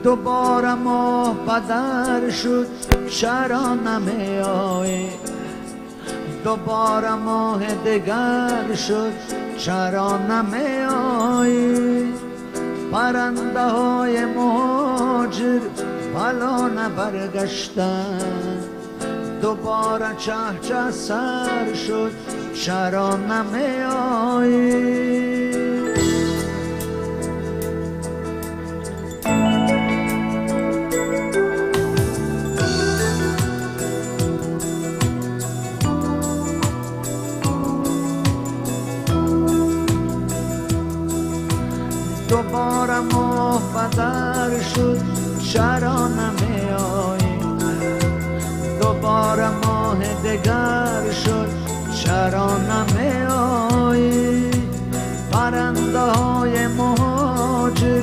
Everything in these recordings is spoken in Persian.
دوباره ماه بدر شد چرا نمی آیی؟ دوباره ماه دگر شد چرا نمی آیی؟ پرنده های مهاجر بلا نبرگشتن، دوباره چه سر شد چرا نمی آیی؟ دوباره ماه بدر شد چرا نمی آیی؟ دوباره ماه دگر شد چرا نمی آیی؟ پرنده های مهاجر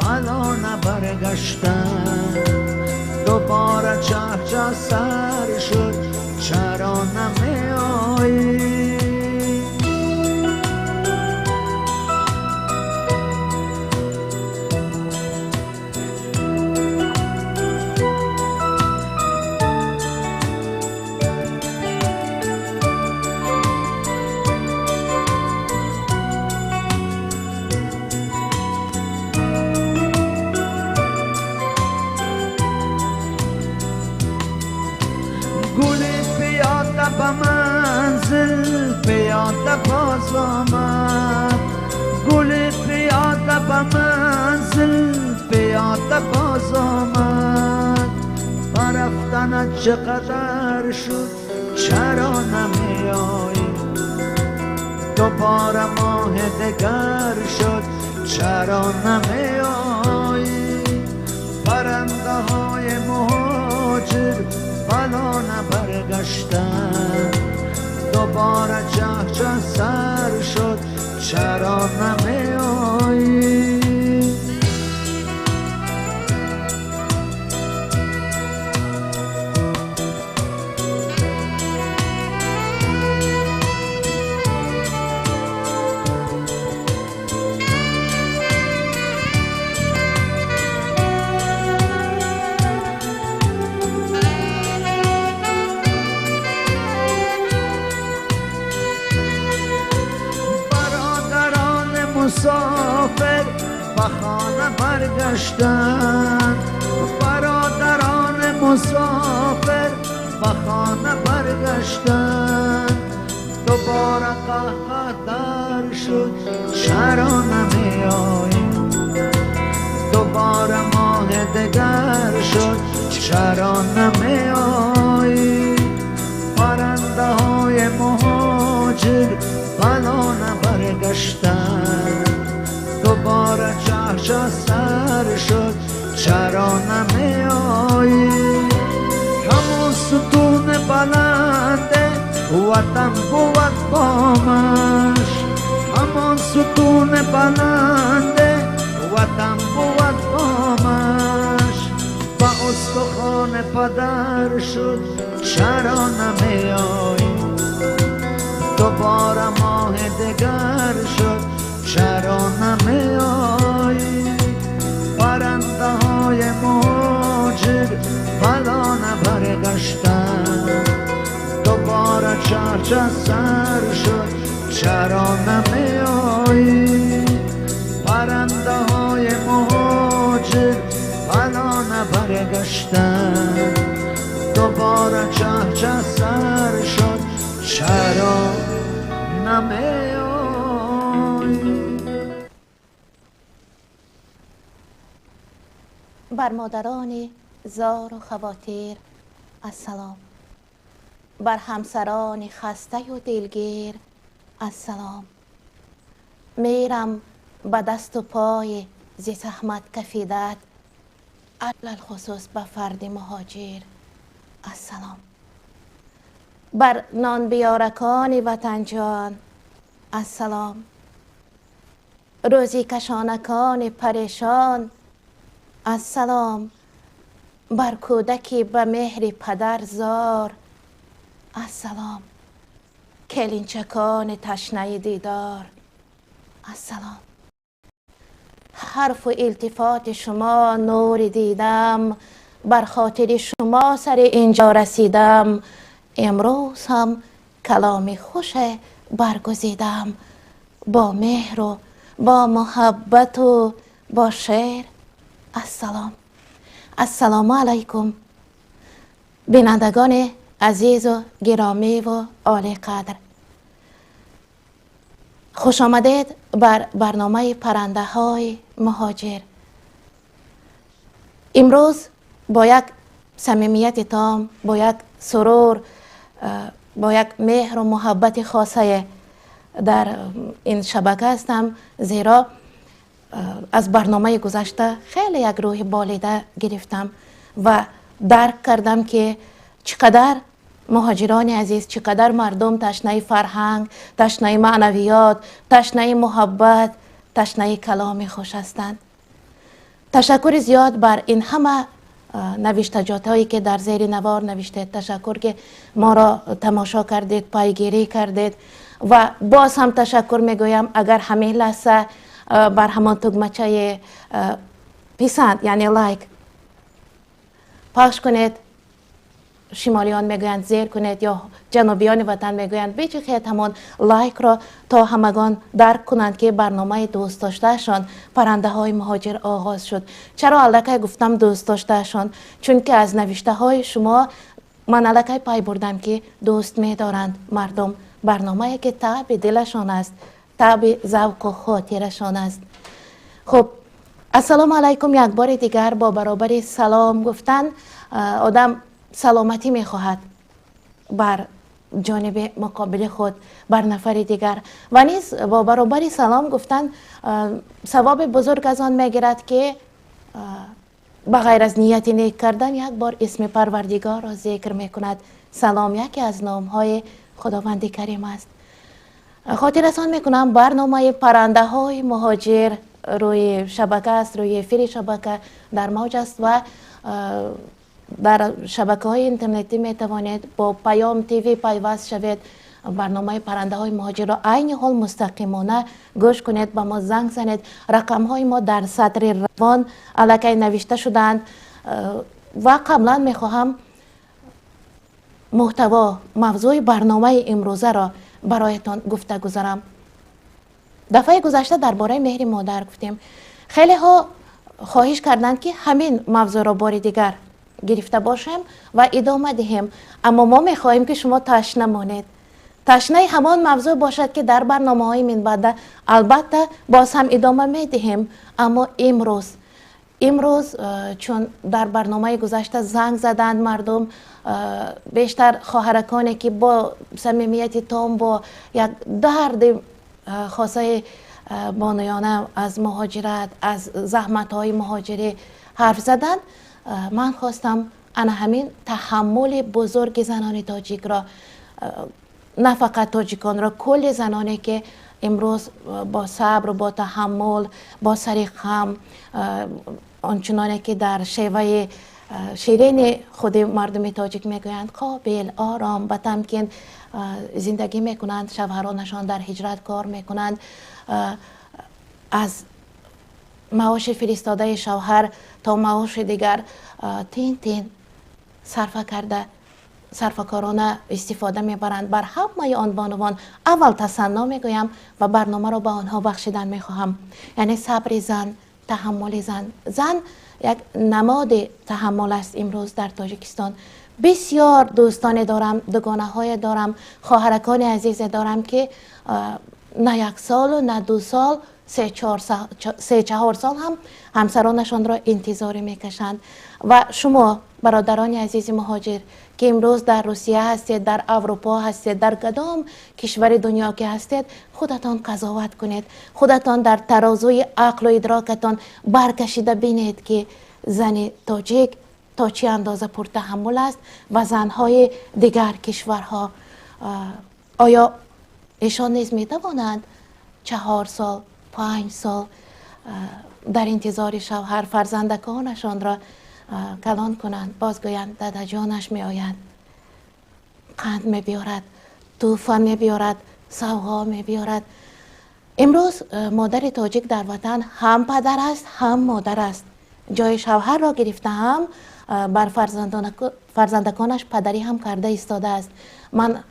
بلا نبرگشتن، دوباره چه سر شد چرا نمی آیی؟ به منزل پیاده باز آمد، گل پیاده به منزل پیاده باز آمد. برفتنت چقدر شد چرا نمی آیی؟ دوباره ماه دگر شد چرا نمی آیی؟ پرنده های مهاجر بلا نبرگشتن، دوباره چه سر شد چرا نمی آیی؟ مسافر به خانه برگشتن، برادران مسافر به خانه برگشتن. دوباره قهقه در شد چرا نمی آیی؟ دوباره ماه دگر شد چرا نمی آیی؟ پرنده های مهاجر بلا نبرگشتن، دوباره چه سر شد چرا نمی آیی؟ همون ستون بلنده وطن بود بامش، همون ستون بلنده وطن بود بامش. با استخوان پدر شد چرا نمی آیی؟ دوباره ماه دگر شد چرا نمی آیی؟ پرنده های مهاجر بلا نبرگشتن، دوباره چه سر شد چرا نمی آیی؟ پرنده های مهاجر بلا نبرگشتن، دوباره چه سر شد چرا نمی آیی؟ بر مادران زار و خواتیر السلام، بر همسران خسته و دلگیر السلام. میرم به دست و پای ز زحمت کفیدت، علل خصوص به فرد مهاجر السلام. بر نان بیارکان وطن جان السلام، روزی کشانکان پریشان السلام. بر کودکی به مهر پدر زار السلام، کلینچکان تشنه دیدار السلام. حرف و التفات شما نور دیدم، بر خاطر شما سر اینجا رسیدم. امروز هم کلام خوش برگزیدم، با مهر و با محبت و با شعر. السلام علیکم بینندگان عزیز و گرامی و عالی قدر. خوش آمدید بر برنامه پرنده های مهاجر. امروز با یک صمیمیت تام، با یک سرور، با یک مهر و محبت خاصه در این شبکه هستم، زیرا از برنامه گذشته خیلی یک روح بالیده گرفتم و درک کردم که چقدر مهاجران عزیز، چقدر مردم تشنه فرهنگ، تشنه معنویات، تشنه محبت، تشنه کلام خوش هستند. تشکر زیاد بر این همه نوشتجات هایی که در زیر نوار نوشتید. تشکر که ما را تماشا کردید، پیگیری کردید و باز هم تشکر میگویم اگر همین لحظه بر همان تگمچه پسند یعنی لایک پخش کنید. شمالیان میگویند زیر کنید یا جنوبیان وطن میگویند بچخید همان لایک را تا همگان درک کنند که برنامه دوست داشتهشان پرنده های مهاجر آغاز شد. چرا الکی گفتم دوست داشتهشان؟ چون که از نوشته های شما من الکی پای بردم که دوست میدارند مردم برنامه که تعب دلشان است، تعب ذوق و خاطرشان است. خب السلام علیکم. یک بار دیگر با برابر سلام گفتن آدم سلامتی میخواهد بر جانب مقابل خود، بر نفر دیگر، و نیز با برابر سلام گفتن ثواب بزرگ از آن میگیرد که بغیر از نیت نیک کردن یک بار اسم پروردگار را ذکر میکند. سلام یکی از نامهای خداوند کریم است. خاطر رسان میکنم برنامه پرنده های مهاجر روی شبکه است، روی افیر شبکه در موج است و در شبکه های اینترنتی می توانید با پیام تیوی پیوست شوید. برنامه پرنده های مهاجر را عین حال مستقیمانه گوش کنید، با ما زنگ زنید. رقم های ما در سطر روان الکی نوشته شدند و قبلا می خواهم محتوا موضوع برنامه امروزه را برایتان گفته گذارم. دفعه گذشته درباره مهر مادر گفتیم. خیلی ها خواهش کردند که همین موضوع را بار دیگر گرفته باشیم و ادامه دهیم، اما ما میخواهیم که شما تشنه مانید، تشنه همان موضوع باشد که در برنامه های من بعد البته باز هم ادامه میدهیم. اما امروز چون در برنامه گذشته زنگ زدند مردم، بیشتر خواهرکانی که با صمیمیت تام با یک درد خاصه بانویانه از مهاجرت، از زحمت های مهاجری حرف زدند، من خواستم انا همین تحمل بزرگ زنان تاجیک را، نه فقط تاجیکان را، کل زنانی که امروز با صبر و با تحمل، با سر خم، آنچنانی که در شیوه شیرین خود مردم تاجیک میگویند قابل، آرام، با تمکین زندگی میکنند. شوهرانشان در هجرت کار میکنند، از معاش فرستاده شوهر تا معاش دیگر تین صرفه‌کارانه استفاده میبرند. بر همه آن بانوان اول تسنا میگویم و برنامه را به آنها بخشیدن میخواهم. یعنی صبر زن، تحمل زن یک نماد تحمل است. امروز در تاجیکستان بسیار دوستان دارم، دوگانه های دارم، خواهرکان عزیز دارم که نه یک سال و نه 2 سال، 3-4 سال هم همسرانشان را انتظار میکشند. و شما برادران عزیز مهاجر که امروز در روسیه هستید، در اروپا هستید، در کدام کشور دنیا که هستید، خودتان قضاوت کنید، خودتان در ترازوی عقل و ادراکتان برکشیده بینید که زن تاجیک تا چه اندازه پرتحمل است و زنهای دیگر کشورها. آیا ایشان نیز می توانند 4 سال 5 سال در انتظار شوهر فرزندکانشان را کلان کنند؟ بازگویند دادا جانش می آید، قند می بیارد، طوفان می بیارد، سوغا می بیارد. امروز مادر تاجیک در وطن هم پدر است هم مادر است. جای شوهر را گرفته هم بر فرزندکانش پدری هم کرده ایستاده است. من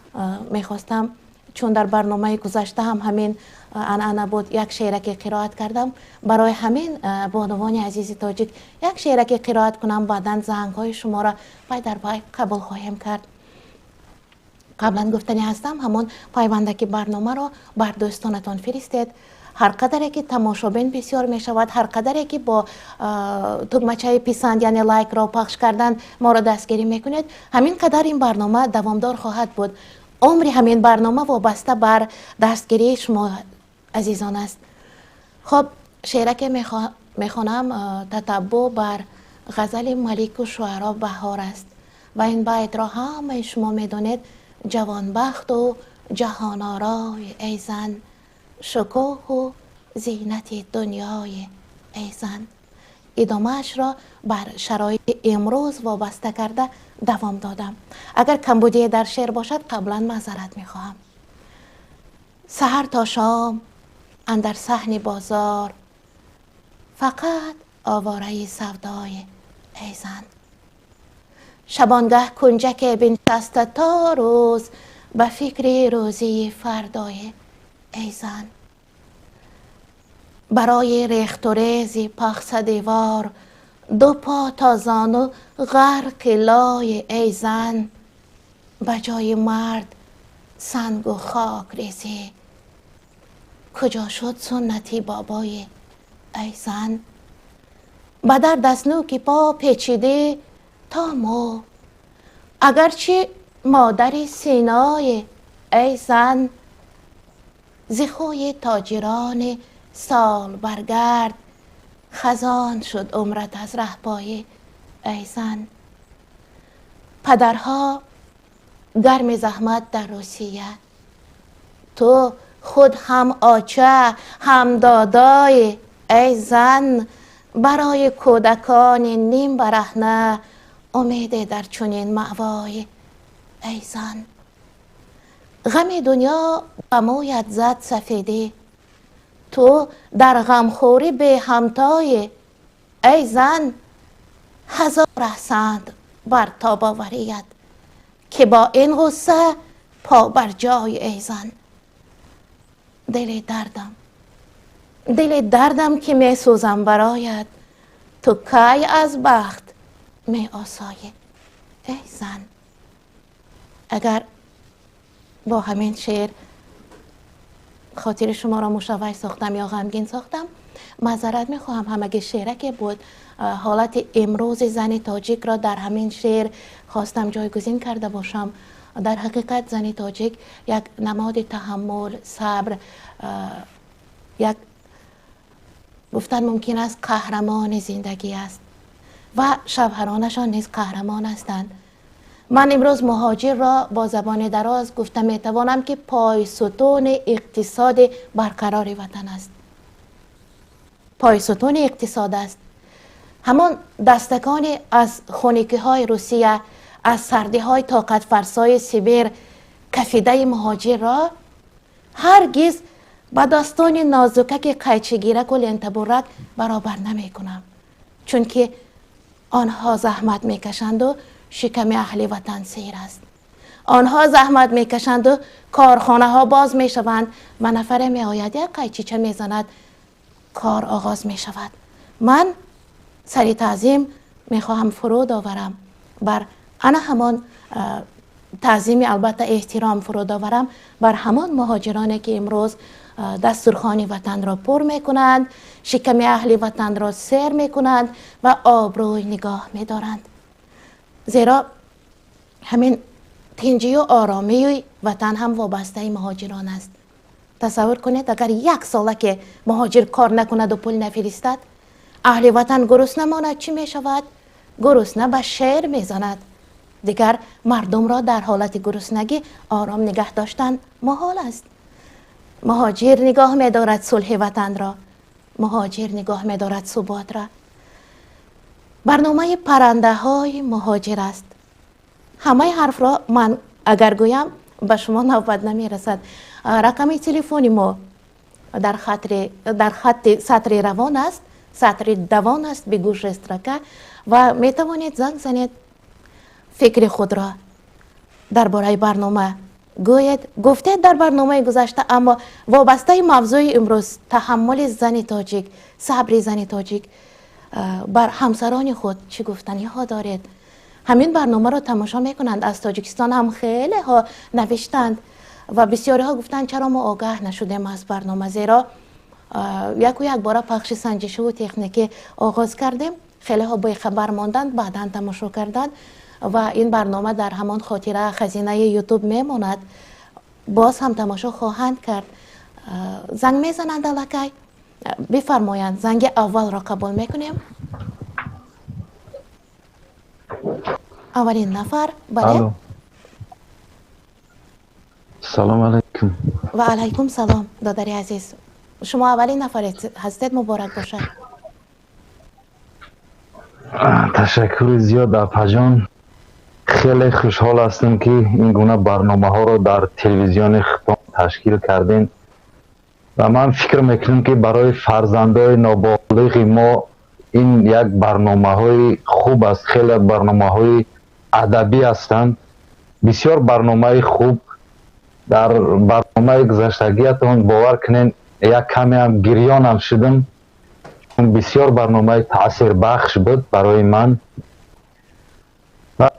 میخواستم چون در برنامه گذشته هم همین عنعنه بود یک شعرکی قرائت کردم، برای همین بانوان عزیز تاجیک یک شعرکی قرائت کنم، بعداً زنگ‌های شما را پای در پای قبول خواهیم کرد. قبلا گفتنی هستم همون پیوندکی برنامه را بر دوستانتان فرستید. هر قدری که تماشابین بسیار می شود، هر قدری که با تکمچه پسند یعنی لایک را پخش کردن ما را دستگیری میکنید، همین قدر این برنامه دوامدار خواهد بود. عمر همین برنامه وابسته بر دستگیری شما عزیزان است. خب شعره که میخوانم تتبع بر غزل ملک و شعرا بهار است و این بیت را همه شما میدونید. جوانبخت و جهان آرای ای زن، شکوه و زینت دنیای ای زن. ادامهش را بر شرایط امروز وابسته کرده دوام دادم. اگر کمبودی در شعر باشد قبلا معذرت میخواهم. سحر تا شام اندر صحن بازار، فقط آواره سودای ای زن. شبانگه کنجک بنشسته تا روز، به فکر روزی فردای ای زن. برای ریخت و ریز پخس دیوار، دو پا تا زانو غرق لای ای زن. به جای مرد سنگ و خاک ریزی، کجا شد سنتی بابای ای زن. به در دستنوک پا پیچیده تا مو، اگرچه مادر سینای ای زن. زخوی تاجران سال برگرد، خزان شد عمرت از رهپای ای زن. پدرها گرم زحمت در روسیه، تو خود هم آچه هم دادای ای زن. برای کودکان نیم برهنه، امید در چنین مأوای ای زن. غم دنیا به مویت زد سفیدی، تو در غمخوری به همتای ای زن. هزار احسنت بر تاب آوریت، که با این غصه پا بر جای ای زن. دل دردم که می سوزم برایت، تو کی از بخت می آسایی ای زن. اگر با همین شعر خاطر شما را مشوش ساختم یا غمگین ساختم معذرت میخواهم. همگی شعره که بود حالت امروز زن تاجیک را در همین شعر خواستم جایگزین کرده باشم. در حقیقت زن تاجیک یک نماد تحمل، صبر، یک گفتن ممکن است قهرمان زندگی است و شوهرانشان نیز قهرمان هستند. من امروز مهاجر را با زبان دراز گفته میتوانم که پای ستون اقتصاد برقرار وطن است. پای ستون اقتصاد است. همان دستکان از خونیکی های روسیه، از سردی های طاقت فرسای سیبیر کفیده مهاجر را هرگز با داستان نازکک قیچگیرک و لنتبورک برابر نمی کنم، چون که آنها زحمت می کشند و شکم اهل وطن سیر است. آنها زحمت می کشند و کارخانه ها باز می شوند و نفر می آید یک قیچیچه می زند، کار آغاز می شود. من سری تعظیم می خواهم فرود آورم بر انا همان تعظیم، البته احترام فرود آورم بر همان مهاجرانی که امروز دسترخوان وطن را پر می کنند، شکم اهل وطن را سیر می کنند و آبروی نگاه می دارند. زیرا همین تنجی و آرامی وطن هم وابسته مهاجران است. تصور کنید اگر یک ساله که مهاجر کار نکند و پول نفرستد، اهل وطن گرسنه ماند چی می شود؟ گرسنه به شیر می زند. دیگر مردم را در حالت گرسنگی آرام نگه داشتن محال است. مهاجر نگاه می دارد صلح وطن را، مهاجر نگاه می دارد ثبات را. برنامه پرنده های مهاجر است. همه حرف را من اگر گویم به شما نوبت نمی رسد. رقم تلفن ما در خط سطر روان است، سطر دوان است به گوش استراکه و می توانید زنگ زنید، فکر خود را درباره برنامه گفتید در برنامه گذشته، اما وابسته موضوع امروز تحمل زن تاجیک، صبر زن تاجیک بر همسران خود چه گفتنی ها دارید؟ همین برنامه را تماشا میکنند. از تاجیکستان هم خیلی ها نوشتند و بسیاری ها گفتند چرا ما آگاه نشدیم از برنامه، زیرا یک بار پخش سنجشی و تکنیکی آغاز کردیم، خیلی ها با خبر ماندند، بعدا تماشا کردند و این برنامه در همان خاطره خزینه یوتیوب میماند، باز هم تماشا خواهند کرد. زنگ میزنند الکی، بفرمایند. زنگ اول را قبول میکنیم. اولین نفر. بله. سلام علیکم. و علیکم سلام دادری عزیز، شما اولین نفر هستید، مبارک باشد. تشکر زیاد اپا جان، خیلی خوشحال هستم که این گونه برنامه ها رو در تلویزیون خطان تشکیل کردین و من فکر میکنم که برای فرزندای نابالغ ما این یک برنامه های خوب است. خیلی برنامه های ادبی هستند، بسیار برنامه خوب. در برنامه گذشتگیتون باور کنین یک کمی هم گریان هم شدم، بسیار برنامه تأثیر بخش بود برای من و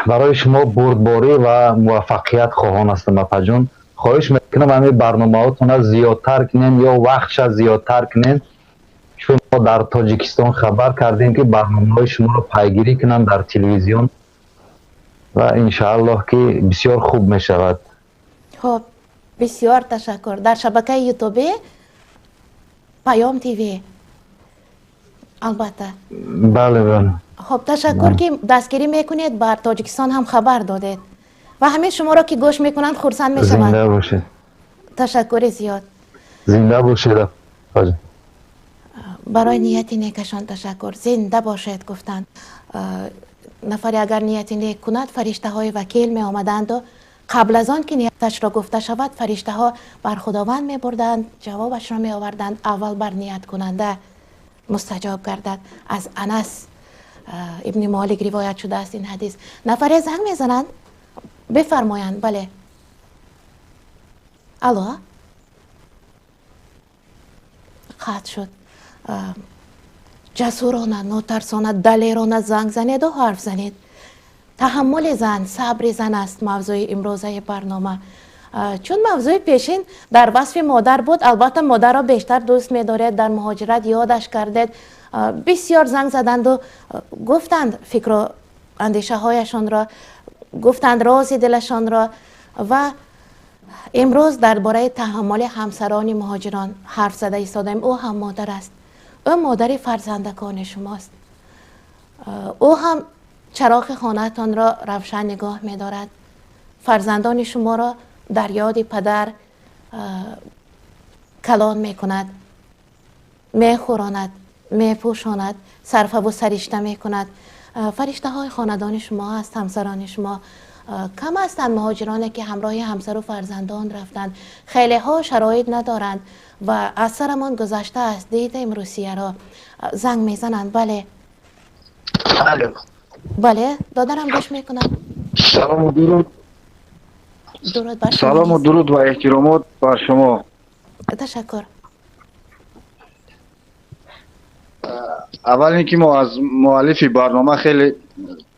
برای شما بردباری و موفقیت خواهان هستم. اپا جان خواهش میکنم همین برنامه هاتون زیادتر کنین یا وقتش زیادتر کنین، چون ما در تاجیکستان خبر کردیم که برنامه های شما رو پیگیری کنن در تلویزیون و انشاءالله که بسیار خوب می شود. خب بسیار تشکر. در شبکه یوتیوبی پیام تیوی البته. بله بله. خب تشکر که دستگیری میکنید، بر تاجیکستان هم خبر دادید و همه شما را که گوش میکنند خرسند میشوند. زنده باشید. تشکر زیاد. زنده باشید. برای نیت نیکشان تشکر. زنده باشید گفتند. نفری اگر نیت نیک کند، فرشته های وکیل می آمدند و قبل از آن که نیتش را گفته شود فرشته ها بر خداوند می بردند، جوابش را می آوردند. اول بر نیت کننده مستجاب گردد. از انس ابن مالک روایت شده است این حدیث. نفر زنگ می زنند، بفرمایند. بله. الو. خط شد. جسورانه، ناترسانه، دلیرانه زنگ زنید و حرف زنید. تحمل زن، صبر زن است موضوع امروزه برنامه. چون موضوع پیشین در وصف مادر بود، البته مادر را بیشتر دوست می‌دارید، در مهاجرت یادش کردید. بسیار زنگ زدند و گفتند فکر و اندیشه هایشان را، گفتند راز دلشان را و امروز درباره تحمل همسران مهاجران حرف زده ایستادیم. او هم مادر است، او مادر فرزندکان شماست، او هم چراغ خانه‌تان را روشن نگاه می دارد. فرزندان شما را در یاد پدر کلان می کند، می خوراند، می پوشاند، صرفه و سرشته می کند. فرشته های خاندان شما هست، همسران شما. کم هستند مهاجرانی که همراه همسر و فرزندان رفتند. خیلی ها شرایط ندارند و از سرمان گذشته است. دیدیم روسیه را. زنگ میزنند. بله. الو. بله دادرم گوش میکنم. سلام و درود. درود بر شما. سلام و درود و احترامات بر شما. تشکر. اول اینکه ما از مؤلف برنامه خیلی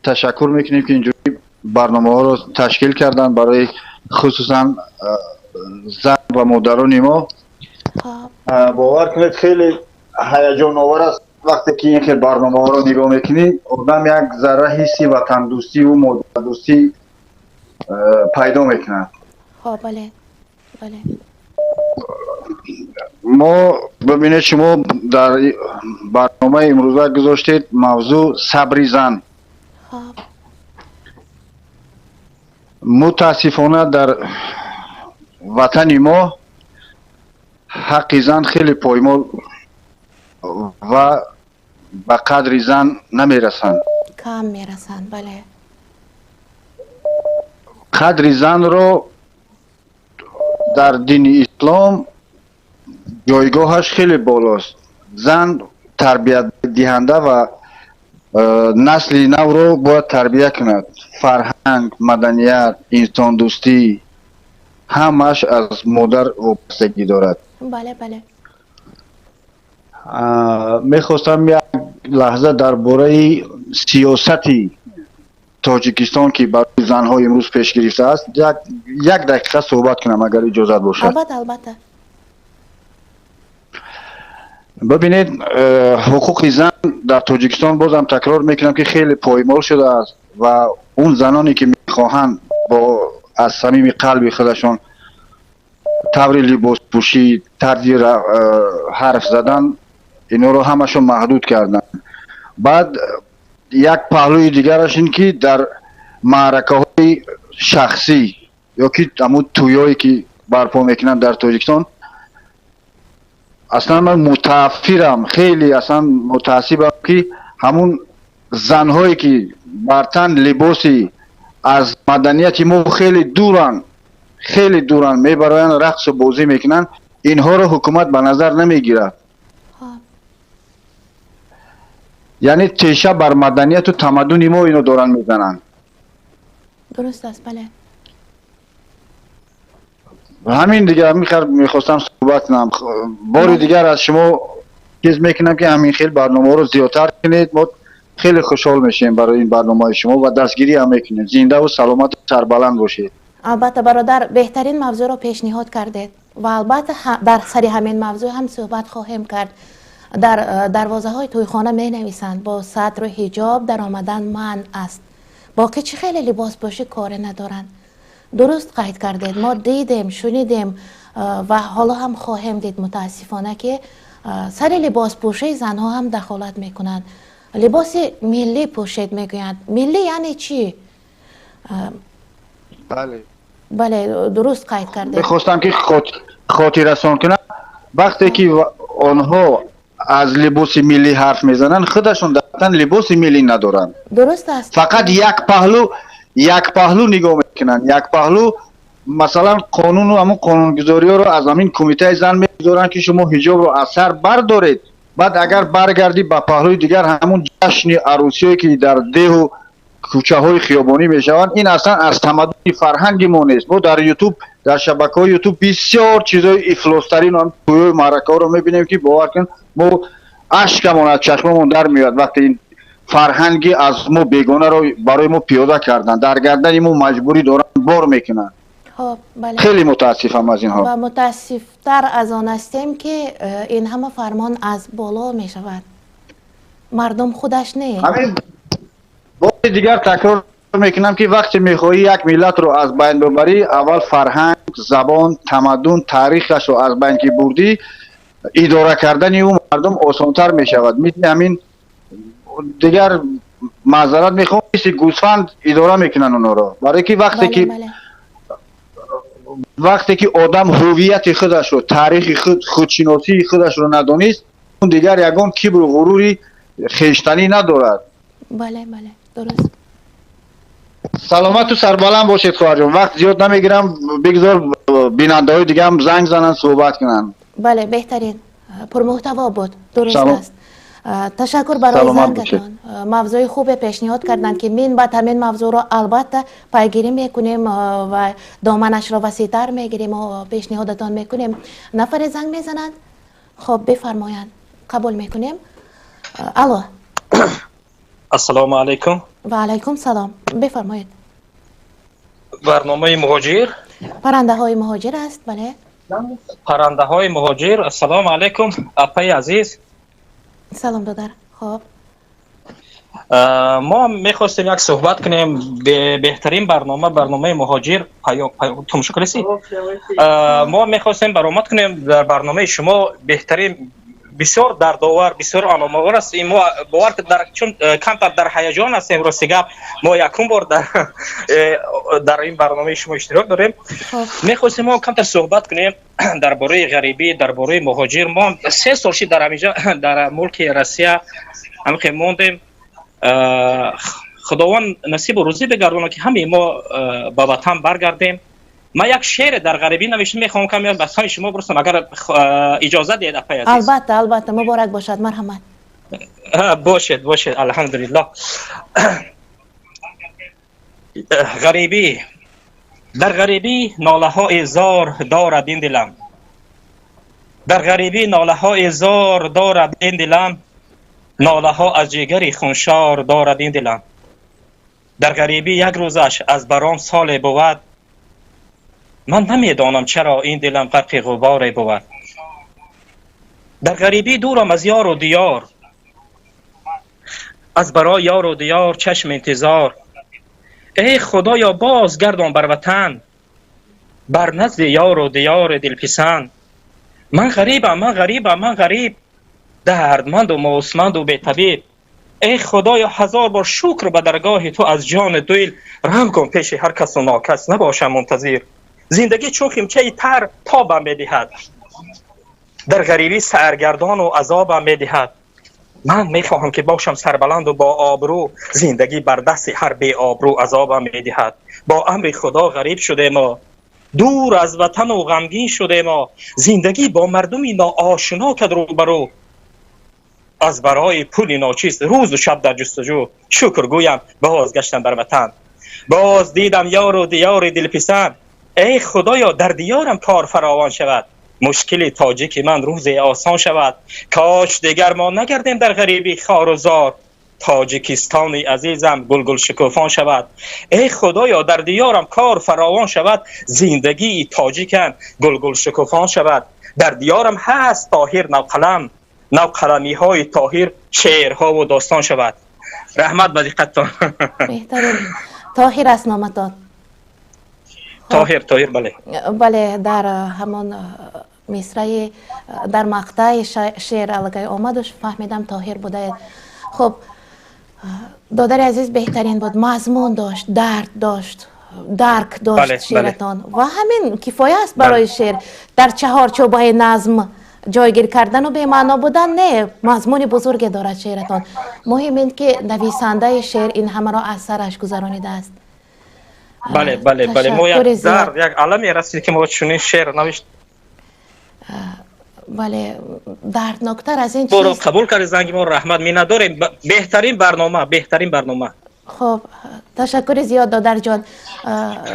تشکر میکنیم که اینجوری برنامه ها رو تشکیل کردن برای خصوصا زن و مادران ما. باور کنید خیلی هیجان آور است وقتی که این خیلی برنامه ها رو نگاه میکنید، آدم یک ذره حسی وطن دوستی و مادر دوستی پیدا میکنه. بله بله. ما ببینید شما در برنامه امروزه گذاشتید موضوع صبر زن. متاسفانه در وطن ما حق زن خیلی پایمال و به قدر زن نمیرسند، کم میرسند. بله. قدر زن رو در دین اسلام جایگاهش خیلی بالاست. زن تربیت دهنده و نسل نو رو باید تربیت کند. فرهنگ، مدنیت، انسان دوستی همش از مادر وابستگی دارد. بله بله. میخواستم یک لحظه درباره سیاستی تاجیکستان که برای زنهای امروز پیش گرفته است یک دقیقه صحبت کنم اگر اجازت باشد. البته. ببینید حقوق زن در تاجیکستان بازم تکرار میکنم که خیلی پایمال شده است و اون زنانی که میخواهند با از صمیم قلب خودشان طور لباس پوشی، طرز حرف زدن، اینا رو همشون محدود کردن. بعد یک پهلوی دیگرش این که در معرکه های شخصی یا که همون تویایی که برپا میکنن در تاجیکستان، اصلا من متأثرم، خیلی اصلا متاسفم که همون زنهایی که بر تن لباسی از مدنیت ما خیلی دورن میبرن رقص و بازی میکنن، اینها رو حکومت به نظر نمیگیره. یعنی تیشه بر مدنیت و تمدن ما اینو دارن میزنن. درست است. بله. همین دیگه میخواستم صحبت کنم. بار دیگر از شما چیز میکنم که همین خیلی برنامه رو زیادتر کنید، ما خیلی خوشحال میشیم برای این برنامه شما و دستگیری هم میکنید. زنده و سلامت و سربلند باشید. البته برادر بهترین موضوع رو پیشنهاد کردید و البته در سری همین موضوع هم صحبت خواهیم کرد. در دروازه های تویخانه می نویسند با سطر و حجاب در آمدن منع است. باقی چه خیلی لباس پوشی کاری ندارند. درست قید کردید. ما دیدیم، شنیدیم و حالا هم خواهیم دید متاسفانه که سر لباس پوشی زنها هم دخالت میکنند. لباس ملی پوشید میگویند. ملی یعنی چی؟ بله درست قید کردید. میخواستم که خاطر رسان کنم وقتی که آنها از لباس ملی حرف میزنن خودشون دقیقاً لباس ملی ندارن. درست است. فقط یک پهلو نگاه میکنن. یک پهلو مثلا قانون و همون قانونگذاری ها رو از همین کمیته زن میذارن که شما حجاب رو از سر بردارید، بعد اگر برگردی با پهلوی دیگر همون جشن عروسی که در ده و کوچه های خیابانی میشوند، این اصلا از تمدن فرهنگ ما نیست. ما در یوتیوب، در شبکه‌های یوتیوب بسیار چیزای افلاس‌ترین و توی معرکه ها رو میبینیم که باور کن ما اشکمون از چشممون در میاد وقتی این فرهنگی از ما بیگانه رو برای ما پیاده کردن، در گردن ما مجبوری دارن بار میکنن. خب بله. خیلی متاسفم از اینها و متاسفتر از آن هستیم که این همه فرمان از بالا می شود، مردم خودش نه. همین بار دیگر تکرار میکنم که وقتی میخوایی یک ملت رو از بین ببری، اول فرهنگ، زبان، تمدن، تاریخش رو از بین که بردی، اداره کردن اون مردم آسانتر میشود. مثل همین دیگر معذرت میخوام مثل گوسفند اداره میکنن اونا رو، برای که وقتی که آدم هویت خودش رو، تاریخ خودشناسی خودش رو ندانست، اون دیگر یگان کبر و غروری خیشتنی ندارد. بله درست. سلامت و سربلند باشید خواهر جان. وقت زیاد نمیگیرم، بگذار بیننده های دیگه هم زنگ زنن صحبت کنن. بله بهترین پرمحتوا بود. درست است. تشکر برای زنگتان. موضوع خوب پیشنهاد کردند که من بعد همین موضوع رو البته پیگیری میکنیم و دامنش رو وسیع‌تر میگیریم و پیشنهادتان میکنیم. نفر زنگ میزنند. خب بفرمایند، قبول میکنیم. الو. السلام علیکم. و علیکم سلام. بفرمایید. برنامه مهاجر، پرنده های مهاجر است. بله پرنده های مهاجر. السلام علیکم اپای عزیز. سلام دادر. خب ما میخواستیم یک صحبت کنیم به بهترین برنامه مهاجر تماشاگرسی. ما میخواستیم برآمد کنیم در برنامه شما بهترین، بسیار دردآور، بسیار علامه‌آور است. ما باور در چون کمتر در هیجان هستیم راست گپ، ما یکم بار در این برنامه شما اشتراک داریم. میخواستیم ما کمتر صحبت کنیم درباره غریبی، درباره مهاجر. ما 3 سال شد در همینجا در ملک روسیه همین موندیم. خداوند نصیب و روزی بگردونه که همه ما به وطن برگردیم من یک شعر در غریبی نوشته میخوام کمی از بسای شما برسم اگر اجازه دید اپای عزیز. البته مبارک باشد. مرحمت. باشد الحمدلله. غریبی. در غریبی ناله های زار دارد این دلم، در غریبی ناله های زار دارد این دلم، ناله ها از جگری خونشار دارد این دلم. در غریبی یک روزش از برام سال بود، من نمیدانم چرا این دلم غرق غبار بود. در غریبی دورم از یار و دیار، از برای یار و دیار چشم انتظار. ای خدایا باز گردان بر وطن، بر نزد یار و دیار دلپسند. من غریب، دردمند و مستمند و بی طبیب. ای خدایا هزار بار شکر به درگاه تو از جان دل، رحم کن پیش هر کس و ناکس نباشم منتظر. زندگی چون خیمچه تر تابم میدهد، در غریبی سرگردان و عذابم میدهد. من میخواهم که باشم سربلند و با آبرو، زندگی بر دست هر بی آبرو عذابم میدهد. با امر خدا غریب شده ما، دور از وطن و غمگین شده ما. زندگی با مردمی ناآشنا کرد روبرو، از برای پول ناچیز روز و شب در جستجو. شکر گویم بازگشتم بر وطن، باز دیدم یار و دیار دلپسند. ای خدایا در دیارم کار فراوان شود، مشکل تاجیک من روز آسان شود. کاش دیگر ما نگردیم در غریبی خار و زار، تاجیکستانی عزیزم گل شکوفان شود. ای خدایا در دیارم کار فراوان شود، زندگی تاجیکم گل شکوفان شود. در دیارم هست طاهر نوقلم، نوقلمی های طاهر شعرها و داستان شود. رحمت به دقتتان. بهترین طاهر است نامتان. طاهر بله. در همون مصرع در مقطع شعر الگای آمدش فهمیدم طاهر بوده. خب دادر عزیز بهترین بود، مضمون داشت، درد داشت، درک داشت شعرتان و همین کفایه است برای شعر. در چهارچوبه نظم جایگیر کردن و به معنا بودن نه، مضمون بزرگ دارد شعرتان. مهم این که نویسنده شعر این همه را از سرش گذرانیده است. بله ما یک عالمی رسید که ما چنین شعر نوشت. بله دردناکتر از این چیز قبول کردی زنگ ما رحمت می نداریم. بهترین برنامه. خب تشکر زیاد دادر جان.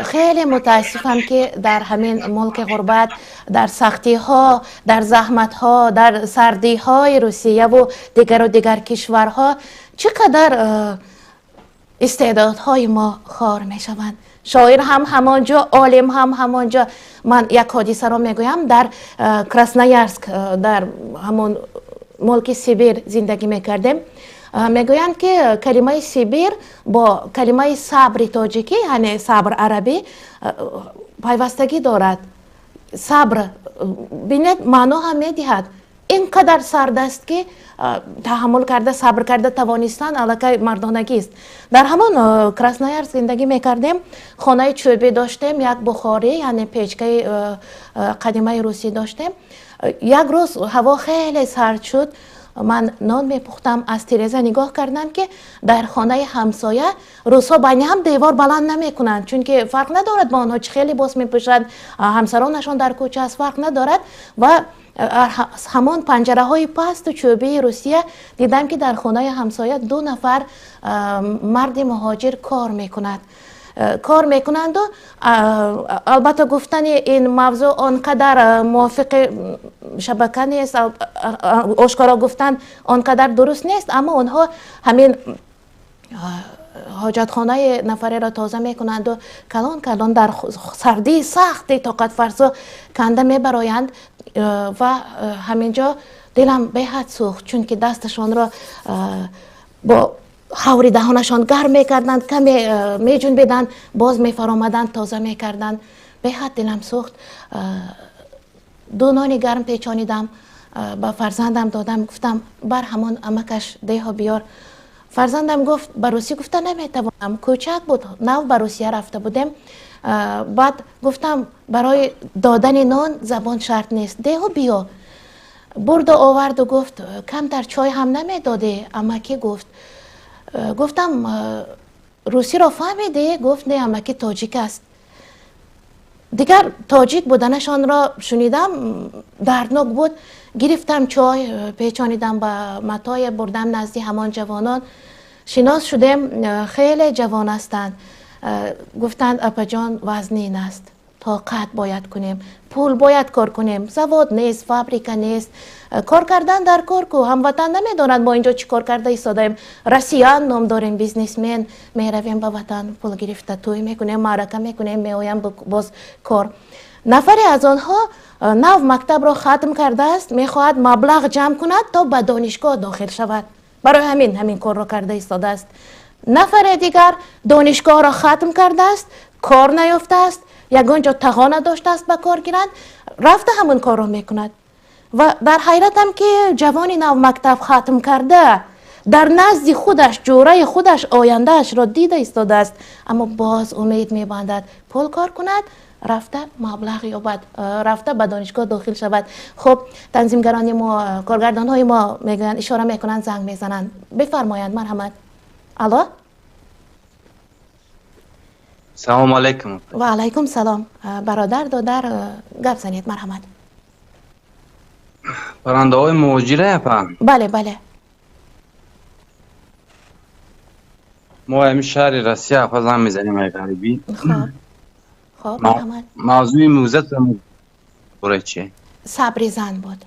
خیلی متاسفم که در همین ملک غربت، در سختی ها، در زحمت ها، در سردی های روسیه و دیگر کشورها چقدر استعدادهای ما خار می شوند. شاعر هم همانجا، عالم هم همانجا. من یک حادثه را میگویم. در کراسنویارسک در همون ملک سیبیر زندگی میکردیم. میگویند که کلمه سیبیر با کلمه صبر تاجیکی یعنی صبر عربی پیوستگی دارد. صبر بینید معنا هم میدهد. اینقدر سرد است که تحمل کرده، صبر کرده توانستن علاقه مردانگی است. در همون کراسنویارسک زندگی میکردیم. خانه چوبی داشتیم، یک بخاری یعنی پیچکه قدیمه روسی داشتیم. یک روز هوا خیلی سرد شد، من نان میپختم، از تیرزه نگاه کردم که در خانه همسایه روسا بین هم دیوار بلند نمیکنند، چون که فرق ندارد با آنها چه خیلی لباس میپوشند، همسرانشان در کوچه است، فرق ندارد. و همان پنجره های پست چوبی روسیه دیدم که در خانه همسایه 2 نفر مرد مهاجر کار میکنند و البته گفتن این موضوع آنقدر موافق شبکه نیست، آشکارا گفتن آنقدر درست نیست، اما آنها همین حاجتخانه نفره را تازه میکنند و کلان در سردی سخت طاقت فرسا کنده میبرایند و همینجا دلم به حد سوخت، چون که دستشان را با خوری دهانشان گرم میکردند، کمی میجنبیدند، باز میفرامدند، تازه میکردند. به حد دلم سوخت. 2 نان گرم پیچانیدم، با فرزندم دادم، گفتم بر همون امکش دیها بیار. فرزندم گفت به روسی، گفتم نمیتوانم، کوچک بود، نو به روسیه رفته بودیم. بعد گفتم برای دادن نان زبان شرط نیست، دیها بیا. برد و آورد و گفت کم در چای هم نمیداده. امکی گفتم روسی را فهمیده؟ گفت نه، امکی تاجیک است. دیگر تاجیک بودنشان را شنیدم، دردناک بود. گرفتم چای پیچانیدم به متای، بردم نزدی همان جوانان. شناس شدیم خیلی جوان هستند. گفتند اپا جان وزن این است، طاقت باید کنیم، پول باید کار کنیم، زواد نیست، فابریکا نیست، کار کردن در کار کو. هموطن نمیدونند ما اینجا چی کار کرده ایستادیم، رسیان نام داریم، بیزنسمن، میرویم به وطن پول گرفته توی میکنیم، معرکه میکنیم، میایم باز کار. نفری از آنها 9 مکتب را ختم کرده است، میخواهد مبلغ جمع کند تا به دانشگاه داخل شود، برای همین کار را کرده ایستاده است. نفر دیگر دانشگاه را ختم کرده است، کار نیافته است، یگان جا تقانه داشته است به کار گیرند، رفته همون کار را میکند. و در حیرتم که جوانی 9 مکتب ختم کرده در نزد خودش جوره خودش آیندهش را دیده ایستاده است، اما باز امید میبندد پول کار کند، رفته مبلغ یابد، رفته به دانشگاه داخل شود. خب تنظیمگران ما، کارگردان های ما میگن، اشاره میکنن، زنگ میزنن، بفرمایند. مرحمت. الو. سلام علیکم. و علیکم سلام. برادر دادر گپ زنید. مرحمت. پرنده های مهاجره اپا؟ بله بله. ما همین شهر رسیه اپا زن میزنیم های غریبی. خب مرحمت. موضوع موزت برای چیه؟ صبر زن بود،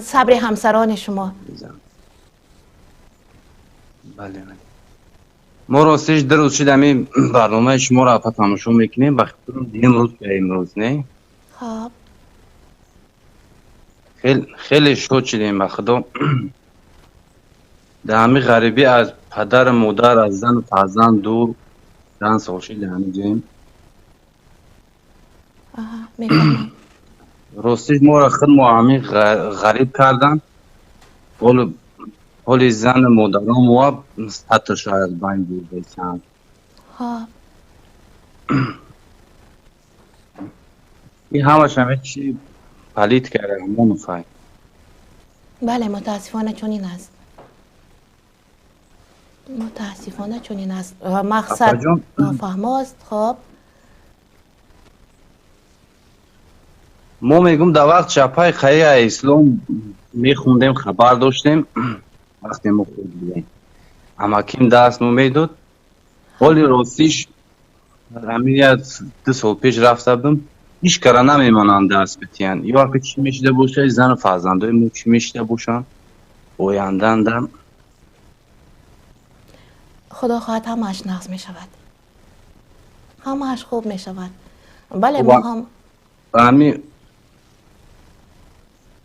صبر همسران شما. بله. ما راستش در روز شد همین برنامه شما را اپا تماشا میکنیم، بخی امروز به امروز نه؟ خب خیلی شد شدیم به خدا. در همین غریبی از پدر مادر، از زن و فرزند دور چند سال شد در همین جاییم. میفهمم. راستش ما را خود همین غریب کردن. حالی زن مادران و حتی شاید بین دور بیتن. این همش همه چی پلید کرده همون نفعی. بله متاسفانه چنین است. متاسفانه چنین است. مقصد نافهم است. خب ما میگم در وقت چپای خیلی اسلام میخوندیم، خبر داشتیم وقتی ما خود بودیم، اما کم دست نمیداد. حالی راستیش همین از 2 سال پیش رفته بودم، هیچ کاره نمیمانند دست بتین. یا که چی میشده باشه، زن و فرزندای ما چی میشده باشن آینده‌اند. خدا خواهد همش نقض می شود، همش خوب می شود. بله ما هم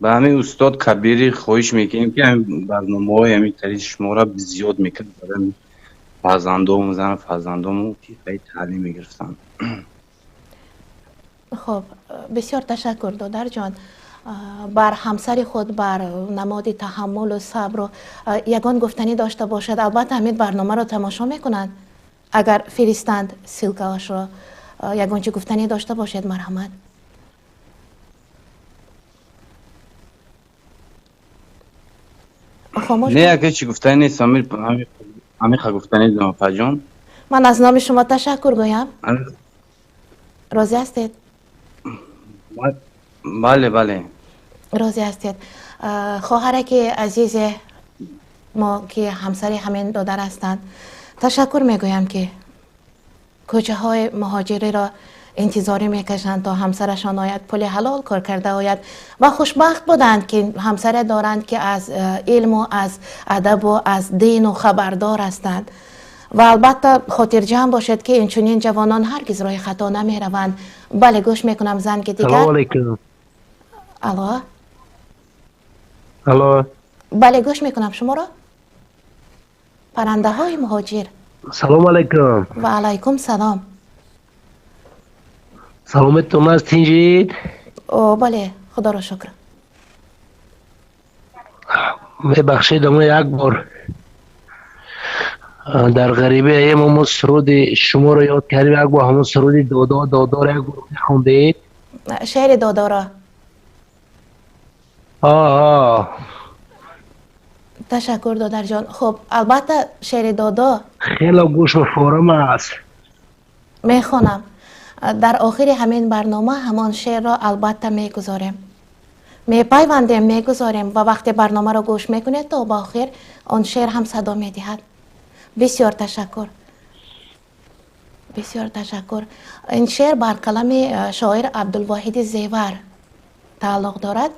به همین استاد کبیری خواهش میکنیم که همین برنامه های همین طریق شما را زیاد میکنیم برای فرزندام، زن و فرزندام که خیلی تعلیم میگرفتن. خب بسیار تشکر دادر جان. بر همسر خود بر نماد تحمل و صبر و یگان گفتنی داشته باشد. البته همین برنامه را تماشا میکنند، اگر فرستند سیلکاش را یگان چه گفتنی داشته باشد. مرحمت. نه اگه چی گفتنی نیست، همین گفتنی دارم فجان. من از نام شما تشکر گویم. راضی هستید؟ بله بله راضی هستید. خواهر که عزیز ما که همسری همین دادر هستند، تشکر میگویم که کوچه های مهاجری را انتظاری میکشند تا همسرشان آید، پول حلال کار کرده آید و خوشبخت بودند که همسر دارند که از علم و از ادب و از دین و خبردار هستند. و البته خاطر جمع باشد که اینچنین جوانان هرگز راه خطا نمی روند. بله گوش میکنم زن که دیگر. سلام علیکم. الو. الو. بله گوش میکنم شما را. پرنده های مهاجر. سلام علیکم. و علیکم سلام. سلامتون است تینجید؟ بله خدا را شکر. ببخشید اما یک بار در غریبه ایم همون سرود شما رو یاد کردیم، یک بار همون سرود دادا را یک بار خوندید؟ شعر دادا را. تشکر دادر جان. خب البته شعر دادا خیلی گوش و فارم است. میخونم. در آخر همین برنامه همان شعر را البته میگذاریم، میپیوندیم، میگذاریم و وقتی برنامه را گوش میکنید تا با آخر آن شعر هم صدا میدهد. بسیار تشکر، بسیار تشکر. این شعر بر قلم شاعر عبدالواحد زیور تعلق دارد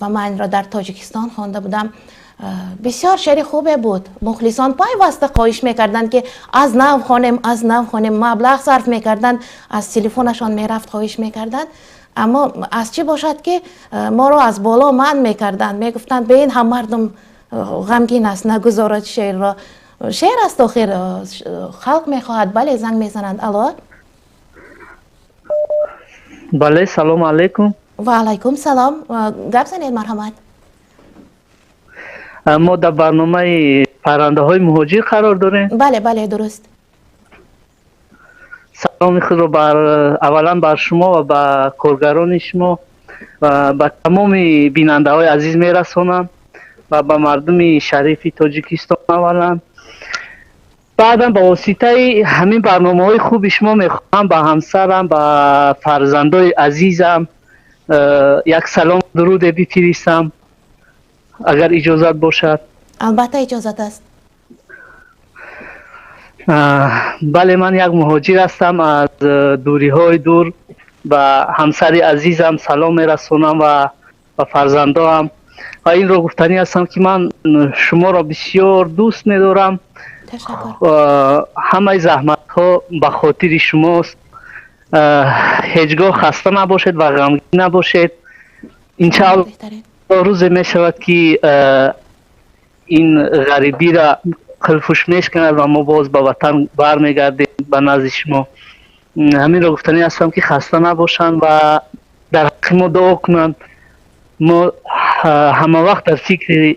و من را در تاجیکستان خوانده بودم. بسیار شعر خوبه بود. مخلصان پیوسته خواهش میکردند که از نو خوانیم، از نو خوانیم. مبلغ صرف میکردند، از تلفنشان میرفت خواهش میکردند، اما از چی باشد که ما را از بالا منع میکردند، میگفتند به این هم مردم غمگین است نگذارد شعر را. شعر است آخر، خلق میخواهد. بله زنگ میزنند. الو. بله سلام علیکم. و علیکم سلام. گپ زنید مرحمت. ما در برنامه پرنده های مهاجر قرار داریم. بله بله درست. سلام خود رو اولا بر شما و به کارگران شما و به تمام بیننده های عزیز میرسانم و به مردم شریف تاجیکستان اولا. بعدا با واسطه همین برنامه های خوب شما میخواهم به همسرم، به فرزندای عزیزم یک سلام درود بفرستم اگر اجازت باشد. البته اجازت است. بله من یک مهاجر هستم از دوری های دور. به همسر عزیزم سلام میرسونم و فرزندام و این رو گفتنی هستم که من شما را بسیار دوست میدارم. تشکر. همه زحمت ها به خاطر شماست. هیچگاه خسته نباشید و غمگین نباشید. انشاءالله روز می شود که این غریبی را خلفوش میشکند و ما باز به وطن برمیگردیم به نزد شما. همین را گفتنی هستم که خسته نباشند و در حق ما دعا کنند. ما همه وقت در فکر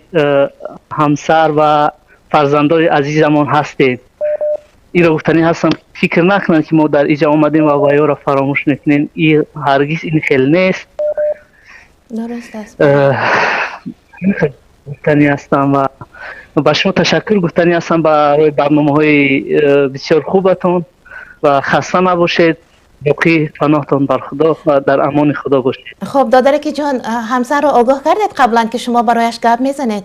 همسر و فرزندای عزیزمان هستیم. این را گفتنی هستم فکر نکنند که ما در اینجا آمدیم و ویا را فراموش میکنیم. این هرگز این خیل نیست. درست است. گفتنی هستم و با شما تشکر گفتنی هستم برای برنامه های بسیار خوبتون و خسته نباشید. باقی پناهتان بر خدا و در امان خدا باشید. خب دادرکی جان، همسر رو آگاه کردید قبلا که شما برایش گپ میزنید؟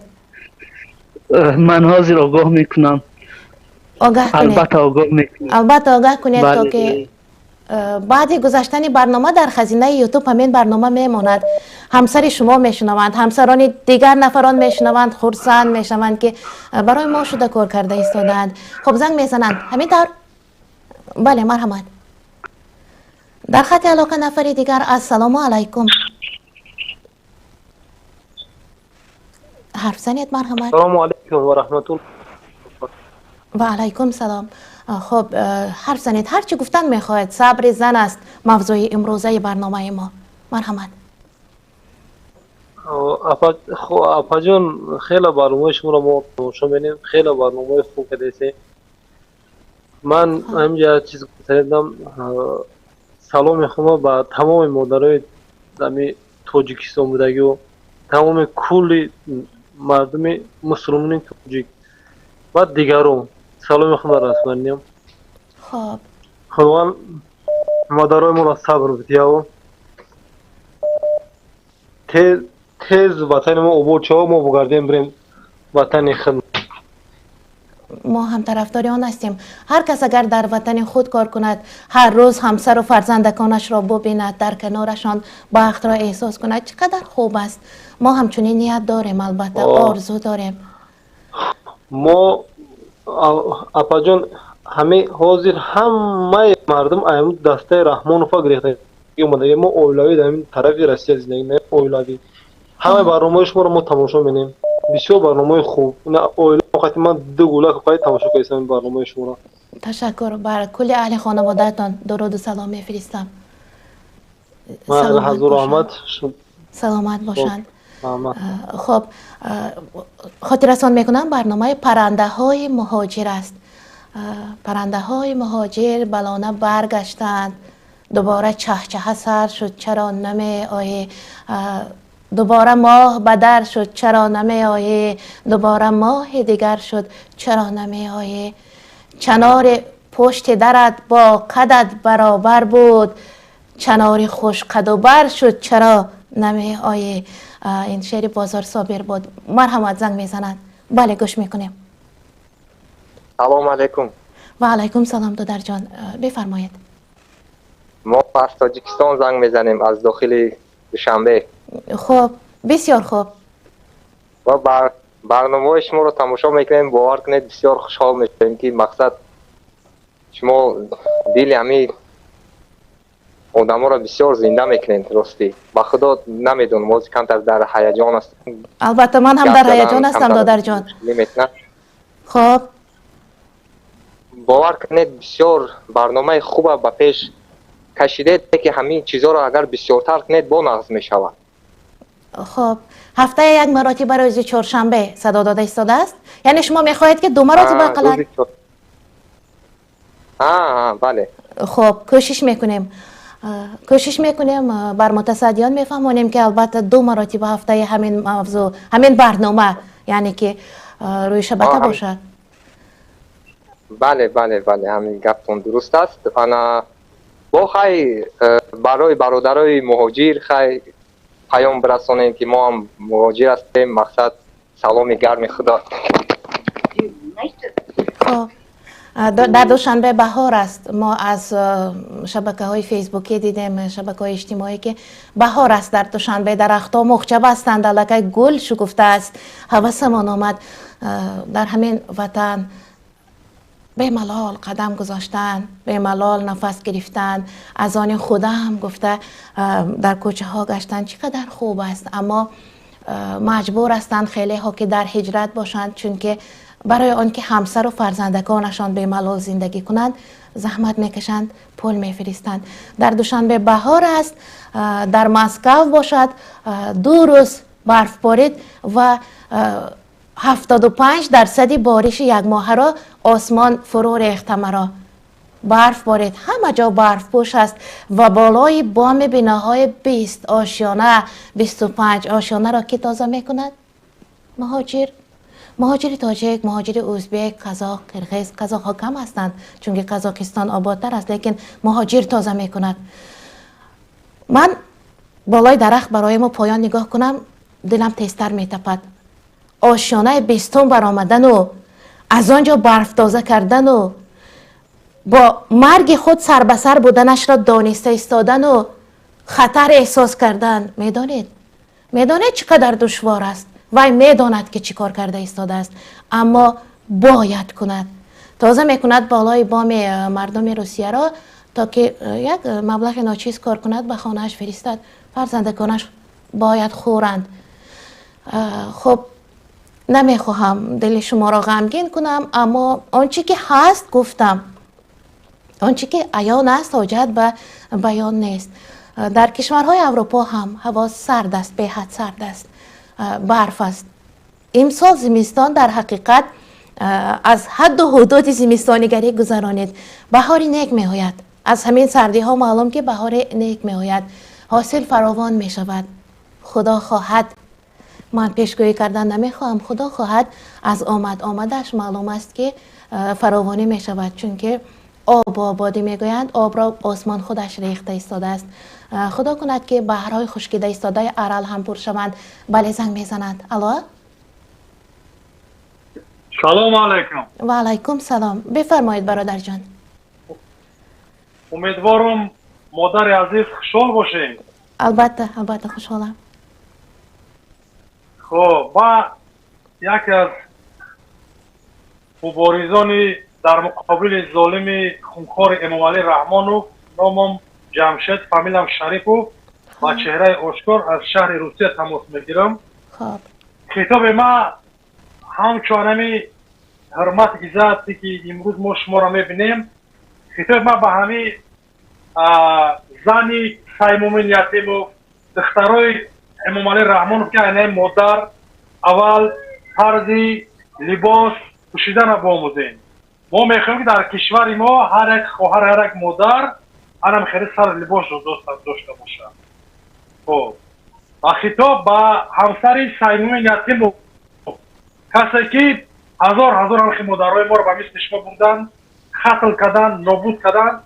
من حاضر آگاه میکنم. آگاه کنید. البته آگاه میکنم. البته آگاه کنید تا که بعد گذاشتن برنامه در خزینه یوتیوب همین برنامه میماند. همسر شما میشنوند، همسران دیگر نفران میشنوند، خرسند میشوند که برای ما شده کار کرده ایستادند. خب زنگ میزنند همینطور؟ بله مرحمت. در خط علاقه نفری دیگر. السلام علیکم. حرف زنید مرحمت. السلام علیکم و رحمت الله. و علیکم سلام. خب حرف زنید، هر چی گفتن میخواهید. صبر زن است موضوع امروزه برنامه ما. مرحمت. اپا جان خیلی برنامه شما را ما تماشا می‌کنیم، خیلی برنامه خوب کردید. من همینجا چیز گفتم، سلام میخوام به تمام مادرای دمی تاجیکستان بودگی و تمام کل مردم مسلمان تاجیک و دیگران سلام میخوام رسوندم. خب خداوند مادرای ما را صبر بده و تیز وطن ما عبور شو، ما بگردیم بریم وطن خود. ما هم طرفدار آن هستیم. هر کس اگر در وطن خود کار کند، هر روز همسر و فرزندکانش را ببیند، در کنارشان بخت را احساس کند، چقدر خوب است. ما همچنین نیت داریم، البته آرزو داریم. ما اپا جان همه حاضر همه مردم ایام دسته رحمان و گرفته اومده. ما اولوی در این طرف روسیه زندگی نه اولوی. همه برنامه شما رو ما تماشا می‌کنیم. بسیار برنامه خوب. نه اولوی وقتی من دو گوله که تماشا کردم برنامه شما را. تشکر. بر کل اهل خانواده‌تان درود و سلام می‌فرستم. من حضور احمد سلامت باشند. خب خاطرتان میکنم برنامه پرنده های مهاجر است. پرنده های مهاجر بلانه برگشتند، دوباره چهچه سر شد چرا نمی آیی، دوباره ماه بدر شد چرا نمی آیی، دوباره ماه دیگر شد چرا نمی آیی. چنار پشت درت با قدت برابر بود، چناری خوش قد و بر شد چرا نمی آیه. این شعر بازار صابر بود. مرحمت زنگ میزنند. بله گوش میکنیم. سلام علیکم. و علیکم سلام دادر جان، بفرمایید. ما از تاجیکستان زنگ میزنیم از داخل دوشنبه. خب بسیار خوب. و برنامه شما رو تماشا میکنیم، باور کنید بسیار خوشحال میشیم که مقصد شما دل همه آدم را بسیار زنده میکنید. راستی با خدا نمیدونم باز کمتر در هیجان است. البته من هم در هیجان هستم دادر جان. خب باور کنید بسیار برنامه خوبه به پیش کشیده که همین چیزها رو اگر بسیارتر کنید با نقض میشود. خب هفته یک مراتب روز چهارشنبه صدا داده ایستاده است، یعنی شما میخواهید که 2 مراتب اقلا؟ بله. خب کوشش میکنیم بر متصدیان میفهمونیم که البته 2 مراتب هفته همین موضوع، همین برنامه، یعنی که روی شبکه باشد. بله همین گفتون درست است. انا با خیلی برای برادرای مهاجر خیلی پیام برسانیم که ما هم مهاجر هستیم. مقصد سلام گرم خدا. خب در دوشنبه بهار است. ما از شبکه های فیسبوکی دیدیم، شبکه های اجتماعی که بهار است در دوشنبه، درختها مخچب هستند، الکه گل شکفته است. هوسمان آمد در همین وطن به ملال قدم گذاشتن، به ملال نفس گرفتن. از آن خودم گفته در کوچه ها گشتن چقدر خوب است، اما مجبور هستند خیلی ها که در هجرت باشند، چون که برای آنکه همسر و فرزندکانشان به ملال زندگی کنند زحمت میکشند، پول میفرستند. در دوشنبه بهار است، در مسکو باشد 2 روز برف بارید و 75% بارش یک ماه را آسمان فرو ریخته. مرا برف بارید، همه جا برف پوش است و بالای بام بناهای 20 آشیانه 25 آشیانه را که تازه میکند مهاجر تاجیک، مهاجر ازبک، قزاق، قرغیز. قزاق ها کم هستند چون که قزاقستان آبادتر است، لیکن مهاجر تازه میکند. من بالای درخت برای ما پایان نگاه کنم دلم تیزتر میتپد. آشیانه 20 برآمدن و از آنجا برف تازه کردن و با مرگ خود سر به سر بودنش را دانسته ایستادن و خطر احساس کردن. میدانید چقدر دشوار است. وای میداند که چی کار کرده ایستاده است، اما باید کند. تازه میکند بالای بام مردم روسیه را تا که یک مبلغ ناچیز کار کند به خانهش فرستد. فرزندکانش باید خورند. خب نمیخواهم دل شما را غمگین کنم، اما آنچه که هست گفتم، آنچه که عیان است حاجت به بیان نیست. در کشورهای اروپا هم هوا سرد است، به حد سرد است، برف است. امسال زمستان در حقیقت از حد و حدود زمستانیگری گذرانید. بهاری نیک می آید. از همین سردی ها معلوم که بهار نیک می آید، حاصل فراوان می شود. خدا خواهد، من پیشگویی کردن نمی خواهم، خدا خواهد از آمدش معلوم است که فراوانی می شود، چون که آب آبادی می گویند، آب را آسمان خودش ریخته ایستاده است. خدا کند که بحرهای خشکیده ایستاده ارل هم پر شوند. بله زنگ می زنند. الو. سلام علیکم. و علیکم سلام. بفرمایید برادر جان. امیدوارم مادر عزیز خوشحال باشین. البته خوشحالم. خب با یکی از مبارزان در مقابل ظالم خونخوار امام علی رحمانو، نامم جمشید، فامیلم شریفو، با چهره آشکار از شهر روسیه تماس میگیرم. خب خطاب ما همچنانی حرمت عزتی که امروز ما شما را میبینیم، خطاب ما به همین زنی سیمومین یتیم و دخترای امام علی رحمانو که اینه مادر اول طرزی لباس پوشیدن را بآموزیم. ما میخوایم که در کشور ما هر یک خواهر، هر یک مادر انم خیلی سر لباس رو داشته باشه. خب و خطاب با همسر سیمومین یتیم و کسی که هزار هزار مادرای ما رو به مثل شما بردن، قتل کردن، نابود کردن.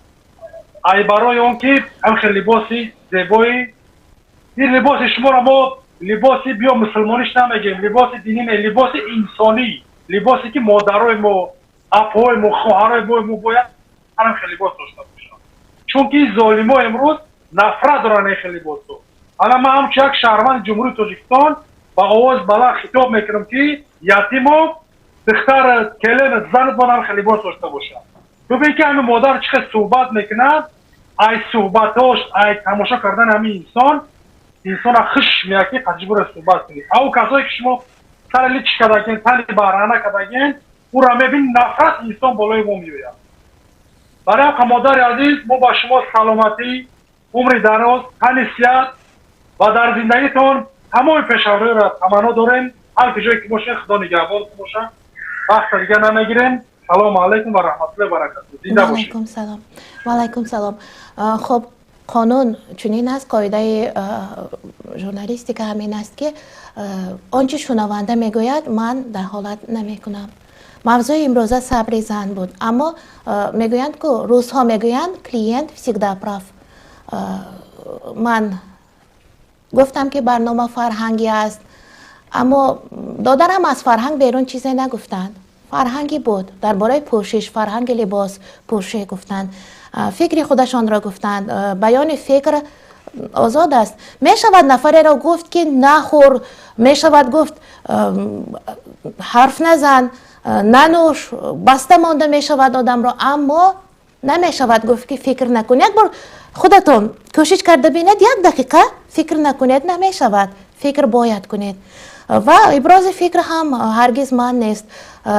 ای برای اون که هم خیلی لباسی زیبایی، این لباس شما را ما لباسی بیا مسلمانیش نمیگیم، لباس دینی نه، لباس انسانی، لباسی که مادرای ما، اپای ما، خواهرای ما باید هم خیلی لباس داشته باشن. چون که ظالما امروز نفرت دارن این خیلی لباسو. حالا من هم یک شهروند جمهوری تاجیکستان با آواز بالا خطاب میکنم که یتیمو دختر کلم زن بانم خیلی لباس داشته باشن. ببین که همین مادر چقدر صحبت میکنن، ای صحبتاش، ای تماشا کردن همین انسان خش میاکی قجبور صحبت کنید. او کسایی که شما سر لیچ کدگین، تنی برهنه کدگین، او را میبین نفرت انسان بالای ما میوید. برای که مادر عزیز ما با شما سلامتی، عمر دراز، تن صحت و در زندگیتون تمام پیش‌روی را تمنا داریم. هر کجایی که باشه خدا نگهبانتون باشه. وقت دیگه نمیگیریم. سلام علیکم و رحمت الله و برکاته. زنده باشید. علیکم سلام. و علیکم سلام. خب قانون چنین است، قاعده ژورنالیستی که همین است که آنچه شنونده میگوید من در حالت نمیکنم. موضوع امروزه صبر زن بود، اما میگویند که روزها میگویند کلینت всегда прав. من گفتم که برنامه فرهنگی است، اما دادرم از فرهنگ بیرون چیزی نگفتند. فرهنگی بود، درباره پوشش، فرهنگ لباس پوشه گفتند، فکر خودشان را گفتند. بیان فکر آزاد است. می شود نفری را گفت که نخور، می شود گفت حرف نزن، ننوش، بسته مانده می شود آدم را، اما نمی شود گفت که فکر نکنید. یک بار خودتون کوشش کرده بینید، یک دقیقه فکر نکنید، نمی شود. فکر باید کنید و ابراز فکر هم هرگز من نیست.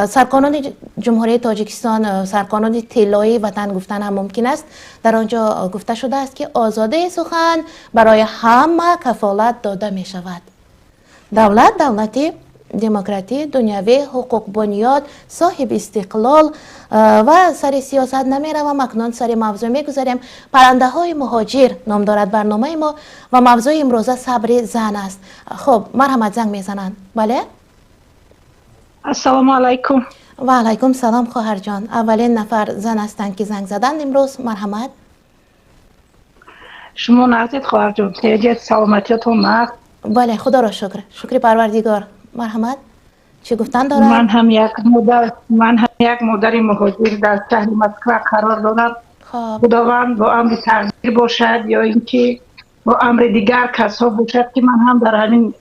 سرقانون جمهوری تاجیکستان، سرقانون طلایی وطن گفتن هم ممکن است. در آنجا گفته شده است که آزادی سخن برای همه کفالت داده می شود. دولتی دموکراتی، دنیوی، حقوق بنیاد، صاحب استقلال و سر سیاست نمی روم. اکنون سر موضوع می گذاریم. پرنده های مهاجر نام دارد برنامه ما و موضوع امروزه صبر زن است. خب مرحمت زنگ می زنند. بله؟ السلام علیکم. و علیکم سلام خواهر جان. اولین نفر زن هستند که زنگ زدند امروز. مرحمت. شما نازید خواهر جان، خیلیت سلامتیتون مرد. بله خدا را شکر پروردگار. مرحمت. چی گفتن دارم؟ من هم یک مادر مهاجر در شهر مسکو قرار دارم. خداوند با امر تقدیر باشد یا اینکه با امر دیگر کسا باشد که من هم در همین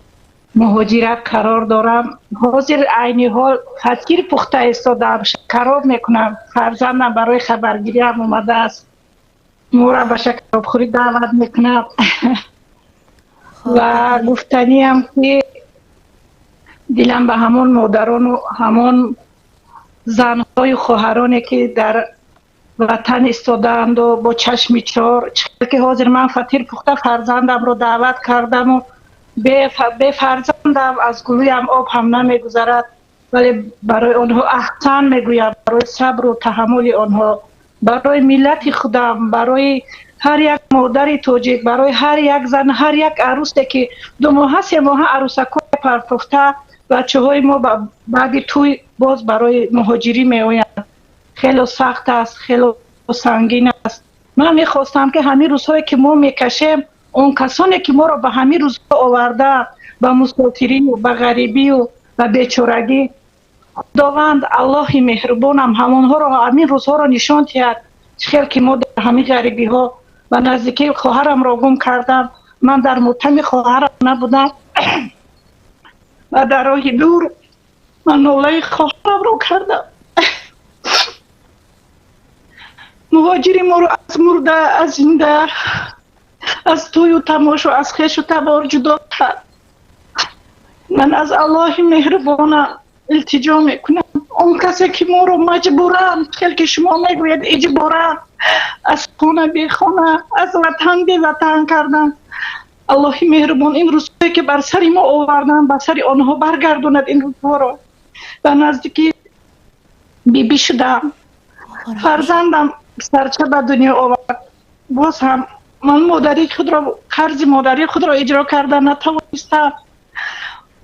مهاجرت قرار دارم. حاضر عینی حال تذکیر پخته ایستادم، شکراب میکنم. فرزندم برای خبرگیری هم اومده است، مورا به شکراب خوری دعوت میکنم. و گفتنی هم که دلم به همون مادران و همون زنهای خواهرانی که در وطن استادند و با چشم چار، چقدر که حاضر من فطیر پخته فرزندم رو دعوت کردم و به فرزندم از گلویم آب هم نمیگذرد، ولی برای آنها احسان میگویم، برای صبر و تحمل آنها، برای ملت خودم، برای هر یک مادر تاجیک، برای هر یک زن، هر یک عروسی که 2 ماه 3 ماه عروسکای پرپخته، بچه های ما بعد توی باز برای مهاجری می آیند. خیلی سخت است، خیلی سنگین است. من میخواستم که همین روزهایی که ما میکشیم، اون کسانی که ما را به همین روزها آورده، به مسافری و به غریبی و به بیچارگی، خداوند الله مهربانم همانها را، همین روزها را نشان دهد. خیلی که ما در همین غریبی ها و نزدیکی خواهرم را گم کردم. من در متهم خواهرم نبودم و در راه دور من ناله خواهرم را کردم. مهاجری ما رو از مرده، از زنده، از توی و تماش و از خیش و تبار جدا کرد. من از الله مهربانم التجا میکنم، اون کسی که ما رو مجبورن، خیلی که شما میگوید اجبارن از خانه بی خانه، از وطن بی وطن کردن، الله مهربان این روزهایی که بر سر ما آوردن بر سر آنها برگردوند. این روزها رو و نزدیکی بیبی شدم، فرزندم سرچه به دنیا آورد. باز هم من مادری خود را، قرض مادری خود را اجرا کردن نتوانستم.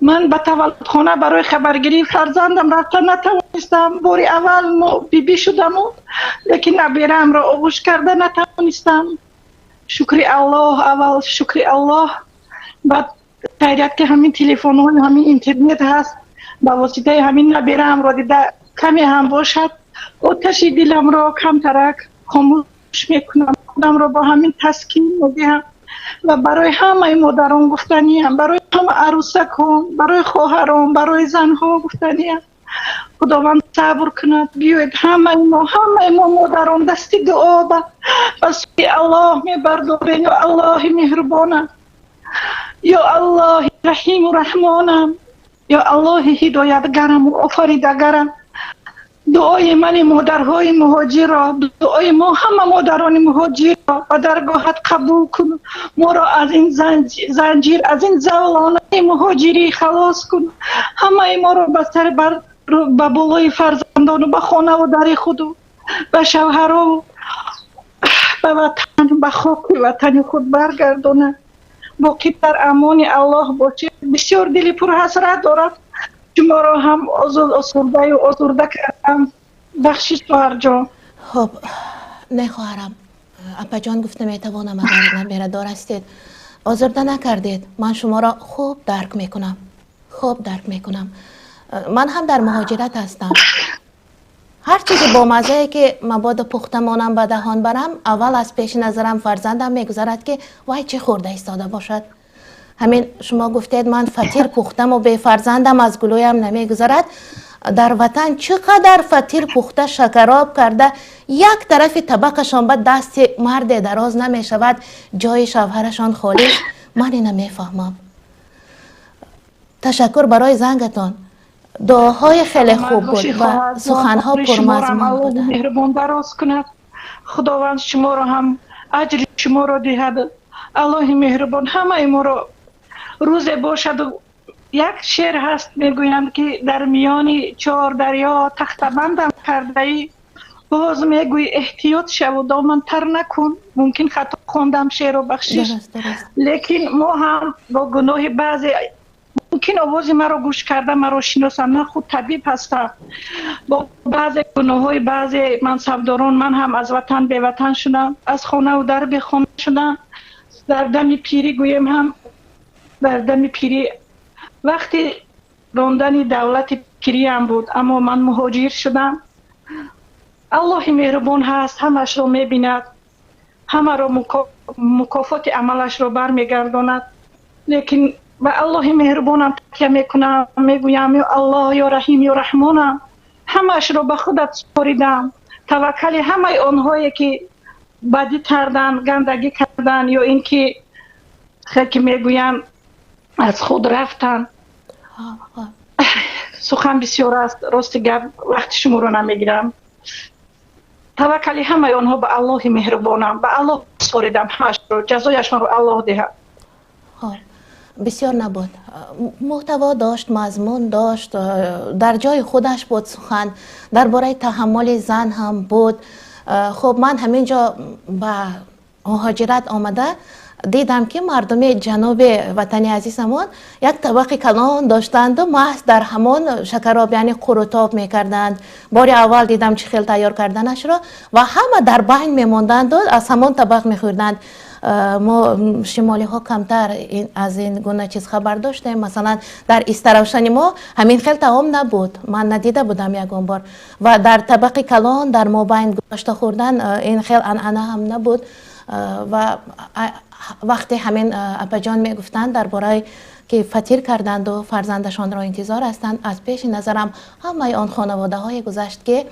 من به تولدخانه برای خبرگیری فرزندم رفتن نتوانستم. باری اول بیبی شدم لیکن نبیرم را آغوش کرده نتوانستم. شکر الله، اول شکر الله. بعد خیریت که همین تلفن و همین اینترنت هست، با واسطه همین نبیرم را دیده کمی هم باشد آتش دلم را کم ترک خاموش میکنم، خودم را با همین تسکین میدهم و برای همه مادران گفتنی هم، برای همه عروسکان، برای خواهران، برای زنها گفتنی هم. خداوند صبر کند. بیاید همه ما مادران دستی دعا به سوی الله میبرداریم. یا الله مهربانم، یا الله رحیم و رحمانم، یا الله هدایتگرم و آفریدگرم. دعای من مادرهای مهاجر را، دعای ما همه مادران مهاجر را به درگاهت قبول کن. ما را از این زنجیر، از این زولانه مهاجری خلاص کن. همه ما را به سر به بالای فرزندان و به خانواده خود و به شوهر و به وطن، به خاک وطن خود برگردانه. باقی در امان الله باشید. بسیار دلی پر حسرت دارد. شما را هم آزرده و آزرده کردم. بخشش شوهر جان. خب نه خواهرم، اپا جان گفته میتوانم اگر نمیردار هستید آزرده نکردید. من شما را خوب درک میکنم، خوب درک میکنم. من هم در مهاجرت هستم. هر چیزی با مزه که مبادا پخته مانم به دهان برم، اول از پیش نظرم فرزندم میگذرد که وای چه خورده ایستاده باشد. همین شما گفتید من فطیر پختم و به فرزندم از گلویم نمیگذرد. در وطن چقدر فطیر پخته شکراب کرده، یک طرف طبقشان به دست مرد دراز نمی شود، جای شوهرشان خالی. من اینو میفهمم. تشکر برای زنگتان. دعاهای خیلی خوب بود و سخنها پرمضمون بود. مهربان دراز کند. خداوند شما را هم اجر شما را دهد. الله مهربان همه ما را روز باشد. و یک شعر هست میگویند که در میان 4 دریا تخته بندم کرده ای، باز میگوی احتیاط شو و دامن تر نکن. ممکن خطا خوندم شعر و بخشش، لیکن ما هم با گناه بعضی ممکن آواز مرا گوش کرده مرا شناسم، من خود طبیب هستم. با بعضی گناه های بعضی منصبداران من هم از وطن به وطن شدم، از خانه و در به خانه شدم. در دم پیری گویم هم، در دم پیری وقتی راندن دولت پیری هم بود، اما من مهاجر شدم. الله مهربان هست، همش را میبیند، همه را مکافات عملش را برمیگرداند. لیکن به الله مهربانم تکیه میکنم، میگویم یا الله یا رحیم یا رحمانم، همش را به خودت سپاریدم. توکل همه آنهایی که بدی کردن، گندگی کردن، یا اینکه خیلی میگویم از خود رفتن. سخن بسیار است، راست گپ وقت شما رو نمیگیرم. توکل همه آنها به الله مهربانم، به الله سپاریدم، همش رو جزایشان رو الله دهد. بسیار نبود، محتوا داشت، مضمون داشت، در جای خودش بود. سخن درباره تحمل زن هم بود. خب من همینجا به مهاجرت آمده دیدم که مردم جنوب وطن عزیزمون یک طبق کلان داشتند و محض در همون شکراب یعنی قروتاب میکردند. بار اول دیدم چه خیل تیار کردنش را و همه در بین میموندند و از همون طبق میخوردند. ما شمالی ها کمتر از این گونه چیز خبر داشتیم. مثلا در استروشن ما همین خیل تعام نبود، من ندیده بودم یکون بار. و در طبق کلان در ما بین گوشت خوردن این خیل عنعنه هم نبود. و وقتی همین اپا جان میگفتند درباره که فطیر کردند و فرزندشان را انتظار هستند، از پیش نظرم همه آن خانواده های گذشت که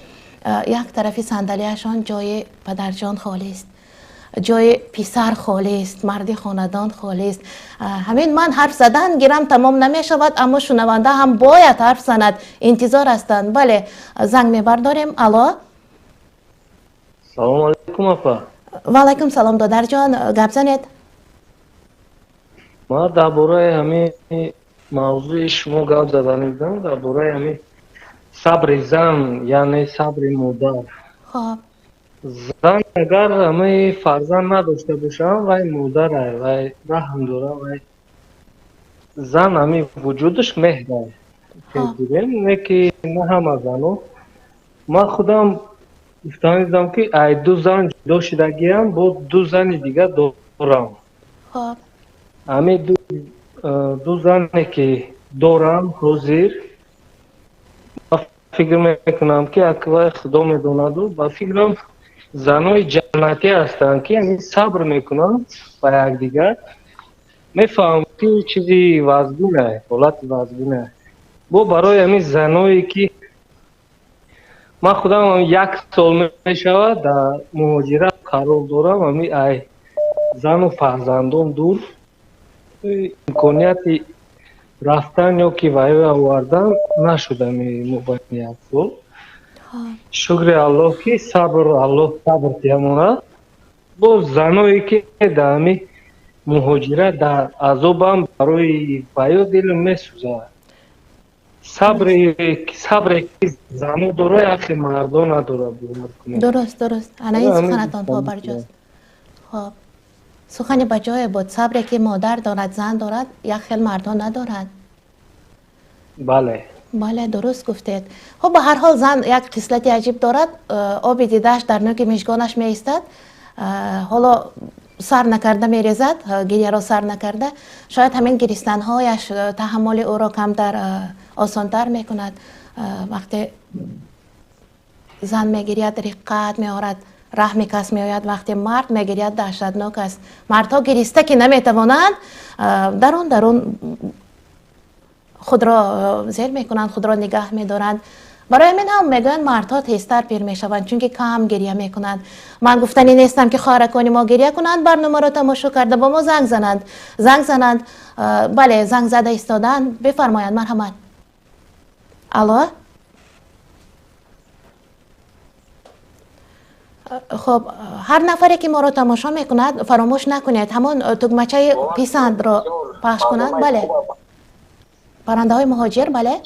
یک طرف صندلیشان جای پدرجان خالی است، جای پسر خالی است، مردی خاندان خالی است. همین من حرف زدن گیرم تمام نمی شود، اما شنونده هم باید حرف زند، انتظار هستند. بله زنگ میبرداریم. الو سلام علیکم اپا. و علیکم سلام دادر جان، گپ زنید. ما درباره همین موضوع شما گپ زدم، درباره همین صبر زن یعنی صبر مادر. خب زن اگر همه فرزند نداشته باشه و مادر و رحم داره و زن همی وجودش مهره دیدیم نه که نه همه زنو من خودم فهمیدم که ای دو زن جدا شدگی هم با دو زن دیگه دارم خب همی دو زنی که دارم حاضر فکر میکنم که اکوای خدا میدوند و فکرم زنای جنتی هستند که یعنی صبر میکنن با یک دیگر میفهم که چیزی وزگونه حالت وزگونه با برای همین زنایی که من خودم یک سال میشود در مهاجرت قرار دارم همین ای زن و فرزندان دور امکانیت رفتن یا که وای آوردن نشده می یک سال شکر الله که صبر الله صبر تیمونه با زنایی که در همین مهاجرت در عذابم برای وای دل میسوزه صبر که زنو داره اخی مردان نداره درست انا این سخنتان پابرجاست خب سخن بجای بود صبر که مادر دارد زن دارد یک خیل مردان ندارد بله درست گفتید خب به هر حال زن یک خصلت عجیب دارد آب دیدهش در نوک مژگانش می ایستد حالا سر نکرده می ریزد گریه را سر نکرده شاید همین گریستن هایش تحمل او را کمتر آسانتر می کند وقتی زن می گرید رقت می آورد رحم کس می آید وقتی مرد می گرید دهشتناک است مردها گریسته که نمی توانند درون خود را زیر می کنند خود را نگه می دارند برای من هم میگن مردها تیزتر پیر می شوند چون که کم گریه می کنند من گفتنی نیستم که خواهرکانی ما گریه کنند برنامه را تماشا کرده با ما زنگ زنند بله زنگ زده ایستادن بفرمایند مرحمت الو خب هر نفری که ما را تماشا میکند فراموش نکنید همون تگمچه پیسند را پخش کنند بله پرنده های مهاجر بله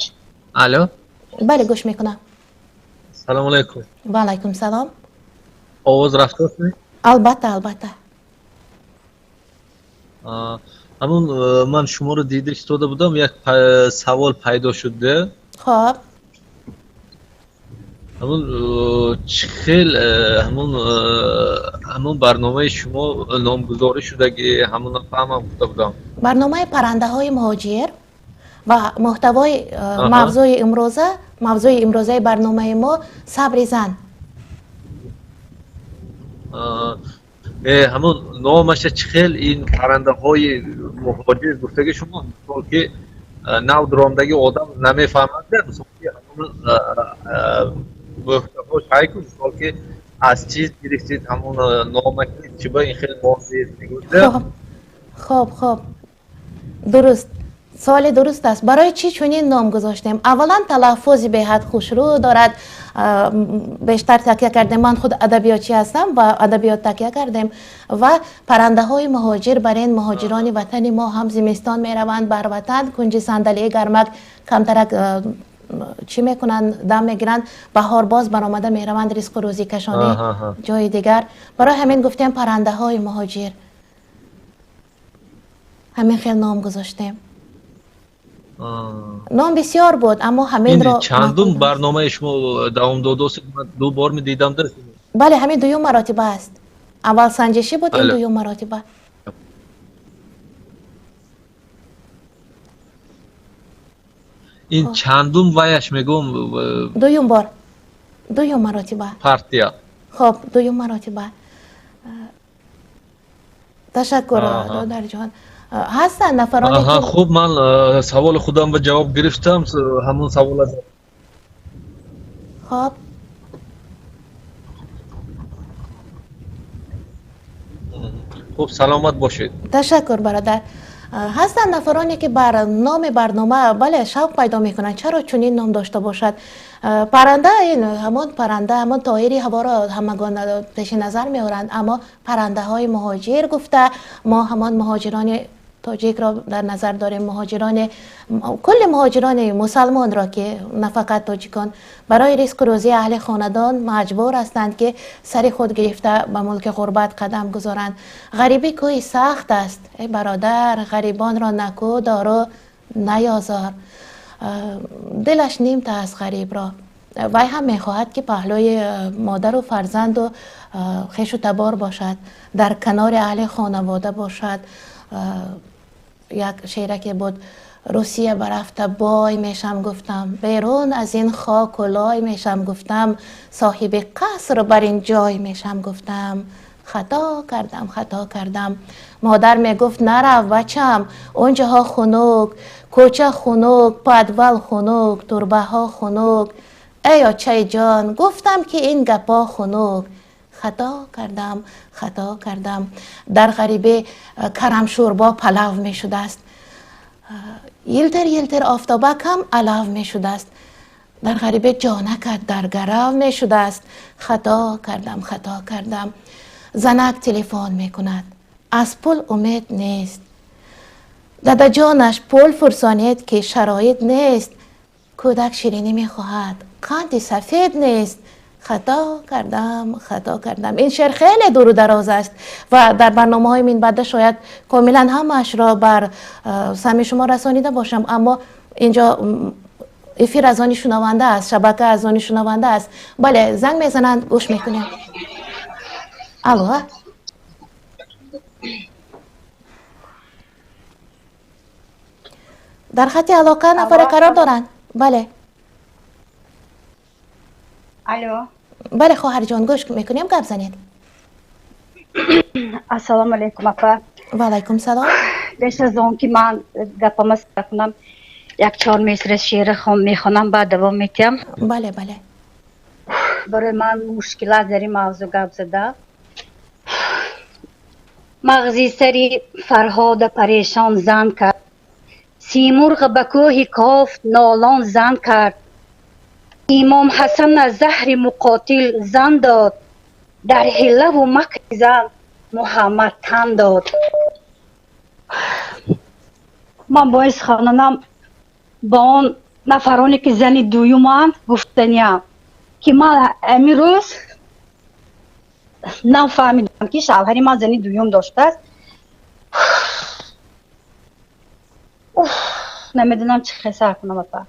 الو بله گوش میکنم سلام علیکم و علیکم سلام آواز رفته است البته همون من شما رو دیده ایستاده بودم یک سوال پیدا شده خب همون چخیل همون برنامه شما نامگذاری شده که همون فهمم گفته بودم برنامه پرنده های مهاجر و محتوای موضوع امروزه برنامه ما صبر زن همون نامش چخیل این پرنده های مهاجر گفته که شما که نو درامدگی آدم نمیفهمد مثلا محتواش های کنید که از چیز گرفتید همون نامش چی با این خیلی واضح میگوده خب درست سوال درست است برای چی چنین نام گذاشتیم اولا تلفظی به حد خوشرو دارد بیشتر تکیه کردیم من خود ادبیاتی هستم و ادبیات تکیه کردیم و پرنده های مهاجر برای این مهاجران وطن ما هم زمستان می روند بر وطن کنج صندلی گرمک کمترک چی میکنن دم میگیرن بهار باز برآمده می روند ریسک و روزی کشانی جای دیگر برای همین گفتیم پرنده های مهاجر همین خیلی نام گذاشتیم نام بسیار بود اما همین را چندم برنامه شما دوام داده است دو بار می دیدم درست بله همین دوم مراتبه است اول سنجشی بود این دوم مراتبه این چندم وایش میگم دوم مراتبه پارتیا خب دوم مراتبه تشکر دادر جان هستن نفرانی که خوب من سوال خودم به جواب گرفتم همون سوال است خب خوب سلامت باشید تشکر برادر هستن نفرانی که بر نام برنامه بله شوق پیدا میکنن چرا چنین نام داشته باشد پرنده این همون طایری هوا را همگان پیش نظر میارند اما پرنده های مهاجر گفته ما همان مهاجران تاجیک را در نظر داریم، مهاجران کل مهاجران مسلمان را که نه فقط تاجیکان برای ریسک و روزی اهل خاندان مجبور هستند که سر خود گرفته به ملک غربت قدم گذارند. غریبی کوی سخت است ای برادر، غریبان را نکو دارو نیازار. دلش نیمته از غریب را. وی هم میخواهد که پهلوی مادر و فرزند و خویش و تبار باشد، در کنار اهل خانواده باشد. یک شعره که بود: روسیه برفته بای میشم گفتم، بیرون از این خاک و لای میشم گفتم، صاحب قصر بر این جای میشم گفتم. خطا کردم. مادر میگفت نرو بچم، اونجاها خنک، کوچه خنک، پدول خنک، تربه ها خنک. ای آچه جان گفتم که این گپا خنک. خطا کردم. در غریبه کرم شوربا پلو می شده است، یلتر آفتابک هم علو می شده است. در غریبه جانکت در گرو می شده است. خطا کردم. زنک تلفن می کند، از پل امید نیست. دادا جانش پل فرسانید که شرایط نیست. کودک شیرینی می خواهد، قند سفید نیست. خطا کردم. این شعر خیلی دور و دراز است و در برنامه های من بعد شاید کاملا همش را بر سمع شما رسانیده باشم، اما اینجا افیر از آنی شنونده است، شبکه از آنی شنونده است. بله زنگ میزنند، گوش میکنیم. الو، در خط علاقه نفر قرار دارند. بله الو. بله خواهر جان، گوش میکنیم، گپ زنید. السلام علیکم اپا. و علیکم سلام. پیش از اون که من گپم سر کنم، یک 4 مصرع شعر میخوانم بعد دوام میتیم. بله. برای من مشکلات در این موضوع گپ زده. مغزی سری فرهاد پریشان زن کرد، سیمرغ به کوه کاف نالان زن کرد. امام حسن از زهر مقاتل زن داد، در حیله و مکر زن محمد تن داد. من باعث خانم با اون نفرانی که زن دویومند گفتنیم که من امی روز نفهمیدم که شوهری من زنی دویوم داشته است. نمیدونم چه خسر کنم اپا.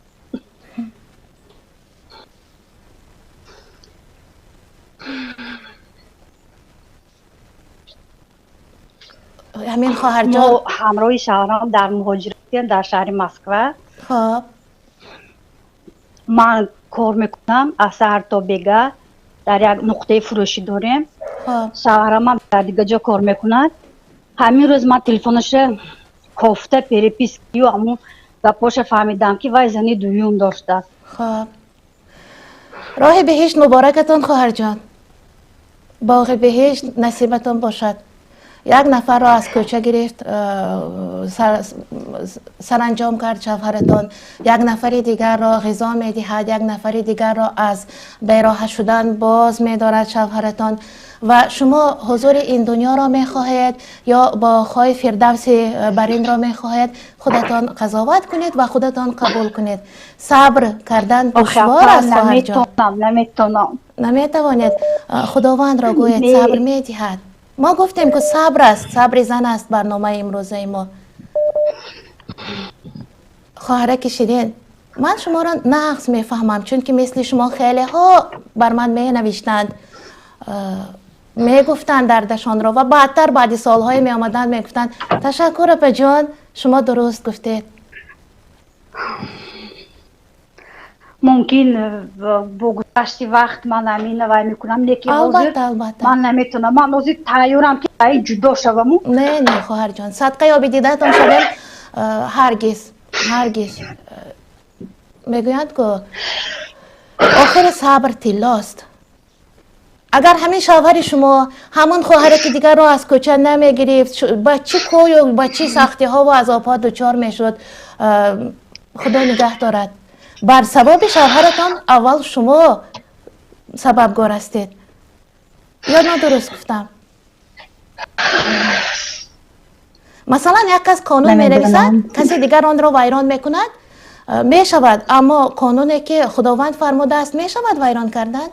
همین خواهر جان، ما همراه شوهرم در مهاجرتیم در شهر مسکو. خب من کار میکنم از سحر تا بیگه در یک نقطه فروشی داریم. شوهرم هم در دیگه جا کار میکند. همین روز من تلفنش کافته پریپیس کیو همون گپاش فهمیدم که وای زنی دویوم داشته. خب راه بهشت مبارکتان خواهر جان، باغ بهشت نصیبتان باشد. یک نفر را از کوچه گرفت، سرانجام کرد شوهرتان. یک نفر دیگر را غذا میدهد، یک نفر دیگر را از بیراه شدن باز میدارد شوهرتان. و شما حضور این دنیا را میخواهید یا با خواهی فردوس برین را میخواهید، خودتان قضاوت کنید و خودتان قبول کنید. صبر کردن دشوار است خواهر جان. نمیتوانید. خداوند را گوید صبر میدهد. ما گفتیم که صبر است، صبر زن است برنامه امروزه ما. خواهره کشیدین، من شما را نقص میفهمم، چون که مثل شما خیلی ها بر من می نوشتند، می گفتند دردشان را و بعدتر بعد سالهای می آمدند می گفتند تشکر اپا جان، شما درست گفتید. ممکن با گذشت وقت من امین وای میکنم، لیکن البته من نمیتونم. من حاضر تیارم که ای جدا شوم. نه خواهر جان، صدقه یا دیدتان شویم. هرگز میگویند که آخر صبر تلاست. اگر همین شوهر شما همون خواهر که دیگر رو از کوچه نمیگرفت، بچه کوی و بچه سختی ها و عذابات دچار میشد، خدا نگه دارد. بر سبب شوهرتان اول شما سببگار هستید. یا نه درست گفتم؟ مثلا یک کس قانون می نویسد کسی دیگر آن را ویران می کند می شود، اما قانونی که خداوند فرموده است می شود ویران کردن؟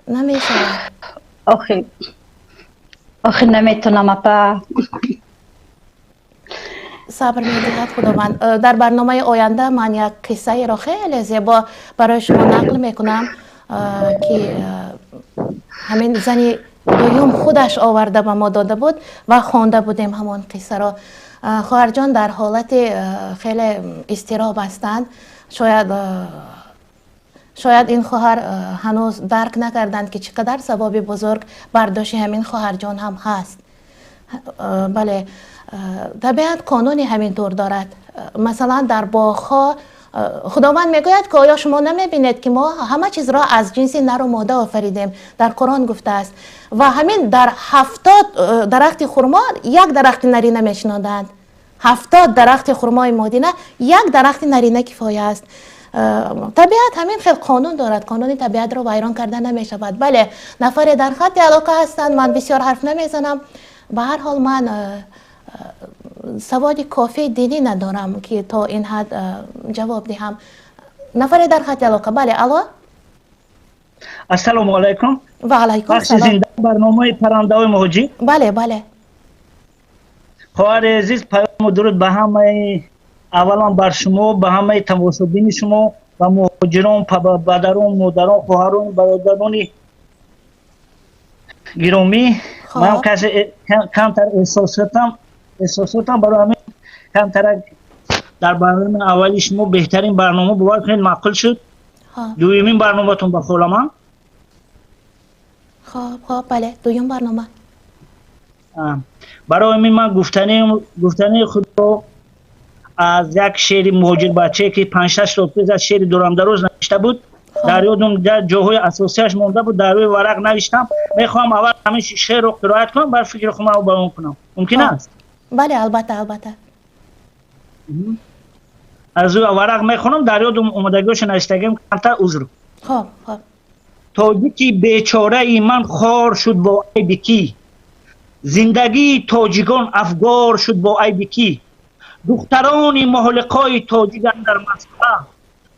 نمی شود. آخه نمیتونم اپا. صبر می‌دهد خداوند. در برنامه آینده من یک قصه را خیلی زیبا برای شما نقل میکنم که همین زنی دویم خودش آورده به ما داده بود و خوانده بودیم همون قصه را. خواهر جان در حالت خیلی اضطراب هستند. شاید این خواهر هنوز درک نکردند که چقدر ثواب بزرگ برداشت همین خواهر جان هم هست. بله، طبیعت قانونی همینطور دارد. مثلا در باغ‌ها خداوند میگوید که آیا شما نمیبینید که ما همه چیز را از جنس نر و ماده آفریدیم، در قرآن گفته است. و همین در 70 درخت خرما یک درخت نرینه میشنادند. 70 درخت خرمای مادینه یک درخت نرینه کفایه است. طبیعت همین خیلی قانون دارد. قانون طبیعت را ویران کردن نمی شود. بله، نفری در خط علاقه هستند. من بسیار حرف نمیزنم. به هر حال من سواد کافی دینی ندارم که تا این حد جواب دهم. نفری در خط علاقه. بله، الو. السلام علیکم. و علیکم السلام. زنده برنامه پرنده های مهاجی. بله بله. خواهر عزیز، پیام درود به همه، اولا بر شما، به همه تماشابین شما و مهاجران، پدران، مادران، خواهران، برادران گرامی. من کسی کمتر احساساتم برای همین کمتر در برنامه اولی شما بهترین برنامه باور کنید معقول شد. دویمین برنامه تون بخواه من. خب بله، دویم برنامه. برای همین من گفتنی خود رو از یک شعر مهاجر بچه که 5-6 تا پیش از شعر دورامدروز نوشته بود، در یادم در جاهای اساسیش مونده بود، در روی ورق نوشتم. میخوام اول همین شعر رو قرائت کنم، بعد فکر خودم رو بیان کنم. ممکن است؟ بله البته. از روی ورق میخونم، در یادم اومدگیش نوشتگیم کمتر عذر. خب. تاجیکی بیچاره ای من خوار شد با عیب کی، زندگی تاجیکان افگار شد با عیب کی، دختران محلقای تاجیک در مسئله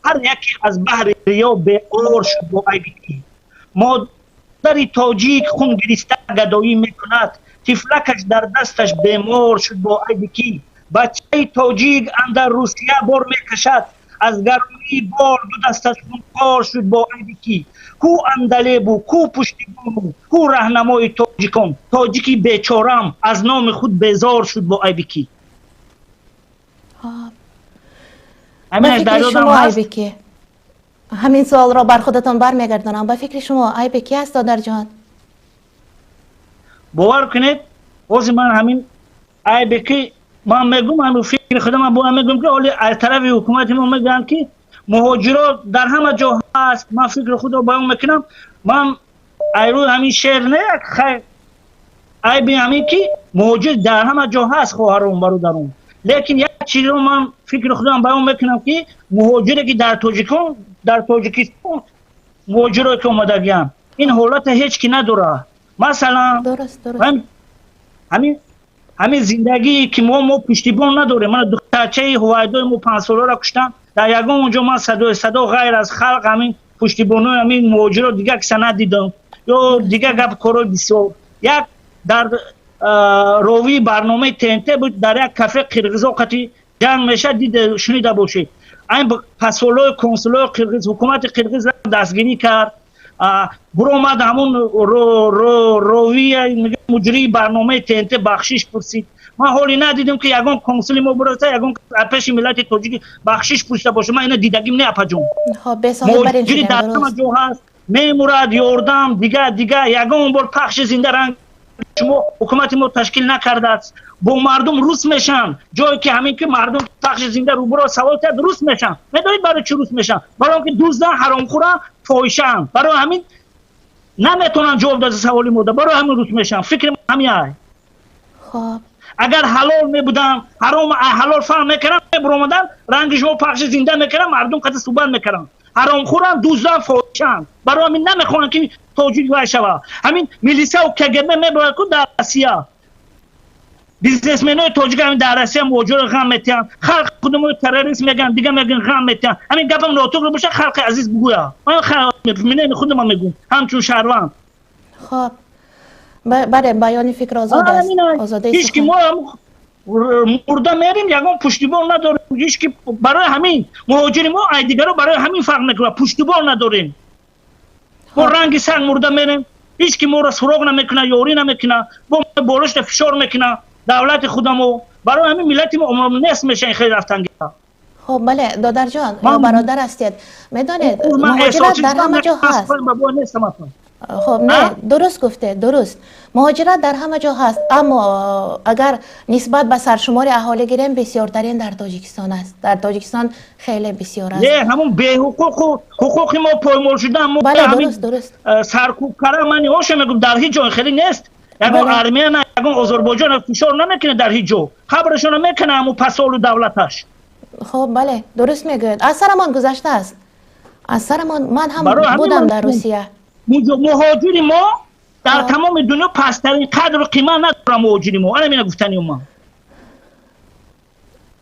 هر یکی از بحر ریا بی‌قرار شد با عیب کی، مادر تاجیک خون گریسته گدایی میکند، طفلکش در دستش بیمار شد با عیب کی، بچه تاجیک اندر روسیه بار میکشد، از گرمی بار دو دستش خونخوار شد با عیب کی، کو اندلیبو، کو پشتیبانو، کو راهنمای تاجیکان، تاجیکی بیچارم از نام خود بیزار شد با عیب کی. به فکر شما عیب کی؟ همین سوال را بر خودتان برمیگردانم. به فکر شما عیب کی است دادر جان؟ باور کنید واسه من همین عیب کی من میگم، همین فکر خودم با میگم که اولی از طرف حکومت ما میگن که مهاجرات در همه جا هست. من فکر خود رو بیان میکنم. من ایرو همین شعر نه خیر عیب همین که مهاجر در همه جا هست خواهران برادران، لیکن یک چیز رو من فکر خودم بیان میکنم که مهاجری که در تاجیکستان مهاجرات که اومدگیم این حالت هیچ کی نداره. مثلا درست. همین زندگی که ما پشتیبان نداریم. من دخترچه هوایدای ما 5 ساله را کشتم، در یگان اونجا من صدا غیر از خلق همین پشتیبانای همین مهاجرات دیگه که سند دیدم یا دیگه گپ کارای بسیار. یک در راوی برنامه TNT بود، در یک کافه قرقیزا قطعی جنگ میشه دید شنیده باشید. این پسولای کنسولای قرقیز حکومت قرقیز را دستگیری کرد، برآمد همون راوی مجری برنامه TNT بخشش پرسید. ما حالی ندیدیم که یگان کنسولی ما برسه یگان پیش ملت تاجیک بخشش پرسیده باشه. ما اینا دیدگیم نه اپا جون. مجری در همه جا هست، میمورد یاردم دیگه یگان بار پخش زنده رنگ شما حکومت ما تشکیل نکرده است. با مردم روس میشن، جایی که همین که مردم پخش زنده روبرو سوال کرد روس میشن. میدونید برای چی روس میشن؟ برای اینکه دزدن، حرامخورن، فاحشن. برای همین نمیتونن جواب داد سوالی موده، برای همین روس میشن. فکر همین. خب اگر حلال میبودن حرام حلال فهم میکردن میبرامدن رنگش رو پخش زنده میکردن، مردم قد صحبت میکردن. حرامخورن، دزدن، فاحشن. برای همین نمیخوان که توجیه و شوا همین میلیسا و کگبه میبرد که در روسیه بیزنسمنای تاجیک همین در روسیه موجود غم میتن خلق خودمو تروریست میگن دیگه میگن غم میتن همین گپم ناتوق رو باشه خلق عزیز بگویا من خلق من خودم میگم همچون شهروند خب بله بیان فکر آزاد است آزاده هیچ کی ما مرده میریم یگان پشتیبان نداریم هیچ کی برای همین مهاجر ما ای دیگه رو برای همین فرق میکنه پشتیبان نداریم ما رنگ سنگ مرده میریم هیچ کی ما رو سراغ نمیکنه یاری نمیکنه با بالشت فشار میکنه دولت خودمو برای همین ملت ما نصف میشن خیلی رفتن خب بله دادر جان یا برادر هستید میدانید مهاجرت در همه جا هست خب نه درست گفته درست مهاجرت در همه جا هست اما اگر نسبت به سرشمار اهالی گیریم بسیارترین در تاجیکستان است در تاجیکستان خیلی بسیار است نه همون به حقوق ما پایمال شده اما بله درست سرکوب کردن من هاش میگم در هیچ جای خیلی نیست یگان ارمن یگان آذربایجان فشار نمیکنه در هیچ جا خبرشون نمیکنه اما پسال دولتش خب بله درست میگوید از سرمان گذشته است از سرمان من هم بودم در روسیه مهاجر ما در تمام دنیا پسترین قدر و قیمت نداره مهاجر ما انا مینا گفتنی ما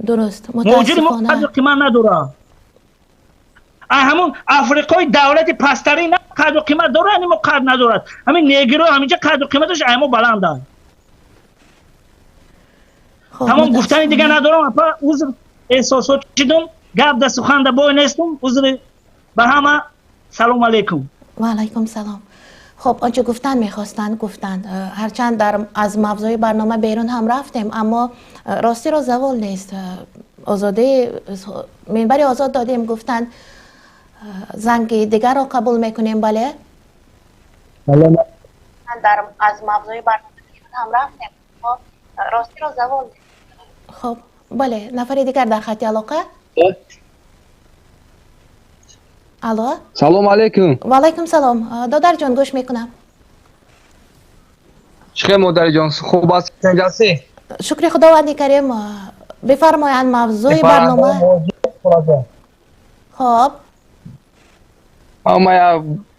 درست مهاجر ما قدر و قیمت نداره همون افریقای دولت پسترین قدر و قیمت داره یعنی ما قدر ندارد همین نیگرو همینجا قدر و قیمتش ایما بلنده تمام گفتنی دیگه ندارم اپا عذر احساسات شدم گپ دست سخن ده بای نیستم عذر به همه سلام علیکم و علیکم سلام خب آنچه گفتن میخواستند گفتند هرچند از موضوع برنامه بیرون هم رفتیم اما راستی را زوال نیست آزاده منبر آزاد دادیم گفتند زنگ دیگر را قبول میکنیم بله در از موضوع برنامه بیرون هم رفتیم اما راستی را زوال نیست خب بله نفر دیگر در خط علاقه الو سلام علیکم و علیکم سلام دادر جان گوش میکنم چخیر مادر جان خوب است چنجاسی شکر خداوند کریم بفرمایند موضوع برنامه خب ما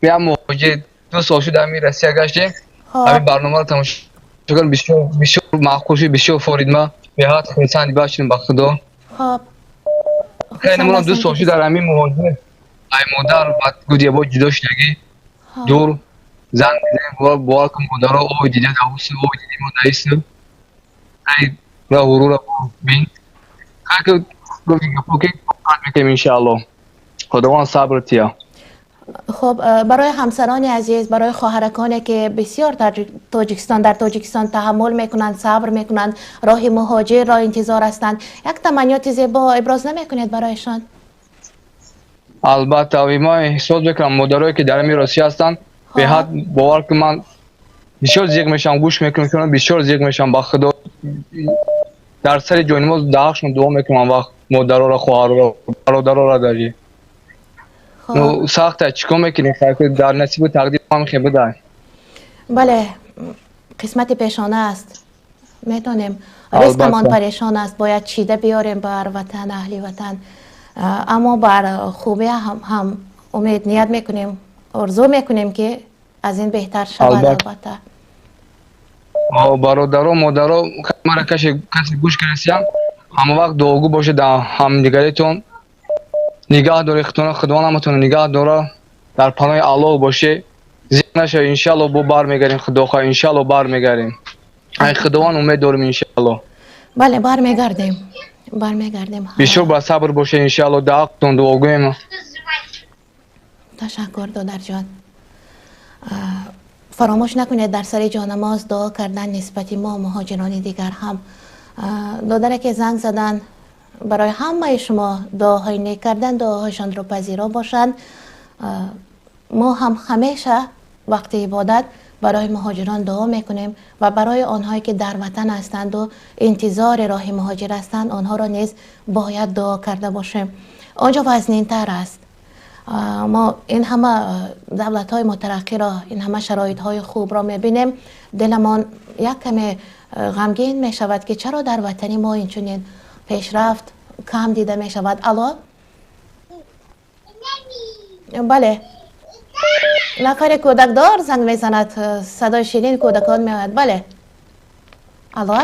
یا مهاجر 2 سال شده می روسیه گشتیم همین برنامه رو تماشا کردم بسیار معقول بسیار فارید ما به حد خیلی باشیم با خدا خب خیلی من 2 سال شده در همین مهاجر ای مادر بعد گودی با جدا شدگی دور زن دیدم با کم مادر رو او دیده داوس او دیده ما دایست ای را غرور بین که گفتی که میکنم ان شاء الله خداوند صبر تیا خب برای همسران عزیز برای خواهرکانی که بسیار در تاجیکستان تحمل میکنند صبر میکنند راه مهاجر را انتظار هستند یک تمنیات زیبا ابراز نمیکنید برایشان البته ما احساس میکنم مادرایی که در روسیه هستند به حد باور که من بسیار زیگ میشم گوش میکنم بسیار زیگ میشم با خدا در سر جای نماز دعاشون دعا میکنم وقت مادرها را خواهر را برادرها را داری نو سخته چیکار میکنیم که در نصیب و تقدیر هم خیلی بوده بله قسمت پیشانه است میتونیم رزقمان پریشان است باید چیده بیاریم بر وطن اهلی وطن اما بر خوبی هم امید نیت میکنیم آرزو میکنیم که از این بهتر شود البته برادرها مادرها مرا کسی گوش کنسیم همه وقت دعاگو باشه در همدیگریتون نگاه داره خداوند همتون نگاه داره در پناه الله باشه زیر نشه انشالله با بار میگردیم خدا خواه انشالله بار میگردیم ای خداوند امید داریم انشالله بله بار میگردیم بسیار با صبر باشه انشالله دعاقتون دعاگویم تشکر دادر جان فراموش نکنید در سر جانماز دعا کردن نسبت ما مهاجران دیگر هم دادر که زنگ زدن برای همه شما دعاهای نیک کردن دعاهایشان رو پذیرا باشند ما هم همیشه وقت عبادت برای مهاجران دعا میکنیم و برای آنهایی که در وطن هستند و انتظار راه مهاجر هستند آنها را نیز باید دعا کرده باشیم آنجا وزنین تر است ما این همه دولت های مترقی را این همه شرایط های خوب را میبینیم دلمان یک کمی غمگین می شود که چرا در وطنی ما اینچنین پیشرفت کم دیده می شود الو بله نفر کودکدار زنگ میزند، صدای شیرین کودکان میآید. بله. الو.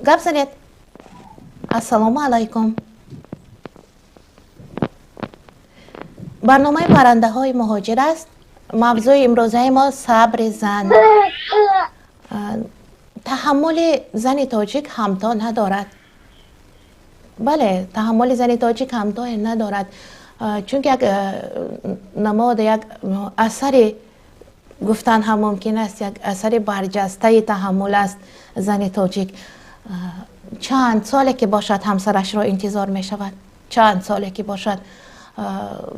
گپ زنید. السلام علیکم. برنامه پرنده های مهاجر است. موضوع امروزه ما صبر زن. تحمل زن تاجیک همتا ندارد. بله، تحمل زن تاجیک همتا ندارد، چون یک نماد، یک اثر گفتن هم ممکن است یک اثر برجسته تحمل است. زن تاجیک چند ساله که باشد همسرش را انتظار می شود، چند ساله که باشد.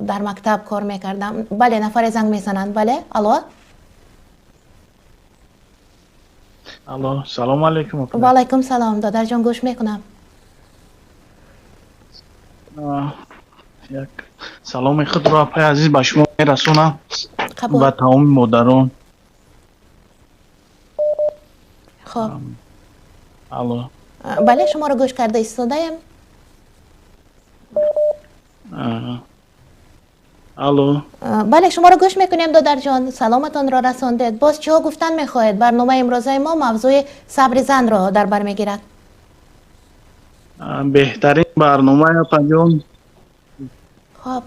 در مکتب کار میکردم. بله، نفر زنگ میزنند. بله. الو. الو، سلام علیکم. و علیکم سلام. دادر جان گوش میکنم. یک سلام خود را پای عزیز به شما میرسونم و تمام مادران. خب. الو. بله، شما رو گوش کرده ایستاده‌ام. الو. بله، شما رو گوش میکنیم دادر جان. سلامتان را رساندید. باز چه گفتن میخواهید؟ برنامه امروزه ما موضوع صبر زن را در بر میگیرد. بهترین برنامه پنجم. خب.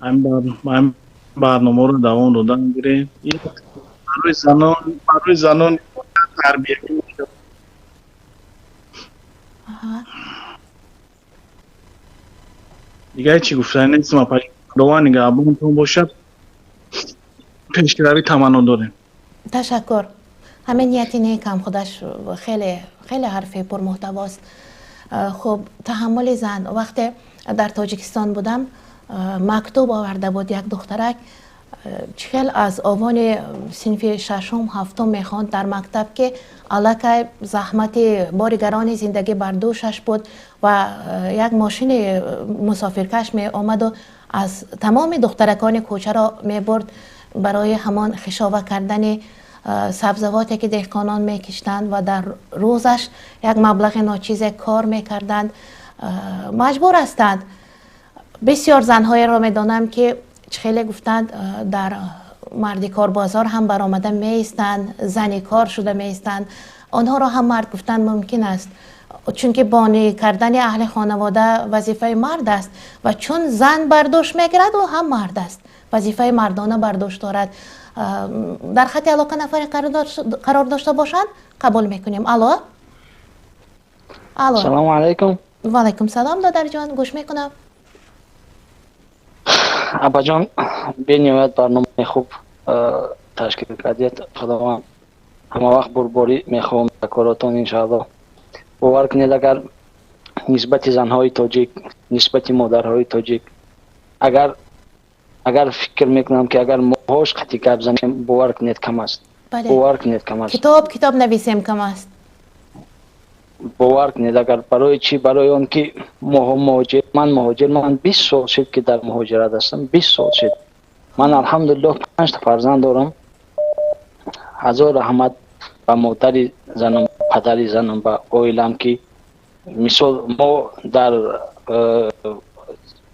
این برنامه رو دوام دادن گیریم. برای زنان تربیت میشه. دیگه چی گفتن نیست. ما پشتوان نگهبانتون باشد پیشگیری تمنا داریم. تشکر. همین نیتی نیکم خودش خیلی خیلی حرفی پر محتواست. خب، تحمل زن. وقتی در تاجیکستان بودم مکتوب آورده بود یک دخترک، چخیل از آوان صنف ششم هفتم میخواند در مکتب که علاکه زحمت بارگران زندگی بر دوشش بود و یک ماشین مسافرکش می آمد و از تمام دخترکان کوچه را می برد برای همان خشابه کردن سبزواتی که دهقانان می کشتند و در روزش یک مبلغ ناچیز کار می کردند. مجبور هستند. بسیار زنهای را می دانم که خیلی گفتند در مردی کار بازار هم برآمده می ایستند، زنی کار شده می ایستند. آنها را هم مرد گفتند ممکن است، چون که بانی کردن اهل خانواده وظیفه مرد است و چون زن برداشت میگیرد و هم مرد است، وظیفه مردانه برداشت دارد. در خط علاقه نفر قرار داشته باشند قبول میکنیم. الو. الو. سلام علیکم. و علیکم سلام دادر جان، گوش میکنم. ابا جان، بنیاد برنامه خوب تشکیل کردید. خداوند همه وقت بربری میخوام کاراتون انشاءالله. باور کنید اگر نسبت زنهای تاجیک، نسبت مادرهای تاجیک، اگر فکر میکنم که اگر ماهاش قطعی گپ زنیم باور کنید کم است. باور کنید کم است. کتاب نویسیم کم است. باور کنید اگر برای چی؟ برای آن که من 20 سال شد که در مهاجرت هستم. 20 سال شد. من الحمدلله 5 تا فرزند دارم. هزار رحمت به مادر زنم، پدر زنم، به عائله‌ام که مثال ما در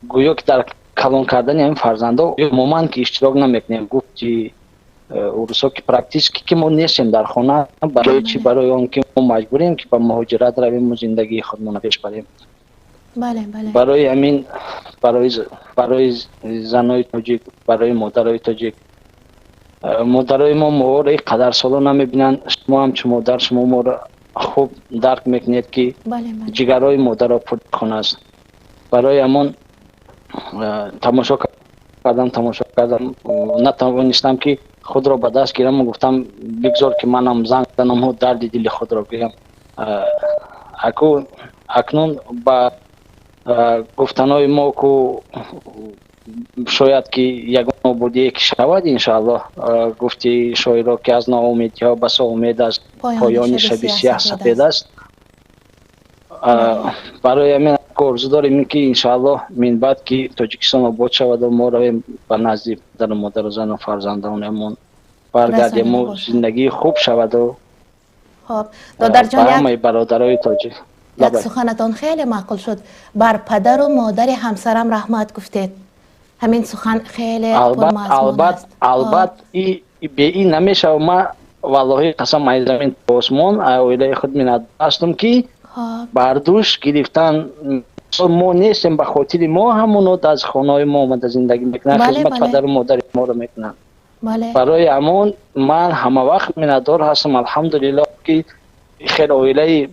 گویا که در کلان کردن این فرزندا عموما که اشتراک نمیکنیم. گفت که اورسا که پرکتیس که ما نیستیم در خانه. برای چی؟ برای آن که ما مجبوریم که به مهاجرت رویم و زندگی خودمون پیش بریم. بله بله. برای همین برای زنای تاجیک، برای مادرای تاجیک، مادرای ما را قدر سالا نمیبینن. شما هم چه مادر، شما ما را خوب درک میکنید که جگرهای مادر را پر خانه است. برای همون تماشا کردم نتوانستم که خود را به دست گیرم و گفتم بگذار که منم زنگ زنم و درد دل خود را بگم. اکنون با گفتنهای ما که شاید که یگان بودی یک شود انشاءالله، گفتی شاعرها که از ناامیدی ها بس امید است، پایان شب سیاه سفید است. برای همین آرزو داریم که انشاءالله من بعد که تاجیکستان آباد شود و ما رویم به نزد پدر و مادر و زن و فرزندانمون برگردیم و زندگی خوب شود و خب دادر جان، یک برادرای تاجیک یک سخنتان خیلی معقول شد. بر پدر و مادر همسرم رحمت گفتید. همین سخن خیلی پرمضمون است. البته به این نمیشه و ما والله قسم از زمین تا آسمان اویله خود منت هستم که بردوش گرفتن ما نیستیم، به خاطر ما همونو از خانه ما آمده زندگی میکنن، خدمت پدر و مادر ما رو میکنن. برای امون من همه وقت منتدار هستم الحمدلله که خیر اویله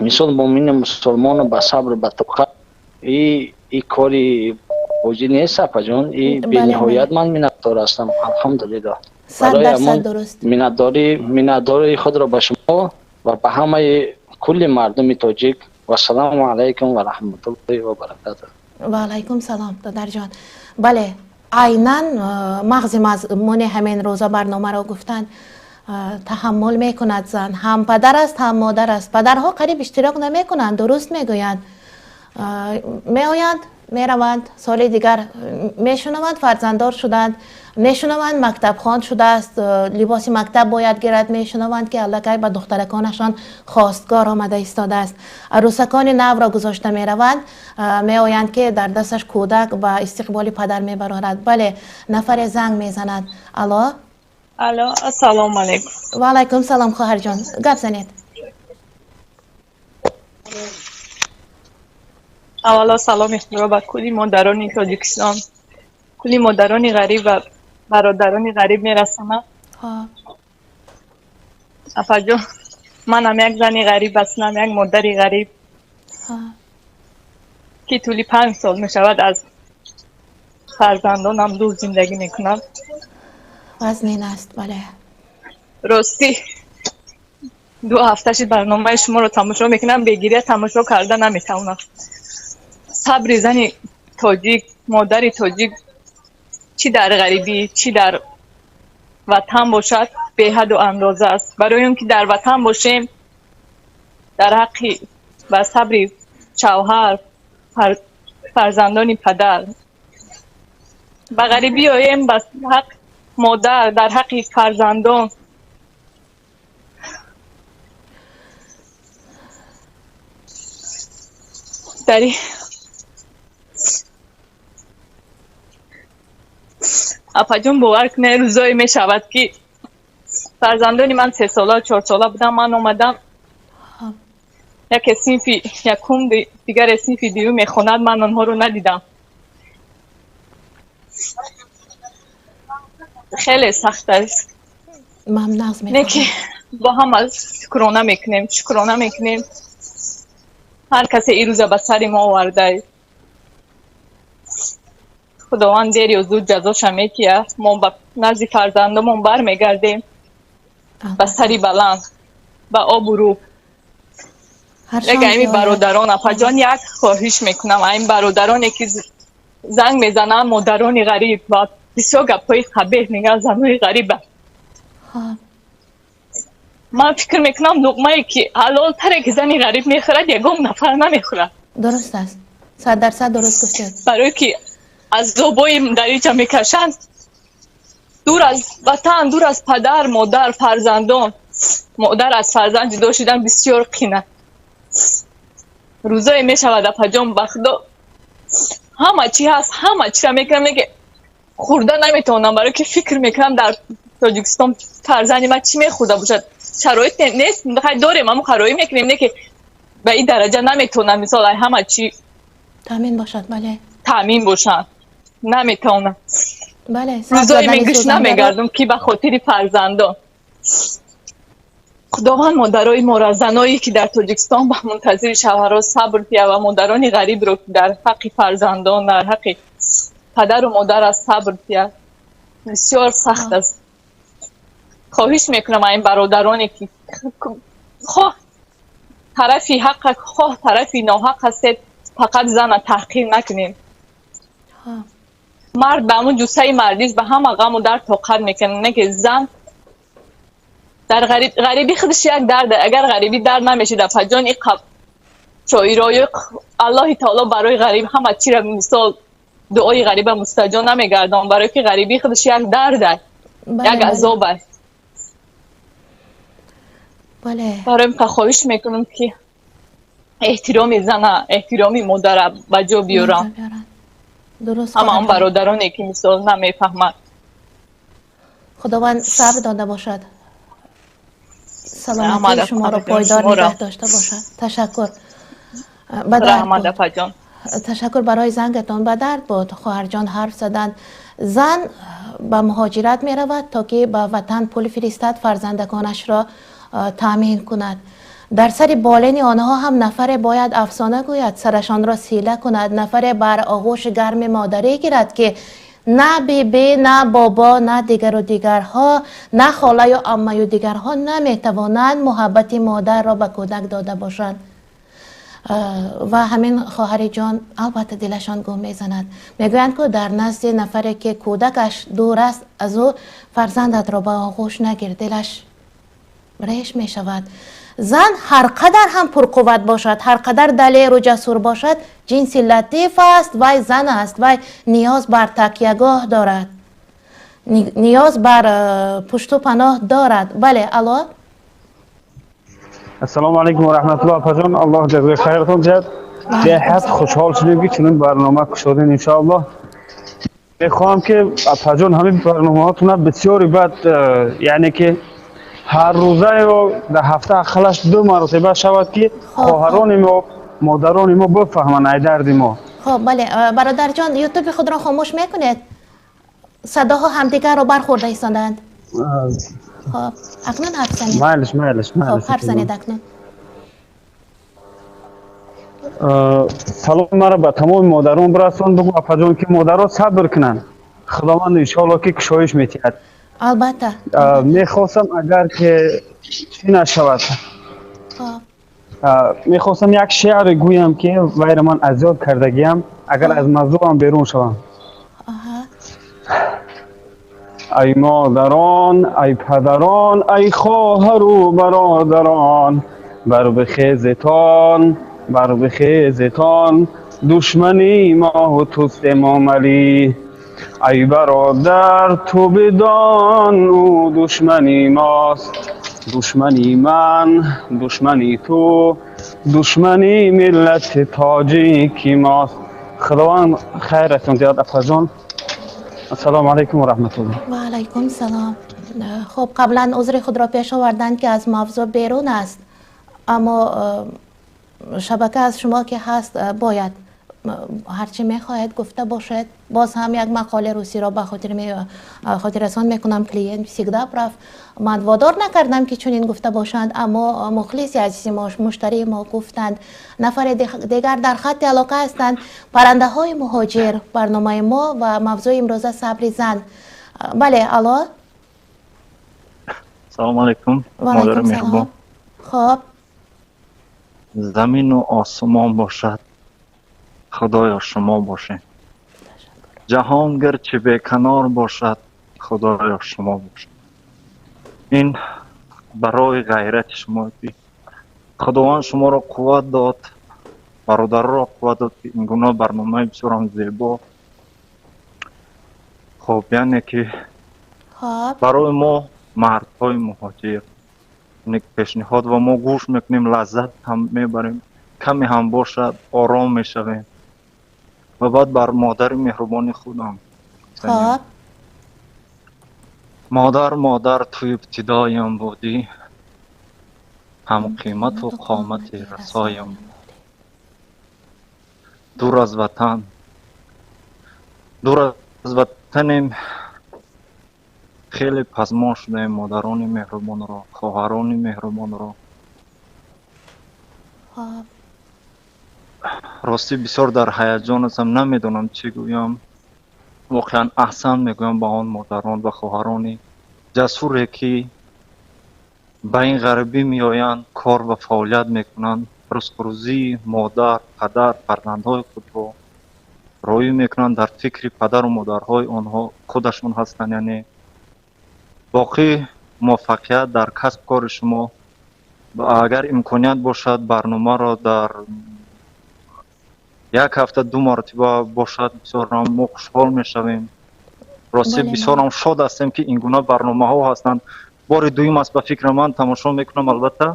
مثال مومن مسلمان به صبر به طبقه این کاری بوجی نیست اپا جون، این به نهایت من منتدار هستم الحمدلله. برای امون منتداری خود را به شما و به همه کل مردم تاجیک و سلام علیکم و رحمت الله و برکاته. و علیکم سلام دادر جان. بله عیناً مغز مضمون همین روزا برنامه را گفتن. تحمل میکند زن، هم پدر است هم مادر است. پدرها قریب اشتراک نمیکنند، درست میگویند. میآیند میروند سال دیگر میشنوند فرزنددار شدند، میشنوند مکتب خواند شده است، لباس مکتب باید گیرد، میشنوند که الکی به دخترکانشان خواستگار آمده ایستاده است. عروسکان نو را گذاشته میروند، میآیند که در دستش کودک به استقبال پدر میبرد. بله نفر زنگ میزند. الو السلام علیکم. و علیکم سلام خواهر جان، گپ زنید. اولا سلام اختیار به کلی مادران تاجیکستان، کلی مادران غریب و برادران غریب میرسم. اپا جان من هم یک زنی غریب هستم، یک مادری غریب که طولی 5 سال میشود از فرزندانم دور زندگی میکنم. وزنین است. بله راستی 2 هفته شد برنامه شما رو تماشا میکنم، بگیره تماشا کرده نمیتونم. صبر زنی تاجیک، مادری تاجیک چی در غریبی چی در وطن باشد به حد و اندازه است. برای اون که در وطن باشیم در حقی و صبر شوهر فرزندان پدر، به غریبی آیم به حق مادر، در حق فرزندان داری. اپا جون باور کنه روزایی می شود که فرزندانی من 3 ساله 4 ساله بودم، من اومدم یک صنفی یکم دیگر صنفی دیو میخوند، من آنها رو ندیدم. خیلی سخت است. ممنون نه که با هم از شکرانه میکنیم هر کسی این روز به سر ما آورده. خداوند دیر یا زود جزاش میکیه. ما به نزد فرزندمون برمیگردیم به سری بلند به آب و رو. دیگه این برادران اپا جان یک خواهش میکنم، این برادرانی که زنگ میزنن مادران غریب و بسیار گپای قبیح میگن زنای غریبه، من فکر میکنم لقمه‌ای که حلال تره که زنی غریب میخورد یگم نفر نمیخورد. درست است، 100% درست گفتید. برای که از زوبای دریچه میکشند، دور از وطن، دور از پدر مادر فرزندان، مادر از فرزند جدا شدن بسیار قینه. روزایی میشود اپا جان به خدا همه چی هست، همه چی را میکنم که خورده نمیتونم، برای که فکر میکنم در تاجیکستان فرزندی من چی میخورده باشد. شرایط نیست، بخیر داریم اما خرایی میکنیم نه که به این درجه نمیتونم مثال همه چی تامین باشد. بله تامین باشد نمیتونم. بله روزایی میگش نمیگردم که به خاطر فرزندان. خداوند مادرای ما را، زنایی که در تاجیکستان به منتظر شوهرها صبر کیه و مادران غریب رو در حق فرزندان، در حق پدر و مادر از صبر کیه، بسیار سخت است. خواهش میکنم این برادرانی که خواه طرفی حق خواه طرفی ناحق هستید، فقط زن تحقیر نکنین. مرد به همون جوسه مردیست، به همه غم و درد طاقت میکنه، نه که زن در غریبی خودش یک درده. اگر غریبی درد نمیشه در پجان این شاعرای الله تعالی برای غریب همه چی را مثال دعای غریب مستجاب نمیگردن، برای که غریبی خودش یک درده، یک عذاب است. بله. برای که خواهش میکنم که احترام زن، احترامی مادر به جا بیارن. درست اما اون خواهر. برادرانی که مثال نمیفهمند. خداوند صبر داده باشد، سلامتی رحمت شما را جان، پایدار شما را. نگه داشته باشد. تشکر. رحمت اپا جان. تشکر برای زنگتان. به درد بود خواهر جان حرف زدن. زن به مهاجرت می رود تا که به وطن پول فرستد فرزندکانش را تامین کند. در سر بالین آنها هم نفر باید افسانه گوید، سرشان را سیله کند، نفر بر آغوش گرم مادری گیرد که نه بیبی نه بابا نه دیگر و دیگرها نه خاله و عمه و دیگرها نمیتوانند محبت مادر را به کودک داده باشند. و همین خواهر جان البته دلشان گم میزند، میگویند که در نزد نفری که کودکش دور است از او فرزندت را به آغوش نگیر، دلش ریش می شود. زن هر قدر هم پرقوت باشد، هر قدر دلیر و جسور باشد، جنس لطیف است، وای زن است، وای نیاز بر تکیهگاه دارد، نیاز بر پشت و پناه دارد. بله الو. السلام علیکم و رحمت الله اپا جان، الله جزای خیرتون جد. به حد خوشحال شدیم که چنین برنامه کشیدین ان شاء الله. میخوام که اپا جان همین برنامه هاتون بسیاری بد، یعنی که هر روزه و در هفته اقلش 2 مرتبه شود که خواهران ما مادران ما بفهمن ای درد ما. خب بله برادر جان، یوتیوب خود را خاموش میکنید، صداها همدیگر را برخورده ایستاندند. خب اکنون حرف زنید. مایلش خب حرف زنید اکنون. سلام مرا به تمام مادران برسان، بگو اپا جان که مادران صبر کنن، خداوند ان شاء الله که کشایش میتید. البته میخواستم اگر که چی نشود، میخواستم یک شعر گویم که ویر من اذیت کردگیم، اگر از موضوعم بیرون شوم. ای مادران ای پدران ای خواهر و برادران، بر بخیزتان دشمنی ما و توست امام علی. ای برادر تو بدان او دشمنی ماست، دشمنی من دشمنی تو دشمنی ملت تاجیکی ماست. خداوند خیرتون زیاد اپا جان. السلام علیکم و رحمت الله. و علیکم سلام. خب قبلا عذر خود را پیش آوردند که از موضوع بیرون است، اما شبکه از شما که هست باید هرچی میخواهید گفته باشد. باز هم یک مقاله روسی را به خاطر رسان میکنم. کلینت всегда прав. من وادار نکردم که چنین گفته باشند، اما مخلصی عزیز ما، مشتری ما گفتند. نفر دیگر در خط علاقه هستند. پرنده های مهاجر برنامه ما و موضوع امروزه صبر زن. بله الو. سلام علیکم مادر مهربان. خب زمین و آسمان باشد خدایا شما باشین، جهان گرچه بیکنار باشد خدایا شما باشین. این برای غیرت شما که خداوند شما را قوت داد، برادر را قوت داد که این گونه برنامه بسیار هم زیبا. خب یعنی که برای ما مردهای مهاجر یک پیشنهاد و ما گوش میکنیم، لذت هم میبریم، کمی هم باشد آرام میشویم و بعد بر مادر مهربان خودم. مادر توی ابتدایم بودی، هم قیمت و قامت رسایم بود. دور از وطنیم خیلی پزمان شدیم، مادران مهربان را، خواهران مهربان را. راستی بسیار در هیجان هستم، نمیدونم چی گویم. واقعا احسان میگویم با آن مادران و خواهران جسوری که به این غربی میآیند، کار و فعالیت میکنند، روزی مادر پدر فرزندهای خود را رایی میکنند، در فکر پدر و مادرهای آنها خودشون هستند. یعنی باقی موفقیت در کسب کار شما. اگر امکانیت باشد برنامه را در یک هفته 2 مرتبه باشد بسیار ما خوشحال میشویم. راستی بسیار هم شاد هستیم که این گونه برنامه ها هستند. بار دویم است به فکر من تماشا میکنم. البته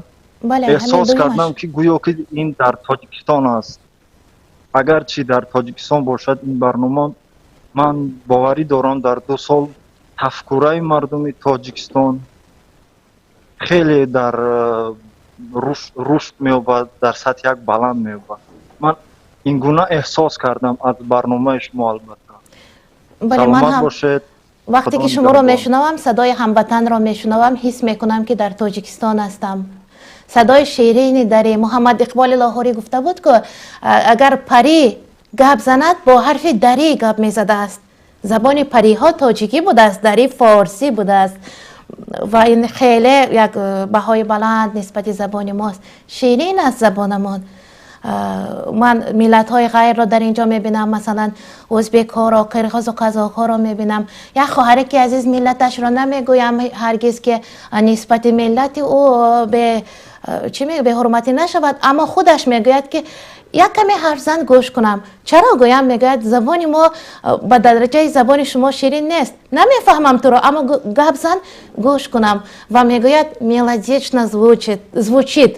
احساس کردم که گویا که این در تاجیکستان است. агарчи дар тоҷикистон бошад ин барнома, ман боварӣ дорам дар 2 сол тафкураи мардуми тоҷикистон хеле дар рушд меёбад, дар сатҳи як баланд меёбад. ман ин гуна эҳсос кардам аз барномаи шумо. албатта саломат бошед. وقتی که شما رو میشنوم صدای هموطن رو میشنوم حس میکنم که در تاجیکستان هستم. صدای شیرینی داره. محمد اقبال لاهوری گفته بود که اگر پری گپ زند با حرف دری گپ میزده است. زبان پری ها تاجیکی بوده است، دری فارسی بوده است و این خیلی یک بهای بلند نسبت زبان ماست. شیرین است زبانمان. من ملت های غیر را در اینجا میبینم، مثلا ازبک ها را، قرقیز و قزاق ها را میبینم. یک خواهری که عزیز ملتش را نمیگویم هرگز که نسبت ملت او به به حرمتی نشود، اما خودش میگوید که یک کمی حرف زن گوش کنم. چرا گویم؟ میگوید زبان ما به درجه زبان شما شیرین نیست، نمیفهمم تو را، اما گپ زن گوش کنم. و میگوید مелодично звучит.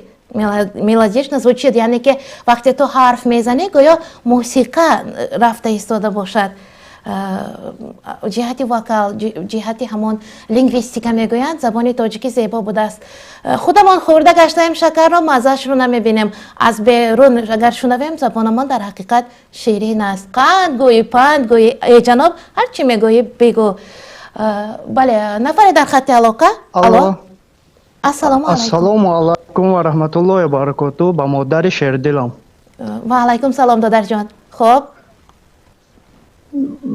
مелодично звучит، یعنی که وقتی تو حرف میزنی گویا موسیقی رفته ایستاده باشد. جهتی وکال، جهتی همون لینگویستیکا میگویند زبان تاجیکی زیبا بوده است. خودمان خورده گشتیم شکر را مزهش رو نمیبینیم، از بیرون اگر شنویم زبانمان در حقیقت شیرین است. قند گویی، پند گویی، ای جناب هر چی میگویی بگو. بله، نفر در خط علاقه. الو. السلام علیکم. السلام علیکم و رحمت الله و برکاته. با مادر شیردلم. و علیکم سلام دادر جان. خب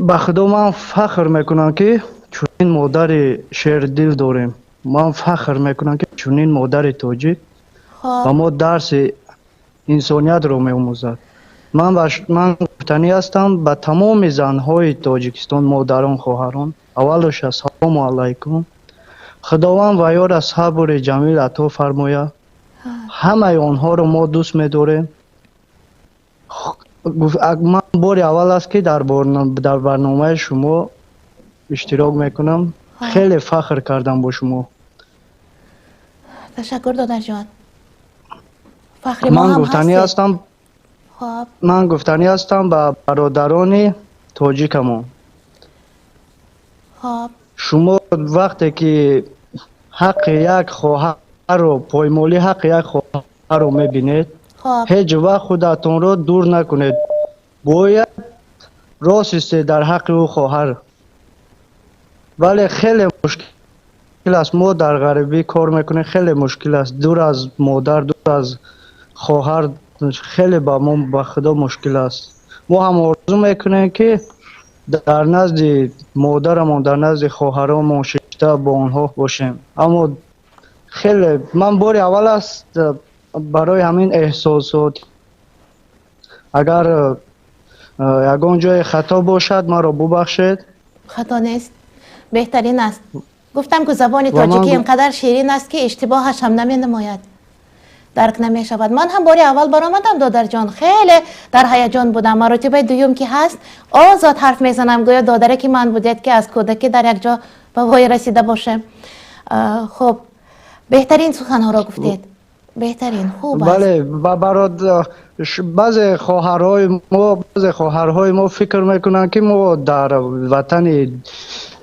به خدا من فخر میکنم که چنین مادر شیردل داریم. من فخر میکنم که چنین مادر تاجیک و ما درس انسانیت رو میآموزد. من گفتنی هستم به تمام زنهای تاجیکستان، مادران، خواهران. اولش السلام علیکم. خداوند و یار صبر جمیل عطا فرماید. همه آنها رو ما دوست می‌داریم. من بار اول است که در برنامه شما اشتراک میکنم. خیلی فخر کردم با شما. تشکر دادر جان. فخر ما هم هستم. من گفتنی هستم به برادران تاجیکمون. شما وقتی که حق یک خواهر رو، پایمالی حق یک خواهر رو میبینید، هیچ وقت خودتون رو دور نکنید. باید راست ایستید در حق او خواهر. ولی خیلی مشکل است، ما در غریبی کار میکنیم، خیلی مشکل است. دور از مادر، دور از خواهر، خیلی با ما به خدا مشکل است. ما هم آرزو میکنیم که در نزد مادرمون، در نزد خواهرامون شیفته با آنها باشیم. اما خیلی من بار اول است برای همین احساسات، اگر یگان جای خطا باشد ما را ببخشید. خطا نیست، بهترین است. گفتم که زبان تاجیکی اینقدر شیرین است که اشتباهش هم نمی نماید، درک نمی شود. من هم باری اول برآمدم دادر جان، خیلی در هیجان بودم. مرتبه دوم که هست آزاد حرف میزنم، گویا دادره که من بودید که از کودکی در یک جا به وای رسیده باشه. خب بهترین سخنها را گفتید، بهترین، خوب است. بله، بعضی خواهرهای ما فکر میکنن که ما در وطن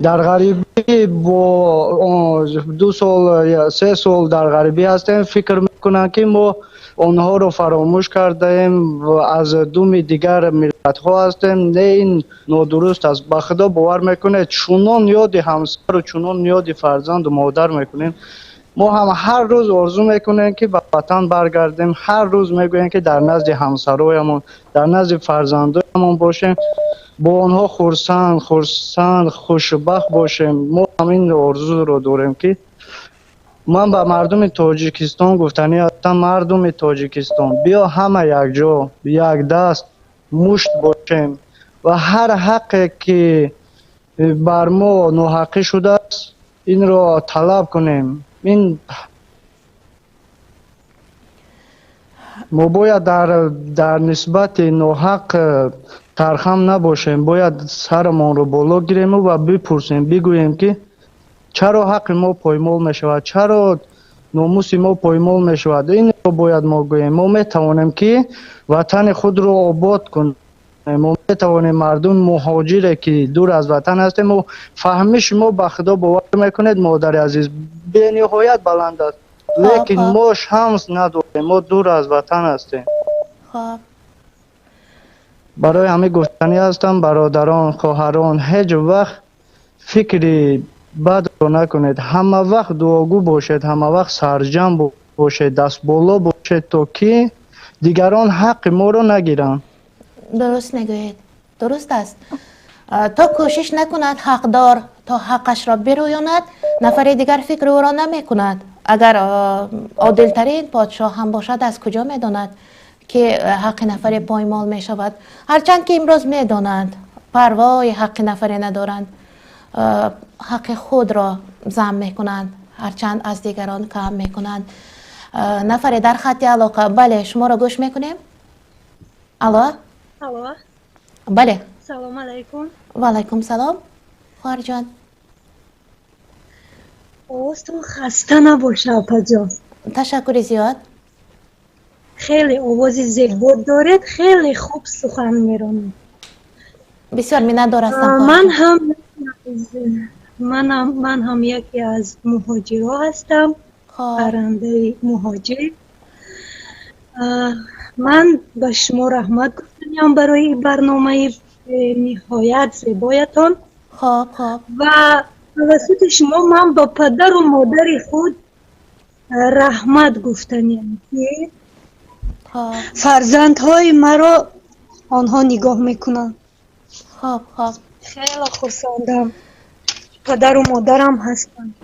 در غریبی با 2 سال یا 3 سال در غریبی هستیم، فکر میکنن که ما آنها رو فراموش کردیم و از دوم دیگر ملت ها هستیم. نه، این نادرست است. به خدا باور میکنه چنان یاد همسر و چنان یاد فرزند و مادر میکنیم. ما هم هر روز آرزو میکنیم که به وطن برگردیم. هر روز میگوییم که در نزد همسرایمون، در نزد فرزندانمون باشیم، با آنها خرسند خوشبخت باشیم. ما همین آرزو رو داریم که من به مردم تاجیکستان گفتنی هستم: مردم تاجیکستان، بیا همه یک جا، یک دست مشت باشیم و هر حقی که بر ما ناحقی شده است این را طلب کنیم. این ما باید در نسبت ناحق ترخم نباشیم. باید سرمان رو بالا گیریم و بپرسیم، بگوییم که چرا حق ما پایمال می شود، چرا номуси мо поймол мешавад. Ин бояд мо гӯем. Мо метавонем ки ватани худро обод кунем. мо метавонем мардум муҳоҷире ки дур аз ватан ҳастем. мо фаҳми шумо ба худо бовар мекунед модари азиз бениҳоят баланд аст, лекин мо шанс надорем, мо дур аз ватан ҳастем. барои ҳамин гуфтанӣ ҳастам, бародарон, хоҳарон, ҳеҷ вақт фикри бадро накунед. ҳама вақт дуогӯ бошед, ҳама вақт сарҷам бошед, дастболо бошед, то ки дигарон ҳаққи моро нагиранд. درست نگوید. درست است. تا کوشش نکند حقدار تا حقش را برویاند، نفر دیگر فکر او را نمی کند. اگر عادلترین پادشاه هم باشد از کجا می داند که حق نفر پایمال می شود؟ هرچند که امروز می دانند پروای حق نفر ندارند، حق خود را ضم می کنند، هرچند از دیگران کم می کنند. نفر در خط علاقه. بله، شما را گوش می کنیم. الو. الو. بله. سلام علیکم. و علیکم سلام. خواهر جان. آوازتون خسته نباشه اپا جان. تشکر زیاد. خیلی آواز زیبا دارید، خیلی خوب سخن میرونید. بسیار منتظر هستم. من هم یکی از مهاجرها هستم. پرنده مهاجر. من به شما رحمت گفتم برای برنامه نهایت زیبایتان. و توسط شما من با پدر و مادر خود رحمت گفتنیم که فرزندهای مرا آنها نگاه میکنن. خیلی خرسندم. پدر و مادرم هستن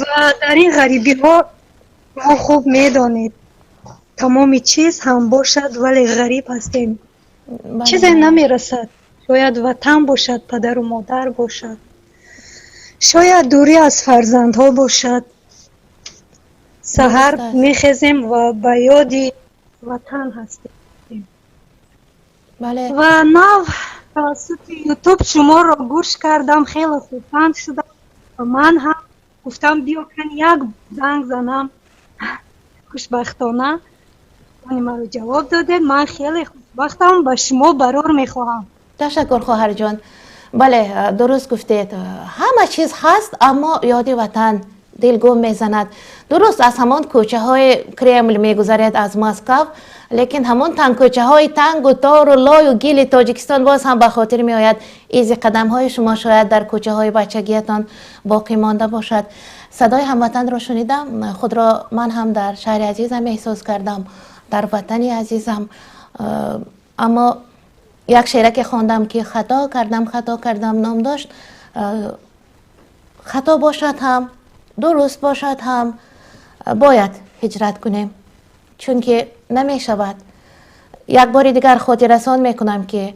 و در این غریبی ها ما خوب میدانید تمام چیز هم باشد ولی غریب هستیم. چیزی نمیرسد. شاید وطن باشد، پدر و مادر باشد، شاید دوری از فرزندها باشد. سحر میخیزیم و به یاد وطن هستیم. بله. و نو توسط یوتیوب شما را گوش کردم، خیلی خوشحال شدم و من هم گفتم بیا کن یک زنگ زنم. خوشبختانه من رو جواب دادید. من خیلی خوشبختم. به شما برار میخواهم. تشکر خواهر جان. بله، درست گفتید. همه چیز هست اما یاد وطن دلگوم میزند. درست از همان کوچه های کرمل میگذرید از مسکو، لیکن همون تنگ کوچه های تنگ و تار و لای و گیل تاجیکستان باز هم به خاطر می آید. ایزی قدم های شما شاید در کوچه های بچگیتان باقی مانده باشد. صدای هموطن را شنیدم. خود را من هم در شهر عزیزم احساس کردم، در وطن عزیزم. اما یک شعر که خواندم که خطا کردم نام داشت. خطا باشد هم، درست باشد هم، باید هجرت کنیم، چون که نمی شود. یک بار دیگر خاطر رسان میکنم که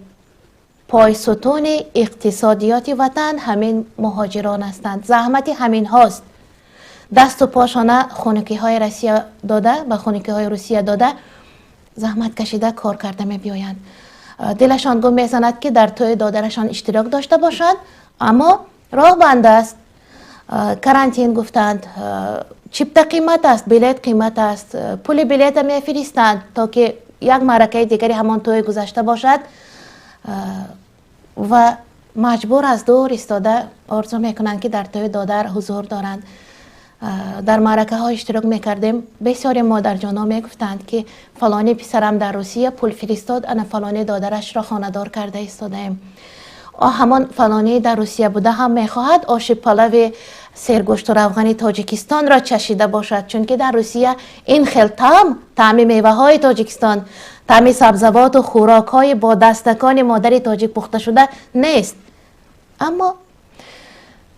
پای ستون اقتصادیات وطن همین مهاجران هستند. زحمت همین هاست. دست و پاشانه خونکی های روسیه داده، به خونکی های روسیه داده زحمت کشیده کار کرده می بیایند. دلشان گم میزند که در توی دادرشان اشتراک داشته باشند، اما راه بند است. کرانتین گفتند، چیپتا قیمت است، بلیت قیمت است، پول بلیت می فرستند تا که یک معرکه دیگری همان توی گذشته باشد و مجبور از دور ایستاده آرزو میکنند که در توی دادر حضور دارند. در معرکه ها اشتراک میکردیم. بسیاری مادرجانا میگفتند که فلانی پسرم در روسیه پول فرستاد، انا فلانی دادرش را خانه‌دار کرده ایستادیم. همان فلانی در روسیه بوده هم میخواهد آش پلو سرگوشت و روغن تاجیکستان را چشیده باشد، چون که در روسیه این خیل طعم میوه های تاجیکستان، طعم سبزوات و خوراک های با دستکان مادر تاجیک پخته شده نیست. اما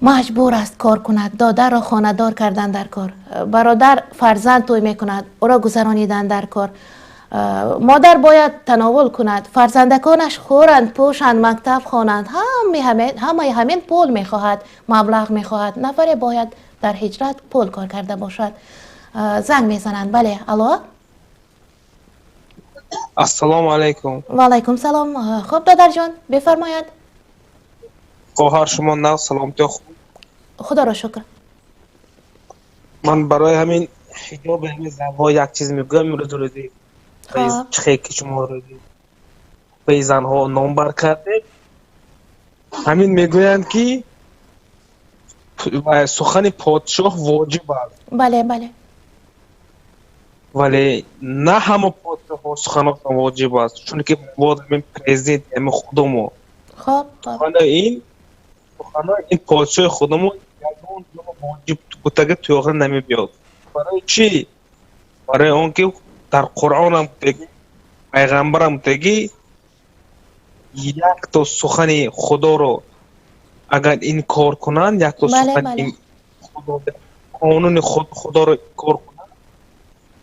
مجبور است کار کند. دادر را خانه‌دار کردن در کار، برادر فرزند توی میکند او را گذرانیدن در کار، مادر باید تناول کند، فرزندکانش خورند، پوشند، مکتب خوانند، همه همین پول میخواهد، مبلغ میخواهد. نفر باید در هجرت پول کار کرده باشد. زنگ میزنند. بله. الو. السلام علیکم. و علیکم سلام. خب دادر جان بفرماید. خواهر شما نه سلامتی خوب؟ خدا را شکر. من برای همین حجاب همین زنها یک چیز میگم امروز روزی چخه که شما روزی به زنها نامبر کرده همین میگویند که سخن پادشاه واجب است. بله بله. ولی نه همه پادشاه ها سخناتان واجب است چون که بود همین پرزیدنت همین خودمو خب این پادشاه خودمو یکون واجب بودگه توی آخر نمی بیاد. برای چی؟ برای اونکه در قرآن هم بگی پیغمبر هم بگی یک تا سخن خدا رو اگر این کار کنن یک تا سخن این خدا قانون خدا رو کار کنن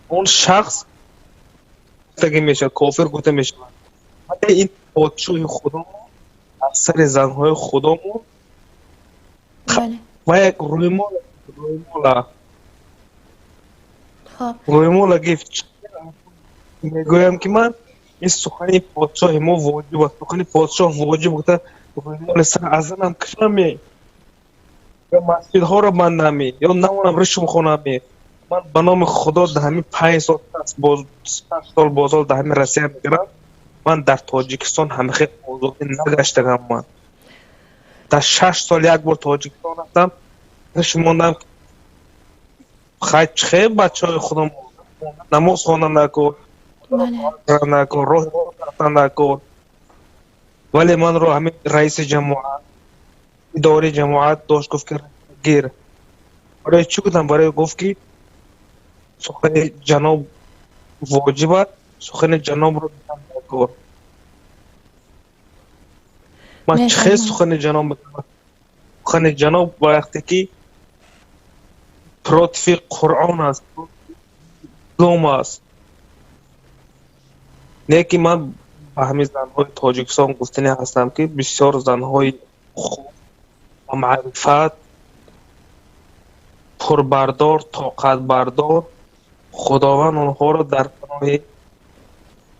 اون شخص گفته میشه کافر گفته میشه. ولی این پادشاه خدا از سر زنهای خدامون و یک رویمولا گفت میگویم که من این سخنی پادشاه ما واجب است. سخنی پادشاه واجب بوده رویمال سر ازنم کشمی یا مسجد ها رو بندمی یا نمونم رشم خونمی. من به نام خدا در همین 5 سال 6 سال بازال در همین روسیه میگرم. من در تاجیکستان همیشه آزادی نگشتم. من در 6 سال یک بار تاجیکستان رفتم شماندم خیلی بچه های خودم نماز خوانده نکن نکن روح رفتن نکن. ولی من رو همین رئیس جماعت اداره جماعت داشت گفت که گیر برای چی گفتم؟ برای گفت که سخن جناب واجب است سخن جناب رو نکن. من چه سخن جناب بکنم؟ سخن جناب وقتی که پراتفی قرآن است دوم است. نه که من به همین زنهای تاجیکستان گفتنی هستم که بسیار زنهای خوب و معرفت پربردار طاقت بردار خداوند آنها را در پناه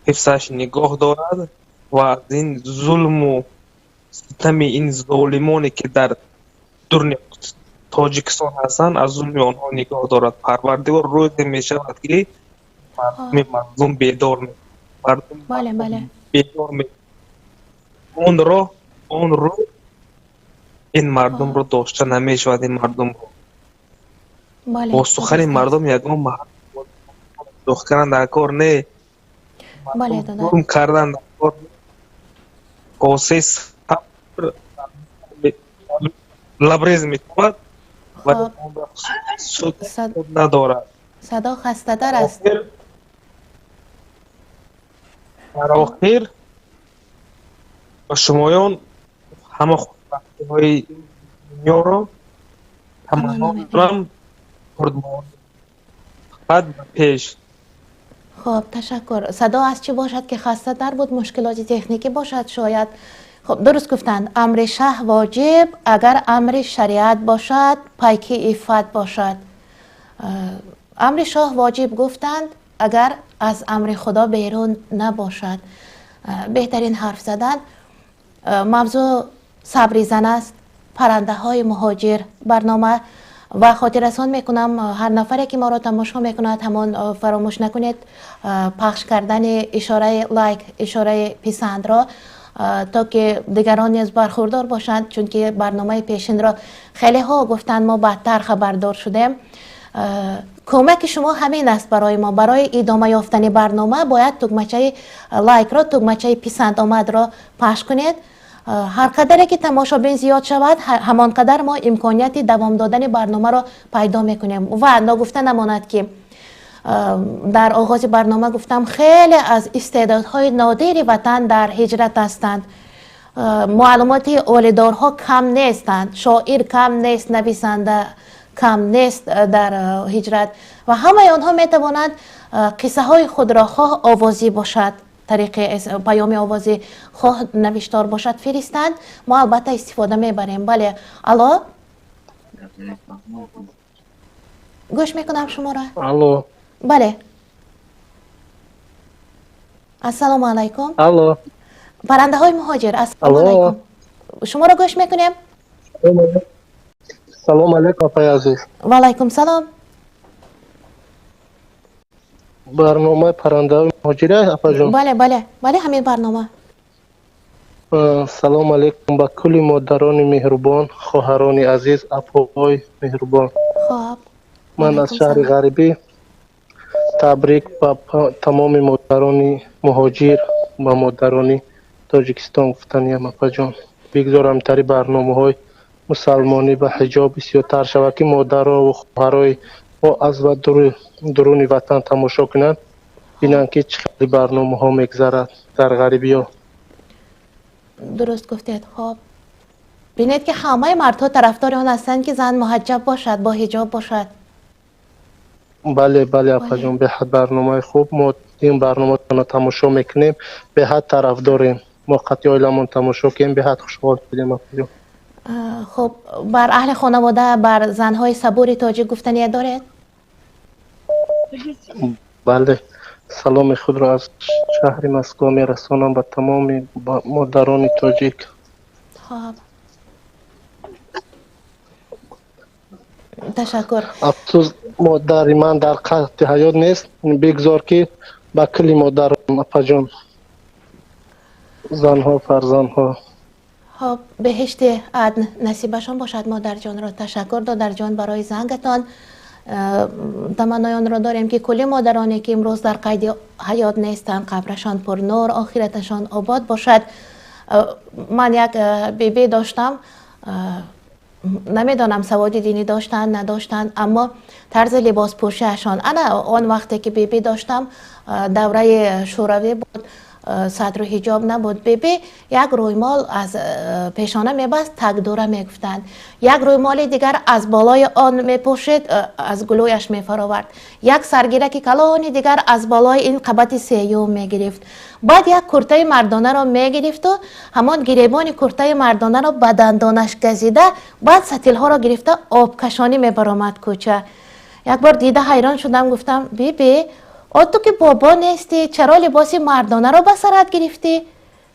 حفظش نگاه دارد و از این ظلم و ستم این ظالمانی که در درون تاجیکستان هستند از ظلم آنها نگاه دارد. پروردگار روز می شود که مردم بیدار می بله بیدار می اون رو این مردم رو داشته نمی شود. این مردم رو با سخن مردم یکم دخت کردن در کار نه ظلم کردن در کار کاسه لبریز می کند و سود ندارد. صدا خسته در است. در آخر و شمایان همه خوشبختی های دنیا را تمنا دارم خد پیش. خب تشکر. صدا از چی باشد که خسته در بود؟ مشکلات تکنیکی باشد شاید. خب درست گفتند امر شه واجب اگر امر شریعت باشد پیکی افت باشد. امر شاه واجب گفتند اگر از امر خدا بیرون نباشد. بهترین حرف زدن. موضوع صبری زن است. پرنده های مهاجر برنامه و خاطر رسان میکنم هر نفری که ما را تماشا میکند همان فراموش نکنید پخش کردن اشاره لایک اشاره پسند را تا که دیگران نیز برخوردار باشند چون که برنامه پیشین را خیلی ها گفتند ما بدتر خبردار شدیم. کمک شما همین است برای ما. برای ادامه یافتن برنامه باید تکمچه لایک را تکمچه پسند آمد را پخش کنید. هر قدر که تماشابین زیاد شود همان قدر ما امکانیت دوام دادن برنامه را پیدا میکنیم. و نگفته نماند که در آغاز برنامه گفتم خیلی از استعدادهای نادر وطن در هجرت هستند. معلومات اولیدارها کم نیستند. شاعر کم نیست، نویسنده کم نیست در هجرت و همه آنها میتوانند قصه های خود را خواه آوازی باشد طریق پیام آوازی خواه نوشتار باشد فرستند. ما البته استفاده میبریم. بله الو گوش میکنم شما را. الو بله السلام علیکم. الو پرنده های مهاجر السلام علیکم. شما را گوش میکنیم. سلام علیکم آقای عزیز. و علیکم سلام. برنامه پرنده مهاجره اپا جان. بله همین برنامه. سلام علیکم به کل مادران مهربان، خواهران عزیز، اپاهای مهربان. خب من از شهر غریبی تبریک به تمام مادران مهاجر و مادران تاجیکستان گفتنیم اپا جان. بگذارم تری برنامه های مسلمانی به حجاب بسیارتر شود که مادرها و خواهرای ما از و درون وطن تماشا کنند، بینن که چقدر برنامه ها میگذرد در غریبی ها. درست گفتید. خب بینید که همه مردها طرفدار آن هستند که زن محجب باشد، با حجاب باشد. بله اپا جان، به حد برنامه خوب. ما این برنامه رو تماشا میکنیم، به حد طرفداریم. ما قطعی آیلمون تماشا کنیم، به حد خوشحال شدیم اپا جان. خب بر اهل خانواده، بر زنهای صبور تاجیک گفتنی دارید؟ بله، سلام خود را از شهر مسکو میرسانم به تمام مادران تاجیک. خب تشکر. افسوس مادر من در قطع حیات نیست، بگذار که به کلی مادران اپا جان، زنها فرزندها. خب بهشت عدن نصیبشان باشد مادر جان را. تشکر دادر جان برای زنگتان. تمنای آن را داریم که کلی مادرانی که امروز در قید حیات نیستند قبرشان پر نور، آخرتشان آباد باشد. من یک بیبی داشتم، نمیدانم سواد دینی داشتن نداشتن، اما طرز لباس پوشیشان، انا آن وقتی که بیبی داشتم دوره شوروی بود، صدر و حجاب نبود. بیبی یک رویمال از پیشانه میبست، تک دوره میگفتند. یک رویمال دیگر از بالای آن میپوشید، از گلویش میفراورد. یک سرگیرک کلانی دیگر از بالای این قبط سیوم میگرفت. بعد یک کرته مردانه را میگرفت و همان گریبان کرته مردانه را به دندانش گزیده، بعد ستیل ها را گرفته آبکشانی میبرامد کوچه. یک بار دیده حیران شدم، گفتم بیبی تو که بابا نیستی، چرا لباس مردانه را به سرت گرفتی؟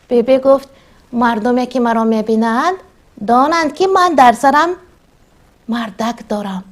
بیبی گفت مردمی که مرا میبینند دانند که من در سرم مردک دارم،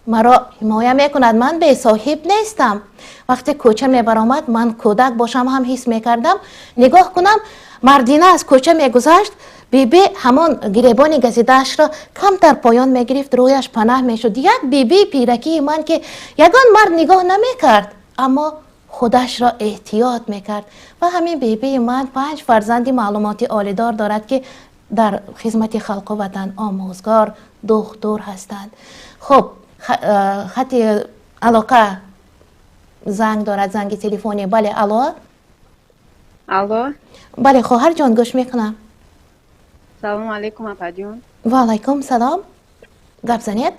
مرا حمایه میکند، من به صاحب نیستم. وقتی کوچه میبرامد من کودک باشم هم حس میکردم، نگاه کنم مردینه از کوچه میگذشت، بیبی همون گریبان گزیدهش را کم در پایان میگرفت، رویش پناه میشد. یک بیبی پیرکی من که یگان مرد نگاه نمیکرد، اما خودش را احتیاط میکرد. و همین بیبی من 5 فرزندی معلوماتی عالیدار دارد که در خدمت خلق و وطن آموزگار دکتر هستند. خب خطی علاقه زنگ دارد، زنگ تلفنی. بله الو. بله خواهر جان گوش میکنم. سلام علیکم اپا جون. و علیکم سلام. گپ زنید؟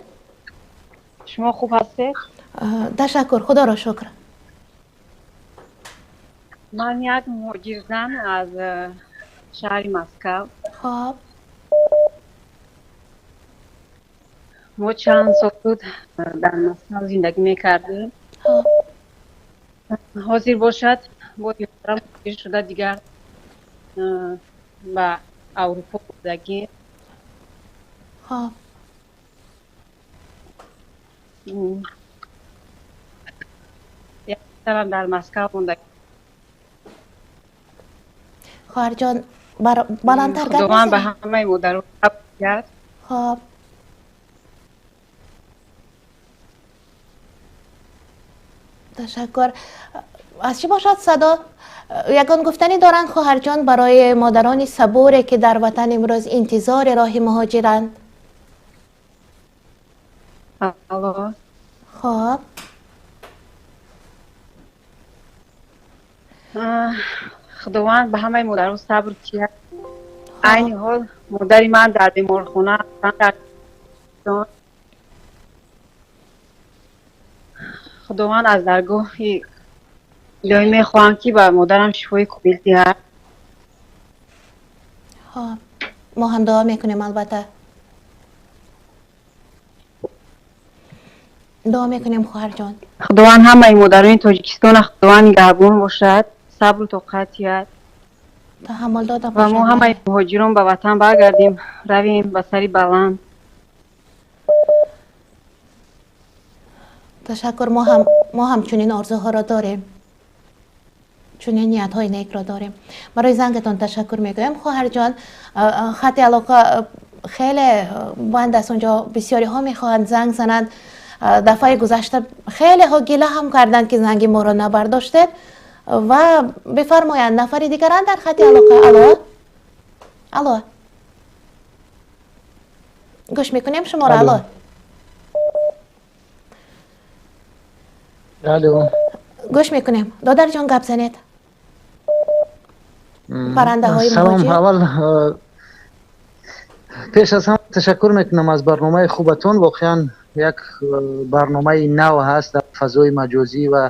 شما خوب هستید؟ تشکر، خدا را شکر. من یک مهاجر زن از شهر مسکو. خب ما چند سال بود در مسکو زندگی میکردیم. حاضر باشد با یادرم مهاجر شده دیگر به اروپا بودگی. خب یک سرم در مسکو بودگی. خواهر جان بلندتر گپ خداوند به همه مادران صبر کرد. خب تشکر. از چی باشد صدا؟ یگان گفتنی دارند خواهر جان برای مادران صبوره که در وطن امروز انتظار راه مهاجرند؟ خب خداوند به همه مادران صبر کرد. عین حال مادر من در بیمارخانه در خداوند از درگاه الهی میخواهم که به مادرم شفای کامل دهد. خب ما هم دعا میکنیم، البته دعا میکنیم خواهر جان. خداوند همه مادران تاجیکستان خداوند نگهبان باشد، صبر و طاقت تحمل داده و ما همه مهاجران به وطن برگردیم، رویم به سری بلند. تشکر. ما هم چنین آرزوها را داریم، چنین نیت های نیک را داریم. برای زنگتان تشکر میگویم. خواهر جان، خط علاقه خیلی بند است اونجا، بسیاری ها میخواهند زنگ زنند. دفعه گذشته خیلی ها گله هم کردند که زنگ ما را نبرداشتید و بفرمایند. نفری دیگران در خط علاقه. الو گوش میکنیم شما را. الو گوش میکنیم. دادر جان گپ زنید. پرنده های سلام. اول پیش از هم تشکر میکنم از برنامه خوبتون. واقعا یک برنامه نو هست در فضای مجازی و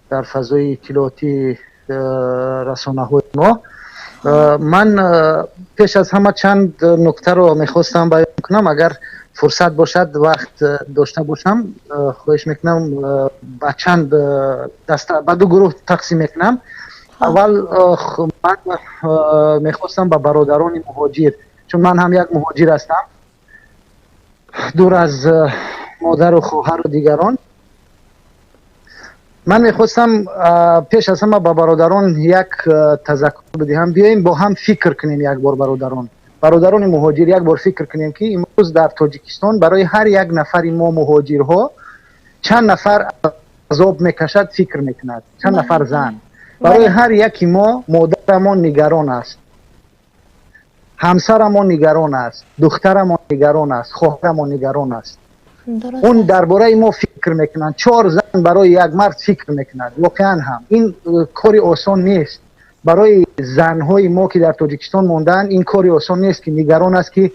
در فضای اطلاعاتی رسانه های ما. من پیش از همه چند نکته رو میخواستم بیان کنم. اگر فرصت باشد وقت داشته باشم خواهش میکنم با چند دسته با دو گروه تقسیم میکنم. اول من میخواستم با برادران مهاجر، چون من هم یک مهاجر هستم دور از مادر و خواهر و دیگران، من میخواستم پیش از همه با برادران یک تذکر بدهم. بیاییم با هم فکر کنیم یک بار. برادران مهاجر یک بار فکر کنیم که امروز در تاجیکستان برای هر یک نفر ما مهاجرها چند نفر عذاب میکشد فکر میکند، چند نفر زن. برای هر یکی ما مادرمان نگران است، همسرمان نگران است، دخترمان نگران است، خواهرمان نگران است. اون درباره ما فکر میکنند. 4 زن برای یک مرد فکر میکنند. واقعا هم این کاری آسان نیست برای زنهای ما که در تاجیکستان موندن. این کاری آسان نیست که نگران است که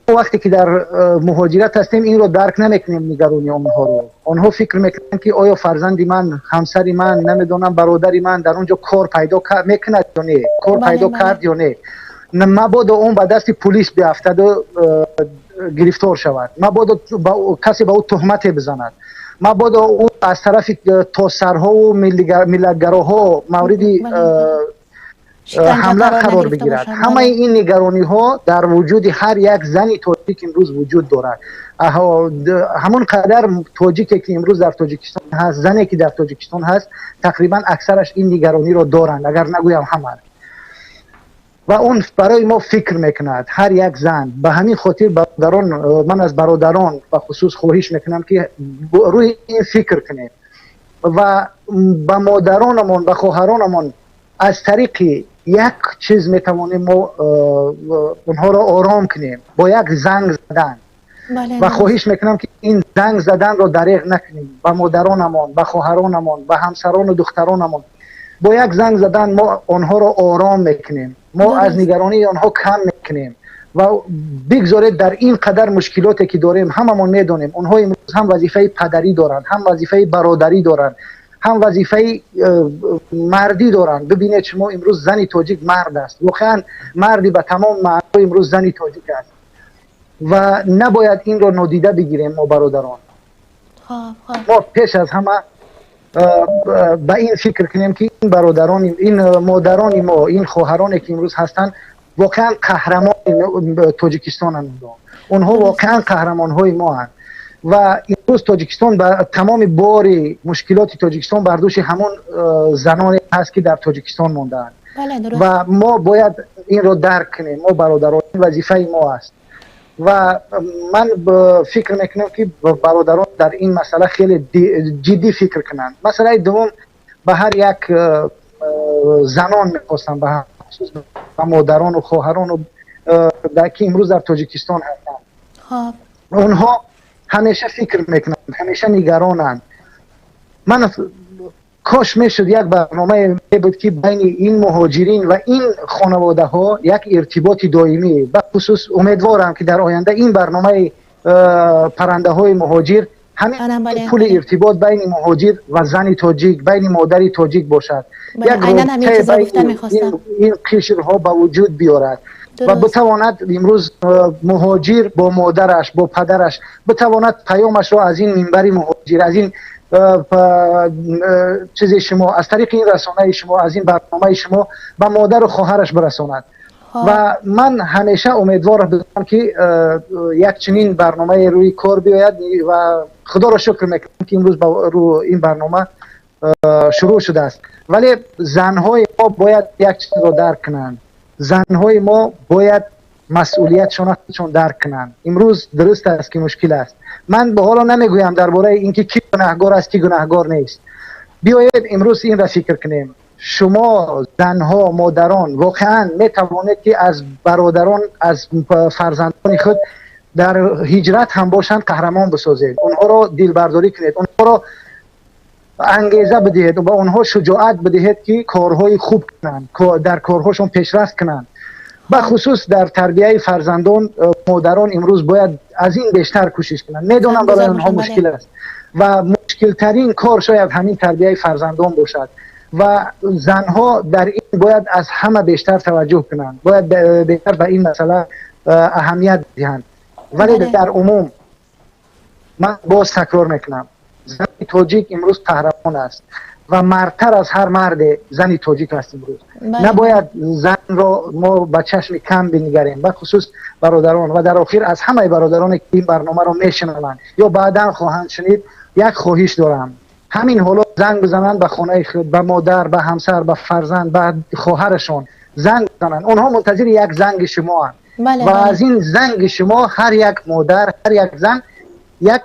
ما وقتی که در مهاجرت هستیم این رو درک نمیکنیم نگرانی آنها رو. آنها فکر میکنند که آیا فرزندی من، همسری من، نمیدونم برادری من در اونجا کار پیدا میکند یا نه، کار پیدا کرد یا نه. مبادا اون به دست پلیس بیفتد و گرفتار شود، مبادا کسی به او تهمت بزند، مبادا او از طرف تاسرها و ملتگراها مورد حمله قرار بگیرد. همه این نگرانی ها در وجود هر یک زنی تاجیک امروز وجود دارد. همون قدر تاجیکی که امروز در تاجیکستان هست، زنی که در تاجیکستان هست، تقریبا اکثرش این نگرانی را دارند، اگر نگویم همه. و اون برای ما فکر میکند هر یک زن. به همین خاطر برادران، من از برادران و خصوص خواهش میکنم که روی این فکر کنیم و با مادرانمون و خواهرانمون از طریق یک چیز میتوانیم ما اونها را آرام کنیم، با یک زنگ زدن. و خواهش میکنم که این زنگ زدن را دریغ نکنیم. با مادرانمون، با خواهرانمون، با همسران و دخترانمون با یک زنگ زدن ما آنها را آرام میکنیم، ما از نگرانی آنها کم میکنیم و بگذارید در این قدر مشکلاتی که داریم هممون میدونیم اونها امروز هم وظیفه پدری دارند، هم وظیفه برادری دارند، هم وظیفه مردی دارند. ببینید شما امروز زنی تاجیک مرد است، واقعا مردی به تمام معنی امروز زنی تاجیک است و نباید این را نادیده بگیریم. ما برادران ما پیش از همه به این فکر کنیم که این برادران، این مادران ما، این خواهرانی که امروز هستند واقعا قهرمان تاجیکستان هستند. اونها واقعا قهرمان های ما هستند و امروز تاجیکستان با تمام بار مشکلات تاجیکستان برداشت همون زنانی هست که در تاجیکستان موندند و ما باید این رو درک کنیم. ما برادران وظیفه ما است و من فکر میکنم که برادران در این مسئله خیلی جدی فکر کنند. مسئله دوم به هر یک زنان میخواستم، به خصوص به مادران و خواهران و که امروز در تاجیکستان هستند. اونها همیشه فکر میکنند، همیشه نگرانند. من کاش میشد یک برنامه بود که بین این مهاجرین و این خانواده ها یک ارتباط دائمی. به خصوص امیدوارم که در آینده این برنامه پرنده های مهاجر همین پول ارتباط بین مهاجر و زن تاجیک، بین مادری تاجیک باشد. یک این قشرها به وجود بیارد و بتواند امروز مهاجر با مادرش، با پدرش بتواند پیامش را از این منبر مهاجر، از این چیز شما، از طریق این رسانه شما، از این برنامه شما به مادر و خواهرش برساند. و من همیشه امیدوار بودم که یک چنین برنامه روی کار بیاید و خدا را شکر میکنم که امروز رو این برنامه شروع شده است. ولی زنهای ما باید یک چیز را درک کنند. زنهای ما باید مسئولیتشون درک کنند. امروز درست است که مشکل است. من به حالا نمیگویم درباره اینکه کی گناهگار است کی گناهگار نیست. بیایید امروز این را فکر کنیم. شما زنها مادران واقعا میتوانید که از برادران از فرزندان خود در هجرت هم باشند قهرمان بسازید. اونها را دلبرداری کنید، اونها را انگیزه بدهید و به اونها شجاعت بدهید که کارهای خوب کنند، در کارهاشون پیشرفت کنند. به خصوص در تربیه فرزندان مادران امروز باید از این بیشتر کوشش کنند. میدونم برای اونها مشکل است و مشکل ترین کار شاید همین تربیه فرزندان باشد و زنها در این باید از همه بیشتر توجه کنند، باید بیشتر به این مسئله اهمیت دهند. ولی در عموم من باز تکرار میکنم، زن تاجیک امروز قهرمان است و مردتر از هر مرد زن تاجیک است امروز. نباید زن را ما به چشم کم بنگریم، به خصوص برادران. و در آخر از همه برادران که این برنامه را میشنوند یا بعدا خواهند شنید یک خواهش دارم، همین حالا زنگ بزنند به خانه خود، به مادر، به همسر، به فرزند، به خواهرشون زنگ بزنند. اونها منتظر یک زنگ شما هستند و از این زنگ شما هر یک مادر، هر یک زن یک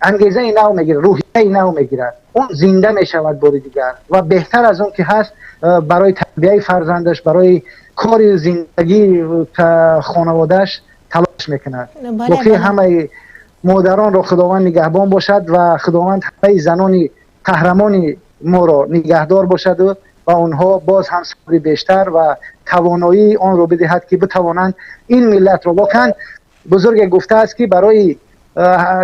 انگیزه نو میگیره، روحیه نو میگیرد، اون زنده میشود بار دیگر و بهتر از اون که هست برای تربیه فرزندش، برای کار زندگی خانوادهش تلاش میکند. باقی همه مادران را خداوند نگهبان باشد و خداوند همه زنان قهرمان ما را نگهدار باشد و اونها باز هم صبر بیشتر و توانایی آن را بدهد که بتوانند این ملت را. واقعا بزرگ گفته است که برای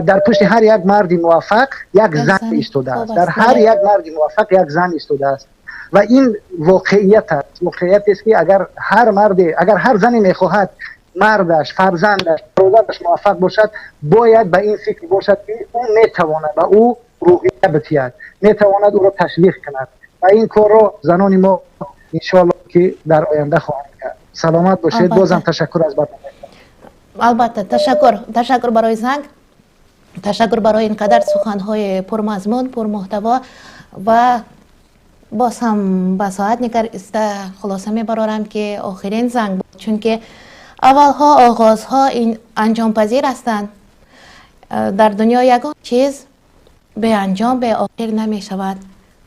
در پشت هر یک مرد موفق یک زن ایستاده است، در هر یک مرد موفق یک زن ایستاده است و این واقعیت است. واقعیت است که اگر هر زنی میخواهد مردش، فرزندش، برادرش موفق باشد، باید به این فکر باشد که او میتواند و او روحیه بتید، میتواند او را تشویق کند و این کار را زنان ما انشاءالله که در آینده خواهند کرد. سلامت باشید. بازم تشکر از برنامه. البته تشکر برای زنگ، تشکر برای اینقدر سخنهای پرمضمون، پرمحتوا و باز هم به ساعت نگریسته خلاصه میبرارم که آخرین زنگ بود، چون که اولها آغازها این انجام پذیر هستند. در دنیا یگان چیز به انجام به آخر نمی شود.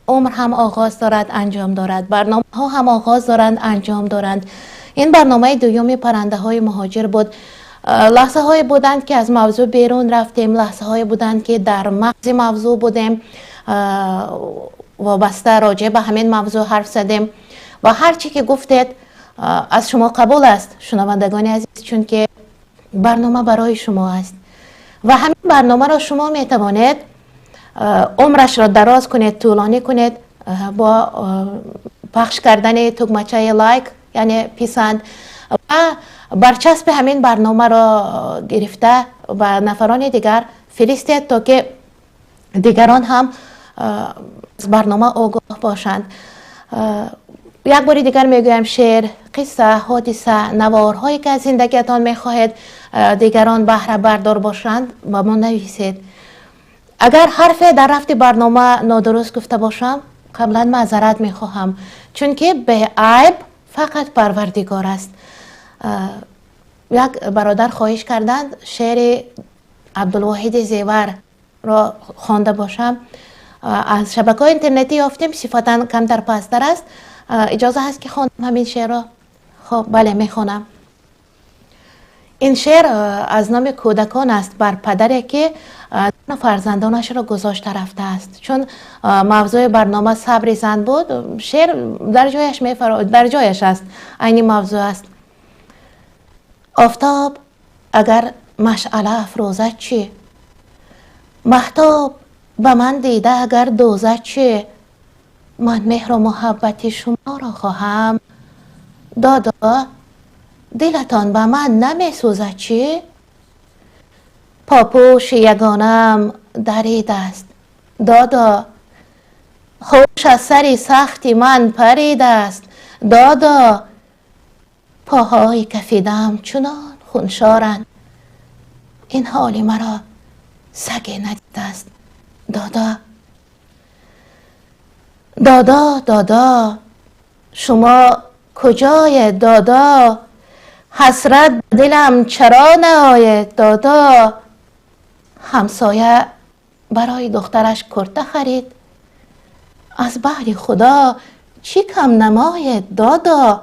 عمر هم آغاز دارد، انجام دارد. برنامه ها هم آغاز دارند، انجام دارند. این برنامه دوم پرنده های مهاجر بود. لحظه های بودند که از موضوع بیرون رفتیم، لحظه های بودند که در مغز موضوع بودیم، وابسته راجع به همین موضوع حرف زدیم و هرچی که گفتید از شما قبول است شنوندگان عزیز، چون که برنامه برای شما است و همین برنامه را شما می توانید عمرش را دراز کنید، طولانی کنید با پخش کردن تکمچه لایک یعنی پسند و برچسب همین برنامه را گرفته و نفران دیگر فرستید تا که دیگران هم از برنامه آگاه باشند. یک بار دیگر میگویم شعر، قصه، حادثه، نوارهایی که از زندگیتان میخواهید دیگران بهره بردار باشند و ما نویسید. اگر حرف در رفت برنامه نادرست گفته باشم قبلا معذرت میخواهم، چون که به عیب فقط پروردگار است. یک برادر خواهش کردند شعر عبدالواحد زیور را خوانده باشم. از شبکه‌های اینترنتی یافتیم، صفتا کمتر پستر است. اجازه هست که خوانم همین شعر را؟ خب بله میخوانم. این شعر از نام کودکان است بر پدری که فرزندانش را گذاشته رفته است. چون موضوع برنامه صبر زن بود، شعر در جایش است، عین موضوع است. آفتاب اگر مشعله افروزد چی؟ مهتاب به من دیده اگر دوزد چی؟ من مهر و محبت شما را خواهم، دادا دلتان به من نمی سوزد چی؟ پاپوش یگانم درید است، دادا خوش از سری سختی من پرید است، دادا پاهای کفیدم چنان خونشارند، این حالی مرا سگ ندیده است. دادا دادا دادا شما کجای دادا؟ حسرت دلم چرا نآید دادا؟ همسایه برای دخترش کرته خرید، از بعد خدا چی کم نماید دادا؟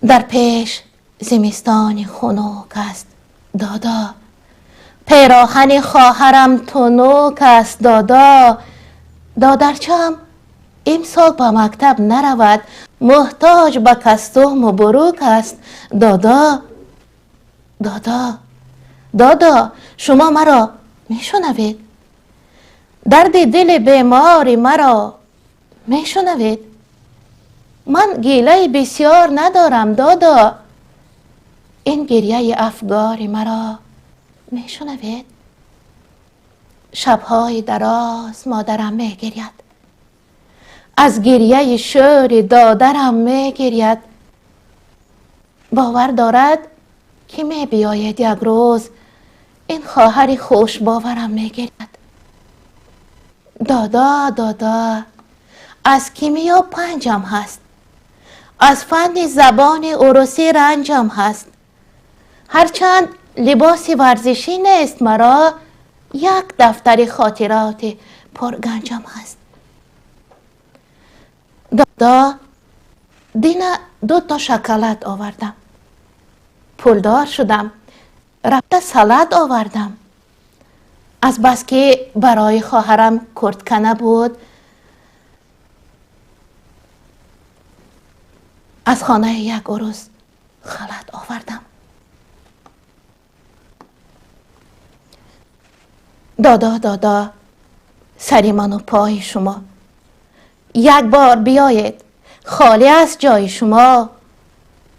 در پیش زمستان خنک است دادا، پیراهن خواهرم تنک است دادا. دادرچم امسال به مکتب نرود، محتاج به کستوم و بروک است دادا. دادا دادا شما مرا میشنوید؟ درد دل بیماری مرا میشنوید؟ من گیله بسیار ندارم دادا، این گریه افگاری مرا میشنوید؟ شبهای دراز مادرم میگرید، از گریه شور دادرم میگرید. باور دارد که می بیاید یک روز این خواهر خوش باورم میگرید. دادا دادا از کیمیا پنجم هست، از فن زبان عروسی رنجم هست. هرچند لباس ورزشی نیست مرا، یک دفتر خاطرات پرگنجم هست. دادا دینا 2 شکلات آوردم، پولدار شدم، رفته سالاد آوردم. از بس که برای خواهرم کردکنه بود، از خانه یک عروس خلط آوردم. دادا دادا سری من و پای شما، یک بار بیایید خالی از جای شما.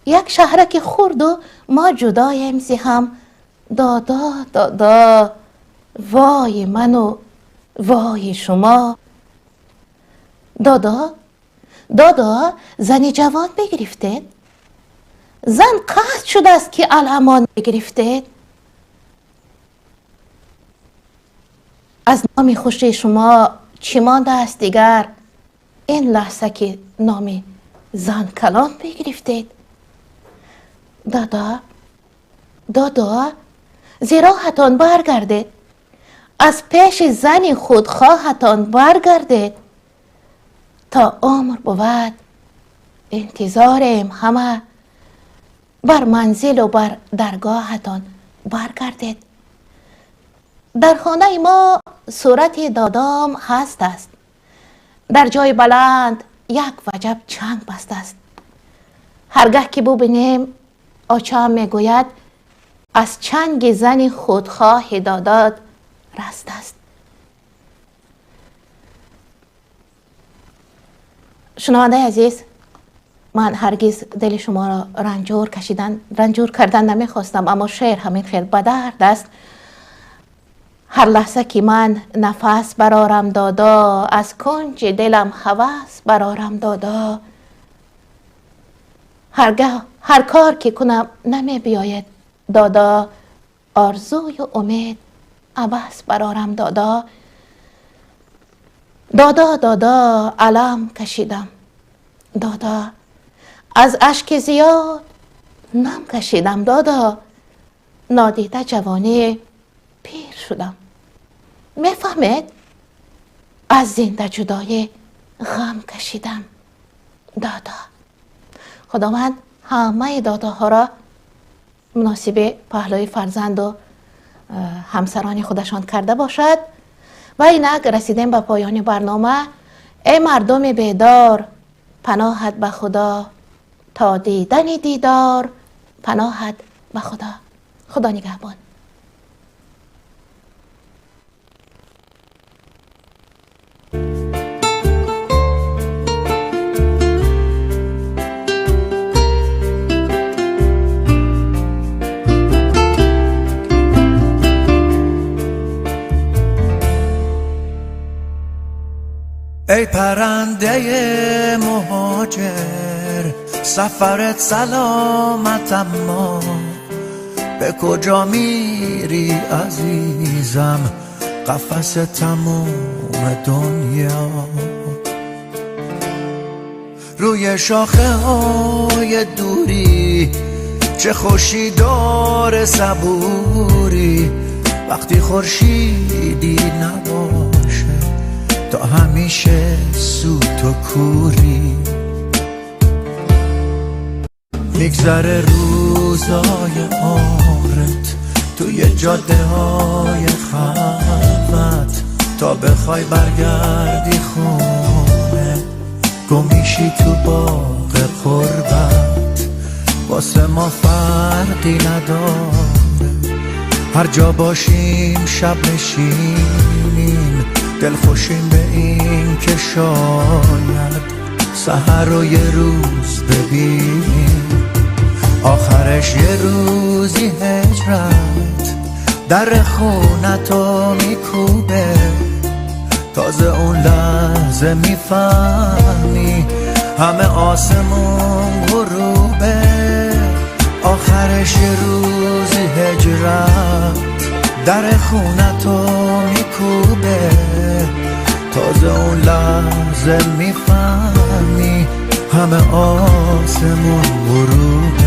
یک شهرک خورد و ما جدایم زی هم. دادا دادا وای من و وای شما. دادا دادا زنی جوان بگرفتید؟ زن قصد شده است که الهمان بگرفتید؟ از نام خوشی شما چی مانده است دیگر این لحظه که نام زن کلان بگرفتید؟ دادا دادا زراحتان برگردید، از پیش زن خودخواهتان برگردید. تا عمر بود انتظاریم همه، بر منزل و بر درگاهتان برگردید. در خانه ما صورت دادام هست است، در جای بلند یک وجب چنگ بسته است. هرگاه که ببینیم آچام میگوید از چنگ زن خودخواه دادات رست است. شنونده عزیز، من هرگز دل شما را رنجور کردن نمیخواستم، اما شعر همین خیلی به درد است. هر لحظه که من نفس برارم دادا، از کنج دلم هوس برارم دادا. هر کار که کنم نمی بیاید دادا، آرزوی و امید عباس برارم دادا. دادا دادا علم کشیدم دادا، از اشک زیاد نم کشیدم دادا. نادیده جوانی پیر شدم، میفهمید؟ از زنده جدای غم کشیدم دادا. خداوند همه داداها را مناسب پهلوی فرزند و همسران خودشان کرده باشد. و اینک رسیدیم به پایان برنامه. ای مردم بیدار پناهت به خدا، تا دیدن دیدار پناهت به خدا. خدا نگهبان. ای پرنده مهاجر سفرت سلامت اما به کجا میری عزیزم قفس تموم دنیا روی شاخه های دوری چه خوشی داره صبوری وقتی خورشیدی نباشه تا همیشه سوت و کوری میگذره روزای عمرت توی جاده های خلوت تا بخوای برگردی خونه گمیشی تو باغ قربت واسه ما فرقی نداره هر جا باشیم شب نشینیم دلخوشیم به این که شاید سحر رو یه روز ببینیم آخرش یه روزی هجرت در خونتو میکوبه تازه اون لحظه میفهمی همه آسمون غروبه آخرش یه روزی هجرت در خونتو میکوبه تازه اون لحظه میفهمی همه آسمون غروبه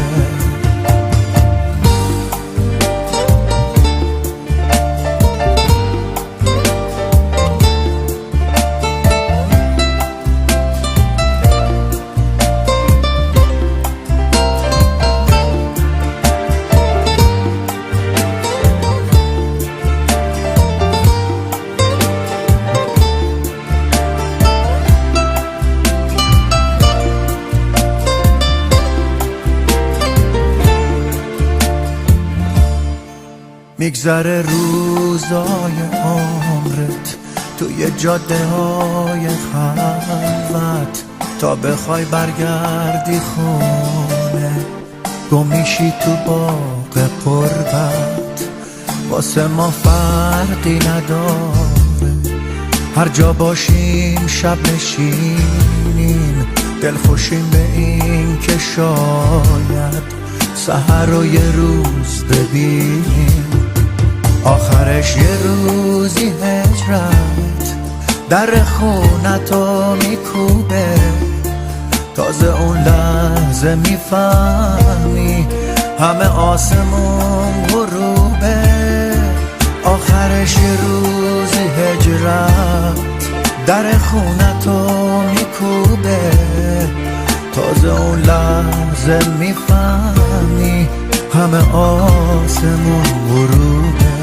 میگذره روزای عمرت توی جاده های خلوت تا بخوای برگردی خونه گمیشی تو باغ قربت واسه ما فرقی نداره هر جا باشیم شب نشینیم دلخوشیم به این که شاید سحر رو یه روز ببینیم آخرش یه روزی هجرت در خونتو میکوبه تازه اون لحظه میفهمی همه آسمون غروبه آخرش یه روزی هجرت در خونتو میکوبه تازه اون لحظه میفهمی همه آسمون غروبه